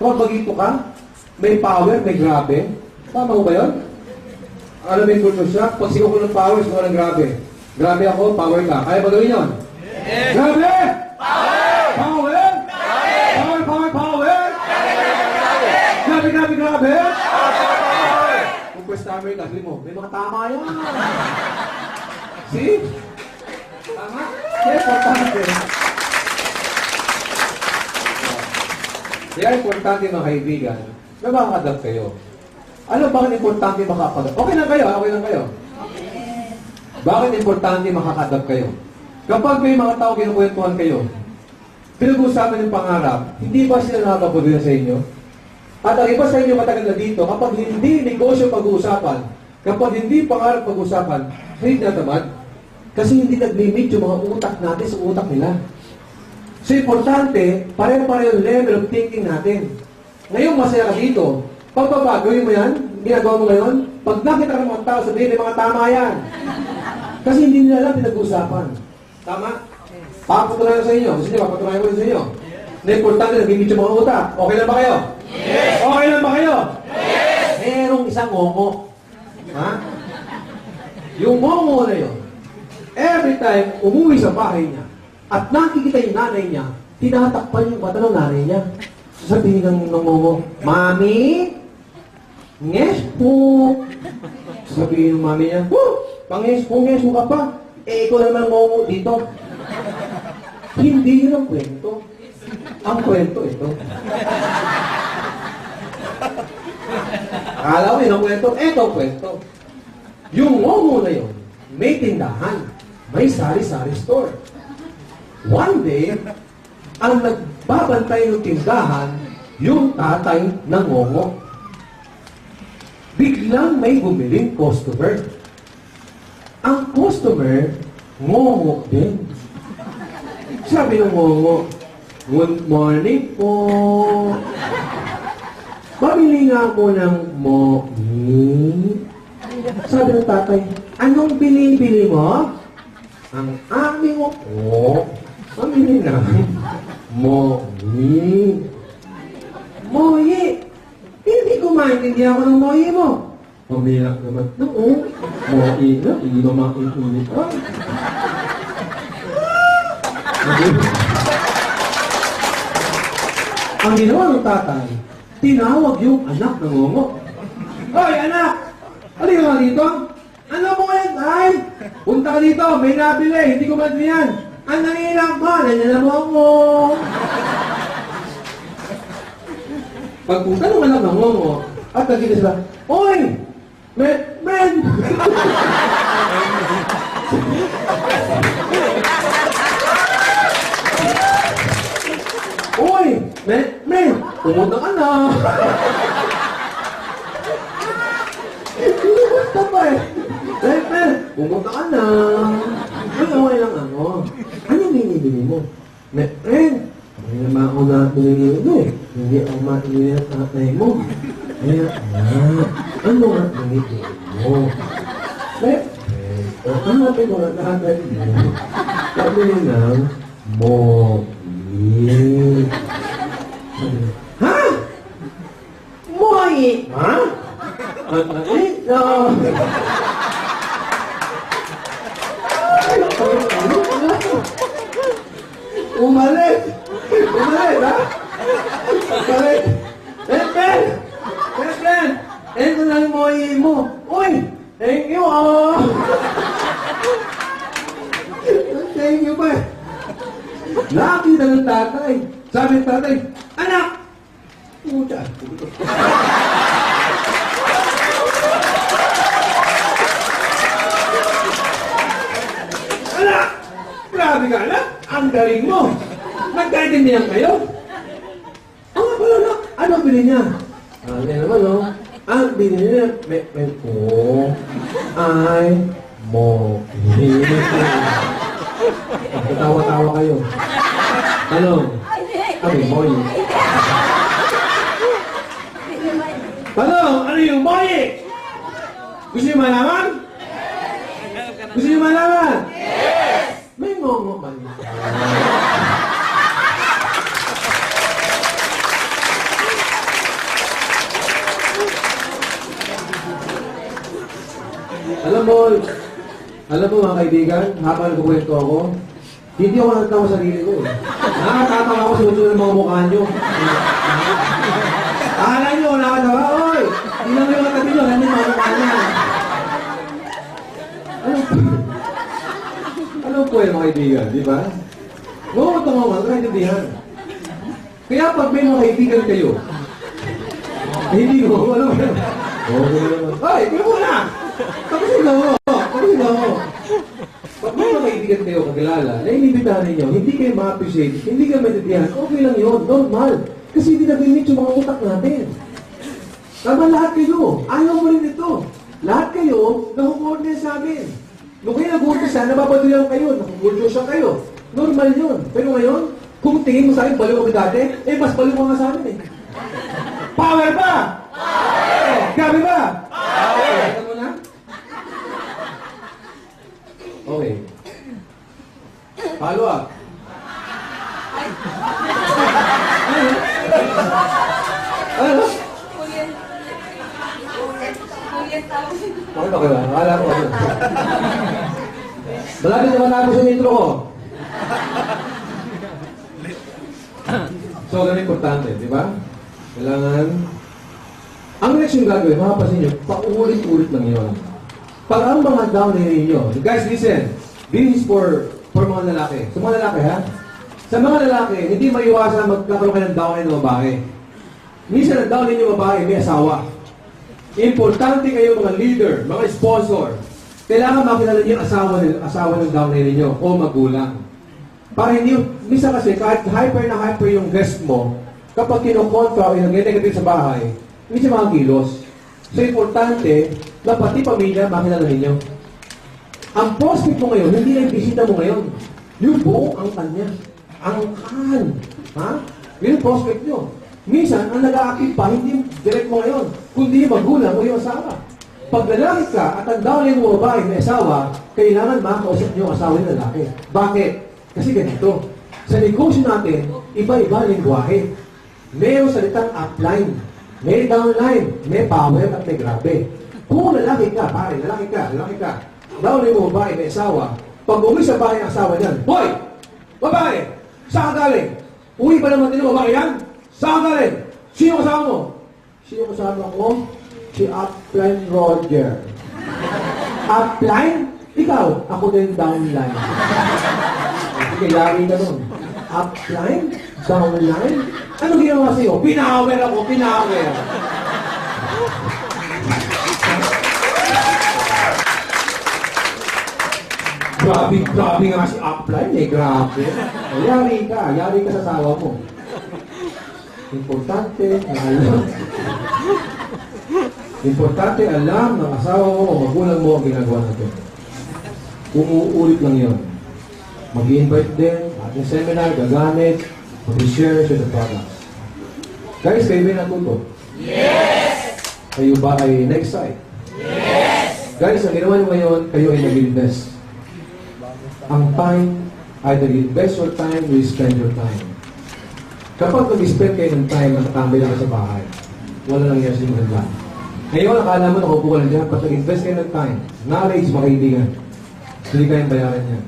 Kapag bagito ka, may power, may grabe. Tama ko ba yun? Alam mo yung culture siya? Pag sigaw ko ng power, sigaw ko ng grabe. Grabe ako, power ka. Kaya ba gawin yun? Yes. Grabe! Power! Power! Power! Power! Power! Grabe, grabe, grabe! Kung first timer ka, sabi mo, may mga tama yan. See? Tama? Kaya importante. Kaya importante mga kaibigan, na makakadapt kayo. Ano bakit importante makakadapt? Okay lang kayo, okay lang kayo. Bakit importante makakadapt kayo? Kapag may mga tao kinukwentuhan kayo, pinag-uusapan yung pangarap, hindi ba sila nakakabudin sa inyo? At ang iba sa inyo matagal na dito, kapag hindi negosyo pag-uusapan, kapag hindi pangarap pag-uusapan, hindi natamad. Kasi hindi nag-limit yung mga utak natin sa utak nila. So, importante, pareho-pareho yung level of thinking natin. Ngayon, masaya ka dito. Pagpapagawin mo yan, ginagawa mo ngayon, pag nakita ka ng mga tao, sabihin, may mga tama yan. Kasi hindi nila lang pinag-uusapan. Tama? Papatunayan sa inyo. Gusto nyo, papatunayan ko rin sa inyo. Na importante, nag-limit yung mga utak. Okay lang ba kayo? Yes! Okay lang ba kayo? Yes! Merong isang ngongo. Ha? Yung ngongo na yun, every time umuwi sa bahay niya, at nakikita yung nanay niya, tinatakpan yung mata ng nanay niya. Sabihin ng ngongo, Mami, nges po. Sabihin ng mami niya, panges po ka pa. Eh, ikaw naman ngongo dito. Hindi yun ang kwento. Ang kwento ito. Akala ko yun ang kwento. Eto ang kwento. Yung ngongo na yun, may tindahan. May sari-sari store. One day, ang nagbabantay ng tindahan, yung tatay ng ngongo. Biglang may bumiling customer. Ang customer, ngongo din. Sabi ng ngongo, good morning po. Pabili nga mo ng morning. Sabi ng tatay, anong bili-bili mo? Ang aming po, pamili ng moyi. Moyi? Hindi ko maintindihan ko ng moyi mo. Pamilak naman. Oo. Moyi na, hindi ba makikinig ka? Ang ginawa ng tatay, tinawag yung anak ng ngongo. Hoy, anak! Halika nga dito. Ano mo ngayon, tay? Punta ka dito, may nabili, hindi ko maintindihan. Ang nangilang mo, nanyalam mo. Pagpunta ng anak ng ngongo, at nagkita sila, Oy! Men! Oy! Men! Pumunta ka na! Pumunta pa eh! Men! Pumunta ka na! Ay, okay lang ako. Anong binibili mo? Men! Hindi naman ako na binibili mo eh. Hindi ako maibili ang tatay mo. Kaya, ano nga binibili mo? Men! Ano nga pinula ang tatay mo? Sabi lang, Moyi. Ha? Moyi? Ha? Umalis! Umalis, ha? Umalis! Ben! Ito na yung Moyi mo. Uy! Thank you, Thank you, pa. Nakita ng tatay. Sabi ng tatay, anak! Puta. Anak! Grabe ka, anak! Ang galing mo! Nagkaintindihan kayo? Ang nga pala, anak! Ano ang bili niya? Ano naman, no? Ang bili niya, ay mo. Katawa-tawa kayo. Ano? Ano yung moy? Tanong, ano yung moy? Gusto niyo malaman? Gusto niyo malaman? May ngongo man. Alam mo mga kaibigan, habang nagkukwento ako, hindi ako nakatawa sa sarili ko. Nakatatawa ako sa ulo ng mga mukha nyo. Akala nyo, nakatawa, oy! Tingnan mo yung katabi nyo, ganyan mga mukha niya. Ano po yan mga kaibigan, di ba? Oo, ito nga mga kaintindihan. Kaya pag may mga kaibigan kayo, hindi mo, ano ba yan? Ay, kaya mo na! Tapusin na ako! Tapusin na ako! Pag may mga kaibigan kayo kakilala, na inibitahan ninyo, hindi kayo ma-appreciate, hindi kayo maintindihan, okay lang yun, normal. Kasi hindi nag-limit yung mga utak natin. Tama lahat kayo. Ayaw mo rin ito. Lahat kayo, nakukoordinate sa amin. Nung kayo nag-umpisa, nababaduyan kayo, nakukultusya kayo. Normal yun. Pero ngayon, kung tingin mo sa akin, baliw kami dati, mas baliw ka nga sa amin eh. Power ba? Power! Gabi ba? Power! Kaya mo na? Okay. Follow up. Ano? Okay ba kayo? Akala ko ano? Malapit naman tapos yung intro ko. So, ganun importante, di ba? Kailangan, ang next yung gagawin, makapasin nyo, paulit-ulit lang yun. Pag ang mga down ninyo, guys, listen, this is for mga lalaki. Sa mga lalaki, ha? Sa mga lalaki, hindi maiwasan magkakaroon kayo ng down ng babae. Minsan ang down ninyo babae, may asawa. Importante kayo mga leader, mga sponsor. Kailangan makilala niyo yung asawa ng down ninyo o magulang. Para hindi, minsan kasi kahit hyper na hyper yung guest mo, kapag kinokontra o yung negative sa bahay, hindi siya makakilos. So, importante na pati pamilya makilala ninyo. Ang prospect mo ngayon, hindi lang bisita mo ngayon. Yung buong ang kanya. Ang kan. Ha? Yun yung prospect nyo. Minsan, ang nag-aakit pa, hindi direct mo ngayon, kundi yung magulang o yung asawa. Pag lalaki ka at ang dahil mo babae may asawa, kailangan makausap niyo ang asawa ng lalaki. Bakit? Kasi ganito. Sa negosyo natin, iba-iba yung buwahe. Mayroong salitang upline, may downline, may power at may grabe. Kung lalaki ka, pare, lalaki ka, downline mo babae may asawa, pag uwi sa bahay ang asawa niyan, hoy! Babae! Saan ka galing? Uwi pa naman din ang babae yan? Saan ka galing? Sino kasama mo? Sino kasama ko? Si Upline Roger. Upline? Ikaw? Ako din downline. Sige, lagi ka nun. Upline? Downline? Ano ginawa sa'yo? Pinawer ako, pinawer. Grabe nga si Upline eh, grabe. Yari ka sa asawa mo. Importante alam ng asawa mo o magulang mo ang ginagawa natin. Kung uulit lang yun, mag-i-invite din, ating seminar, gagamit, mag-share sa the products. Guys, kayo ba natuto? Yes! Kayo ba ay na-excite? Yes! Guys, ang ginawa nyo ngayon, kayo ay nag-invest. Ang time, either you invest your time, you spend your time. Kapag nag-spend kayo ng time, nakatambay lang sa bahay, wala lang yan sa maganda. Ngayon, akala mo nakupo ka lang dyan, pag nag-invest kayo ng time, knowledge, mga kaibigan, hindi kayang bayaran yan.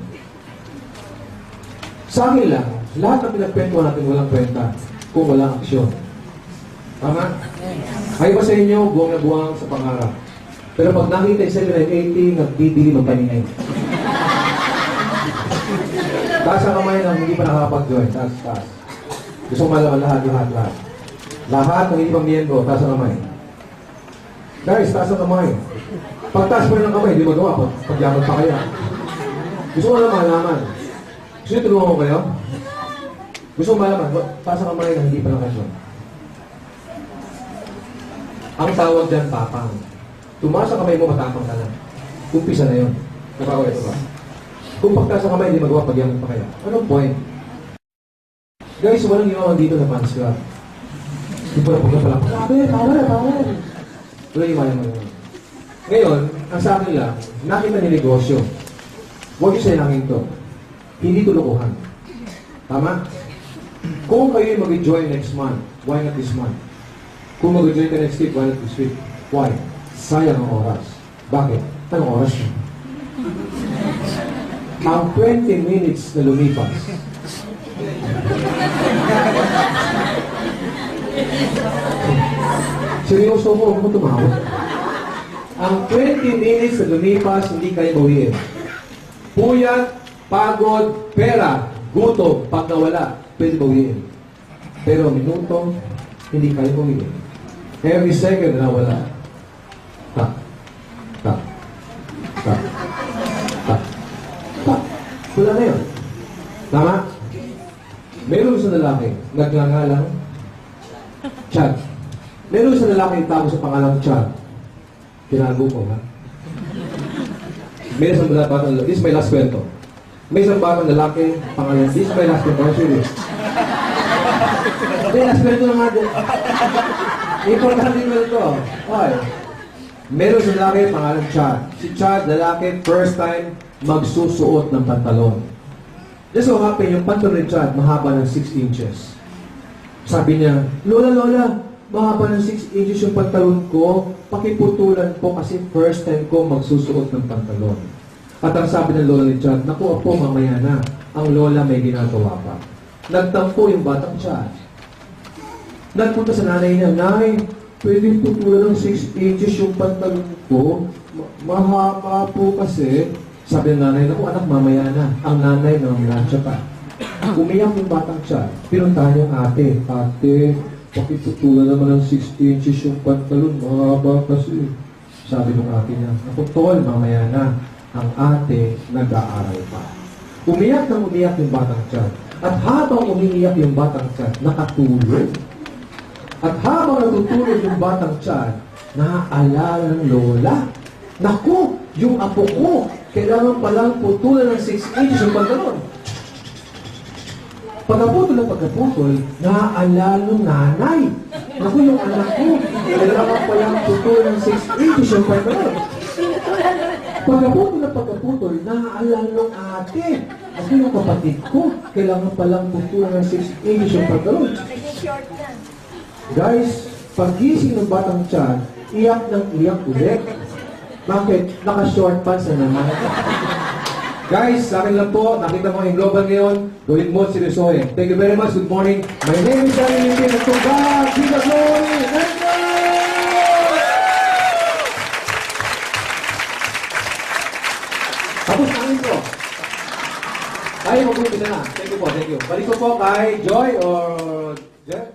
Sa akin lang, lahat ng pinagkwentuhan natin walang kwenta kung walang aksyon. Tama? Kayo ba sa inyo, buwang na buwang sa pangarap. Pero pag nakita yung 780, nagdidili magpaningay. Taas ang kamay na hindi pa nakakapag-join. Taas. Gusto ko malaman lahat. Lahat ng ibang miyembro, taas ang kamay. Guys, taas ang kamay. Pagtaas pa rin ng kamay, hindi magawa. Pagyaman pa kayo. Gusto ko malaman. Gusto nyo tulungan ko kayo? Gusto ko malaman, taas ang kamay na hindi pa nakasyon. Ang tawag dyan, tapang. Tumaas ang kamay mo, matapang ka na. Umpisa na yun. Nakakawala ito ba? Kung pagtaas ang kamay, hindi magawa, pagyaman pa kayo. Anong point? Guys, walang iwaman dito na fans club. Hindi po na pala. Tawad. Wala iwanan mo naman. Ngayon, ang sa akin lang, nakita ni negosyo. Huwag yung sinangin to. Hindi to lokohan. Tama? Kung kayo mag-join next month, why not this month? Kung mag-join ka next week, why not this week? Why? Sayang ang oras. Bakit? Anong oras yun? Ang 20 minutes na lumipas, seryoso mo, huwag mo tumawag. Ang 20 minutes na lumipas, hindi kayo bawiin. Puyat, pagod, pera, gutom, pag nawala, pwede bawiin. Pero minuto, hindi kayo bawiin. Every second na nawala. Tak. Wala na yun. Tama? Meron sa lalaki, nagngangalang Chad. Meron sa lalaki yung tao sa pangalang Chad. Tinago ko, ha? May isang batang lalaki. This is my last kwento. May isang batang lalaki, pangalan. This is my last kwento. Serious. May last kwento na nga din. Importante yung kwento. Okay. Meron sa lalaki, pangalan Chad. Si Chad, lalaki, first time magsusuot ng pantalon. Just so happen, yung pantalon ni Chad, mahaba ng 6 inches. Sabi niya, Lola, mahaba ng 6 inches yung pantalon ko, pakiputulan po kasi first time ko magsusuot ng pantalon. At ang sabi ng lola ni Chad, naku po, mamaya na. Ang lola may ginagawa pa. Nagtampo yung batang Chad. Nagpunta sa nanay niya, Nay, pwede putulan ng 6 inches yung pantalon ko. Mahaba po kasi. Sabi ng nanay, naku anak, mamaya na. Ang nanay ng lansya pa. Umiyak yung batang Chad. Pinuntahan yung ate. Ate, pakiputulan naman ng 6 inches yung pantalon. Mahaba kasi. Sabi ng ate niya, naku tol, mamaya na. Ang ate, nag-aaral pa. Umiyak ng umiyak yung batang Chad. At habang umiiyak yung batang Chad, nakatulog. At habang natutulog yung batang Chad, naaalala ng lola. Naku, yung apo ko, kailangan palang putulan ng 6 inches yung pantalon. Pagkaputol, naaalala ng nanay. Naku, yung anak ko, kailangan palang putulan ng 6 inches yung pantalon. Pagkaputol, naaalala ng ate. Naku, yung kapatid ko, kailangan palang putulan ng 6 inches yung pantalon. Guys, paggising ng batang Chad, iyak ng iyak ulit. Bakit? Naka-short pants na naman. Guys, sa akin lang po, nakita mo yung global ngayon, gawin mo seryosohin. Thank you very much. Good morning. My name is Danny Limpin. Let's go back. See the glory. Let's go! Tapos na amin po. Tayo mag-umpisa na. Thank you po, thank you. Balik ko po kay Joy or Jeff.